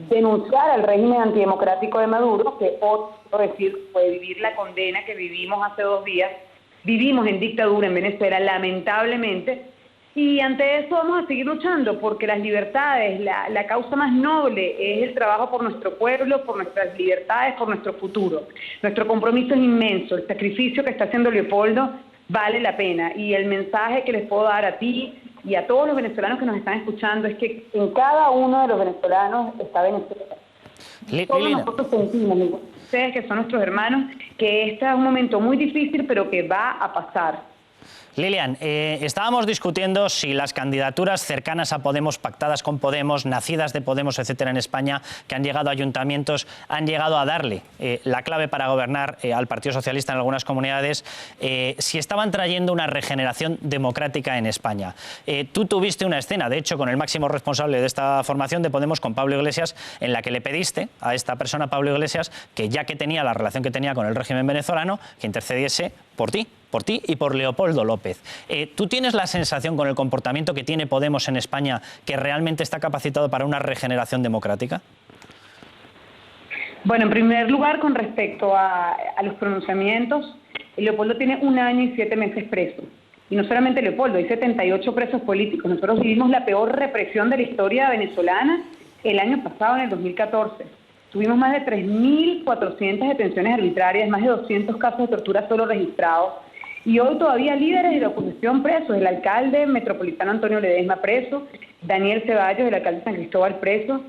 denunciar al régimen antidemocrático de Maduro, que otro decir, puede vivir la condena que vivimos hace 2 días. Vivimos en dictadura en Venezuela, lamentablemente, y ante eso vamos a seguir luchando, porque las libertades, la causa más noble es el trabajo por nuestro pueblo, por nuestras libertades, por nuestro futuro. Nuestro compromiso es inmenso, el sacrificio que está haciendo Leopoldo vale la pena, y el mensaje que les puedo dar a ti y a todos los venezolanos que nos están escuchando es que en cada uno de los venezolanos está Venezuela. Todos nosotros sentimos, ustedes que son nuestros hermanos, que este es un momento muy difícil, pero que va a pasar. Lilian, estábamos discutiendo si las candidaturas cercanas a Podemos, pactadas con Podemos, nacidas de Podemos, etcétera, en España, que han llegado a ayuntamientos, han llegado a darle la clave para gobernar al Partido Socialista en algunas comunidades, si estaban trayendo una regeneración democrática en España. Tú tuviste una escena, de hecho, con el máximo responsable de esta formación de Podemos, con Pablo Iglesias, en la que le pediste a esta persona, Pablo Iglesias, que ya que tenía la relación que tenía con el régimen venezolano, que intercediese por ti y por Leopoldo López. ¿Tú tienes la sensación, con el comportamiento que tiene Podemos en España, que realmente está capacitado para una regeneración democrática? Bueno, en primer lugar, con respecto a los pronunciamientos, Leopoldo tiene 1 año y 7 meses preso. Y no solamente Leopoldo, hay 78 presos políticos. Nosotros vivimos la peor represión de la historia venezolana el año pasado, en el 2014. Tuvimos más de 3.400 detenciones arbitrarias, más de 200 casos de tortura solo registrados. Y hoy todavía líderes de la oposición presos, el alcalde metropolitano Antonio Ledesma preso, Daniel Ceballos, el alcalde de San Cristóbal preso,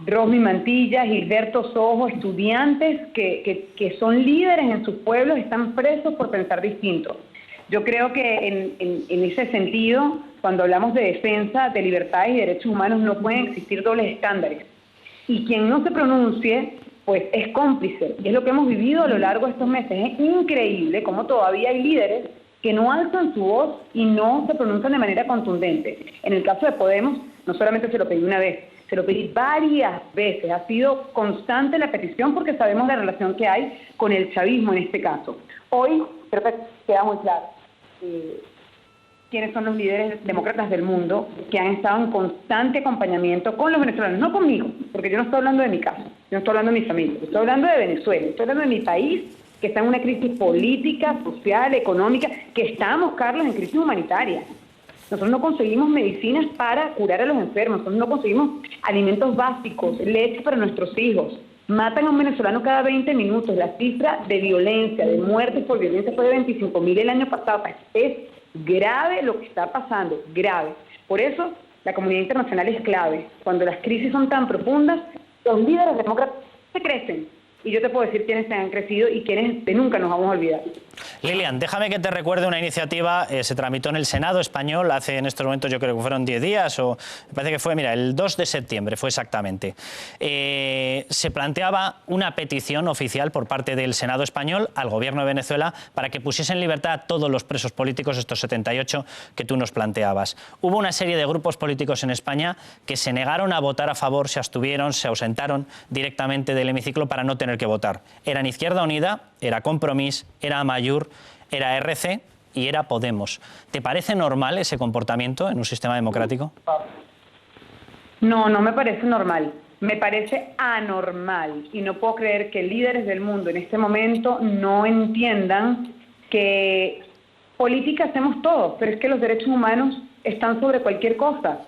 Rosmi Mantilla, Gilberto Sojo, estudiantes que son líderes en sus pueblos, están presos por pensar distinto. Yo creo que en ese sentido, cuando hablamos de defensa de libertades y derechos humanos, no pueden existir dobles estándares. Y quien no se pronuncie, pues es cómplice. Y es lo que hemos vivido a lo largo de estos meses. Es increíble cómo todavía hay líderes que no alzan su voz y no se pronuncian de manera contundente. En el caso de Podemos, no solamente se lo pedí una vez, se lo pedí varias veces. Ha sido constante la petición porque sabemos la relación que hay con el chavismo en este caso. Hoy creo que queda muy claro quiénes son los líderes demócratas del mundo que han estado en constante acompañamiento con los venezolanos, no conmigo, porque yo no estoy hablando de mi caso, yo no estoy hablando de mi familia, estoy hablando de Venezuela, estoy hablando de mi país, que está en una crisis política, social, económica, que estamos, Carlos, en crisis humanitaria. Nosotros no conseguimos medicinas para curar a los enfermos, nosotros no conseguimos alimentos básicos, leche para nuestros hijos. Matan a un venezolano cada 20 minutos. La cifra de violencia, de muertes por violencia fue de 25.000 el año pasado. Es grave lo que está pasando, grave. Por eso la comunidad internacional es clave. Cuando las crisis son tan profundas, los líderes demócratas se crecen. Y yo te puedo decir quiénes se han crecido y quiénes de nunca nos vamos a olvidar. Lilian, déjame que te recuerde una iniciativa, se tramitó en el Senado español hace, en estos momentos yo creo que fueron 10 días, o me parece que fue, mira, el 2 de septiembre fue exactamente. Se planteaba una petición oficial por parte del Senado español al gobierno de Venezuela para que pusiese en libertad a todos los presos políticos, estos 78 que tú nos planteabas. Hubo una serie de grupos políticos en España que se negaron a votar a favor, se abstuvieron, se ausentaron directamente del hemiciclo para no tener que votar. Eran Izquierda Unida, era Compromís, era Amaiur, era RC y era Podemos. ¿Te parece normal ese comportamiento en un sistema democrático? No, no me parece normal. Me parece anormal. Y no puedo creer que líderes del mundo en este momento no entiendan que política hacemos todos, pero es que los derechos humanos están sobre cualquier cosa.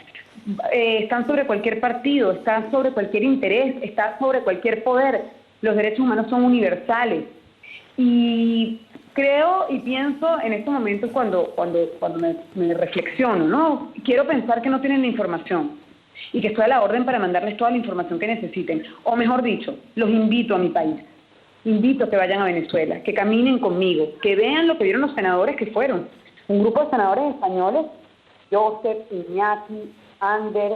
Están sobre cualquier partido, están sobre cualquier interés, están sobre cualquier poder. Los derechos humanos son universales. Y creo y pienso en estos momentos cuando me reflexiono, ¿no? Quiero pensar que no tienen la información y que estoy a la orden para mandarles toda la información que necesiten. O mejor dicho, los invito a mi país. Invito a que vayan a Venezuela, que caminen conmigo, que vean lo que vieron los senadores que fueron. Un grupo de senadores españoles, Joseph, Iñaki, Ander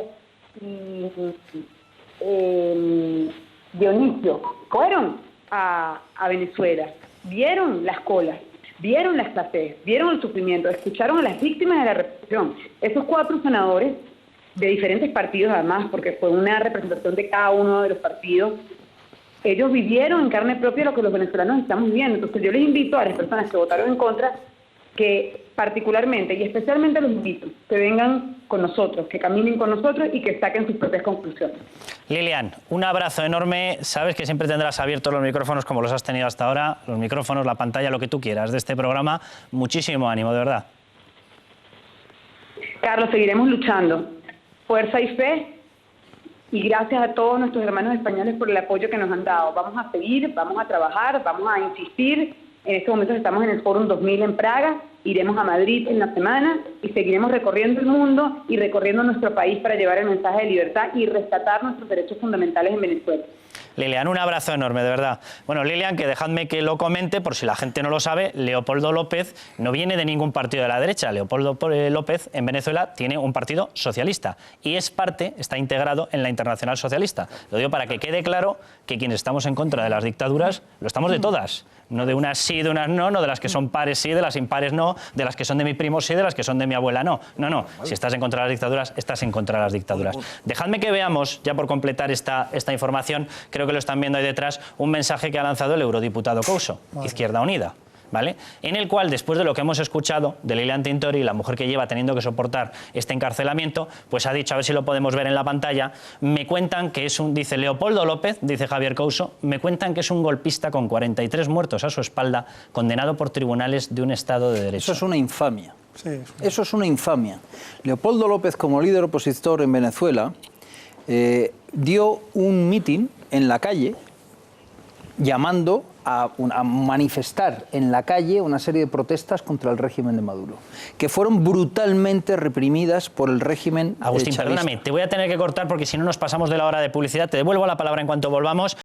y Dionisio, fueron a Venezuela, vieron las colas, vieron la escasez, vieron el sufrimiento, escucharon a las víctimas de la represión. Esos 4 senadores de diferentes partidos, además, porque fue una representación de cada uno de los partidos, ellos vivieron en carne propia lo que los venezolanos estamos viviendo. Entonces yo les invito a las personas que votaron en contra que particularmente y especialmente los invito que vengan con nosotros, que caminen con nosotros y que saquen sus propias conclusiones. Lilian, un abrazo enorme. Sabes que siempre tendrás abiertos los micrófonos como los has tenido hasta ahora, los micrófonos, la pantalla, lo que tú quieras de este programa. Muchísimo ánimo, de verdad. Carlos, seguiremos luchando. Fuerza y fe. Y gracias a todos nuestros hermanos españoles por el apoyo que nos han dado. Vamos a seguir, vamos a trabajar, vamos a insistir. En estos momentos estamos en el Fórum 2000 en Praga, iremos a Madrid en la semana y seguiremos recorriendo el mundo y recorriendo nuestro país para llevar el mensaje de libertad y rescatar nuestros derechos fundamentales en Venezuela. Lilian, un abrazo enorme, de verdad. Bueno, Lilian, que dejadme que lo comente, por si la gente no lo sabe, Leopoldo López no viene de ningún partido de la derecha. Leopoldo López en Venezuela tiene un partido socialista y es parte, está integrado en la Internacional Socialista. Lo digo para que quede claro que quienes estamos en contra de las dictaduras, lo estamos de todas. No de unas sí, de unas no, no de las que son pares sí, de las impares no, de las que son de mi primo sí, de las que son de mi abuela no. No, no, si estás en contra de las dictaduras, estás en contra de las dictaduras. Dejadme que veamos, ya por completar esta información, creo que lo están viendo ahí detrás, un mensaje que ha lanzado el eurodiputado Couso, Izquierda Unida, ¿vale? En el cual, después de lo que hemos escuchado de Lilian Tintori, la mujer que lleva teniendo que soportar este encarcelamiento, pues ha dicho, a ver si lo podemos ver en la pantalla, me cuentan que es un, dice Leopoldo López, dice Javier Couso, me cuentan que es un golpista con 43 muertos a su espalda, condenado por tribunales de un Estado de Derecho. Eso es una infamia. Sí, eso es una infamia. Leopoldo López, como líder opositor en Venezuela, dio un mitin en la calle llamando a manifestar en la calle una serie de protestas contra el régimen de Maduro, que fueron brutalmente reprimidas por el régimen Agustín, chavista. perdóname, te voy a tener que cortar porque si no nos pasamos de la hora de publicidad. Te devuelvo la palabra en cuanto volvamos.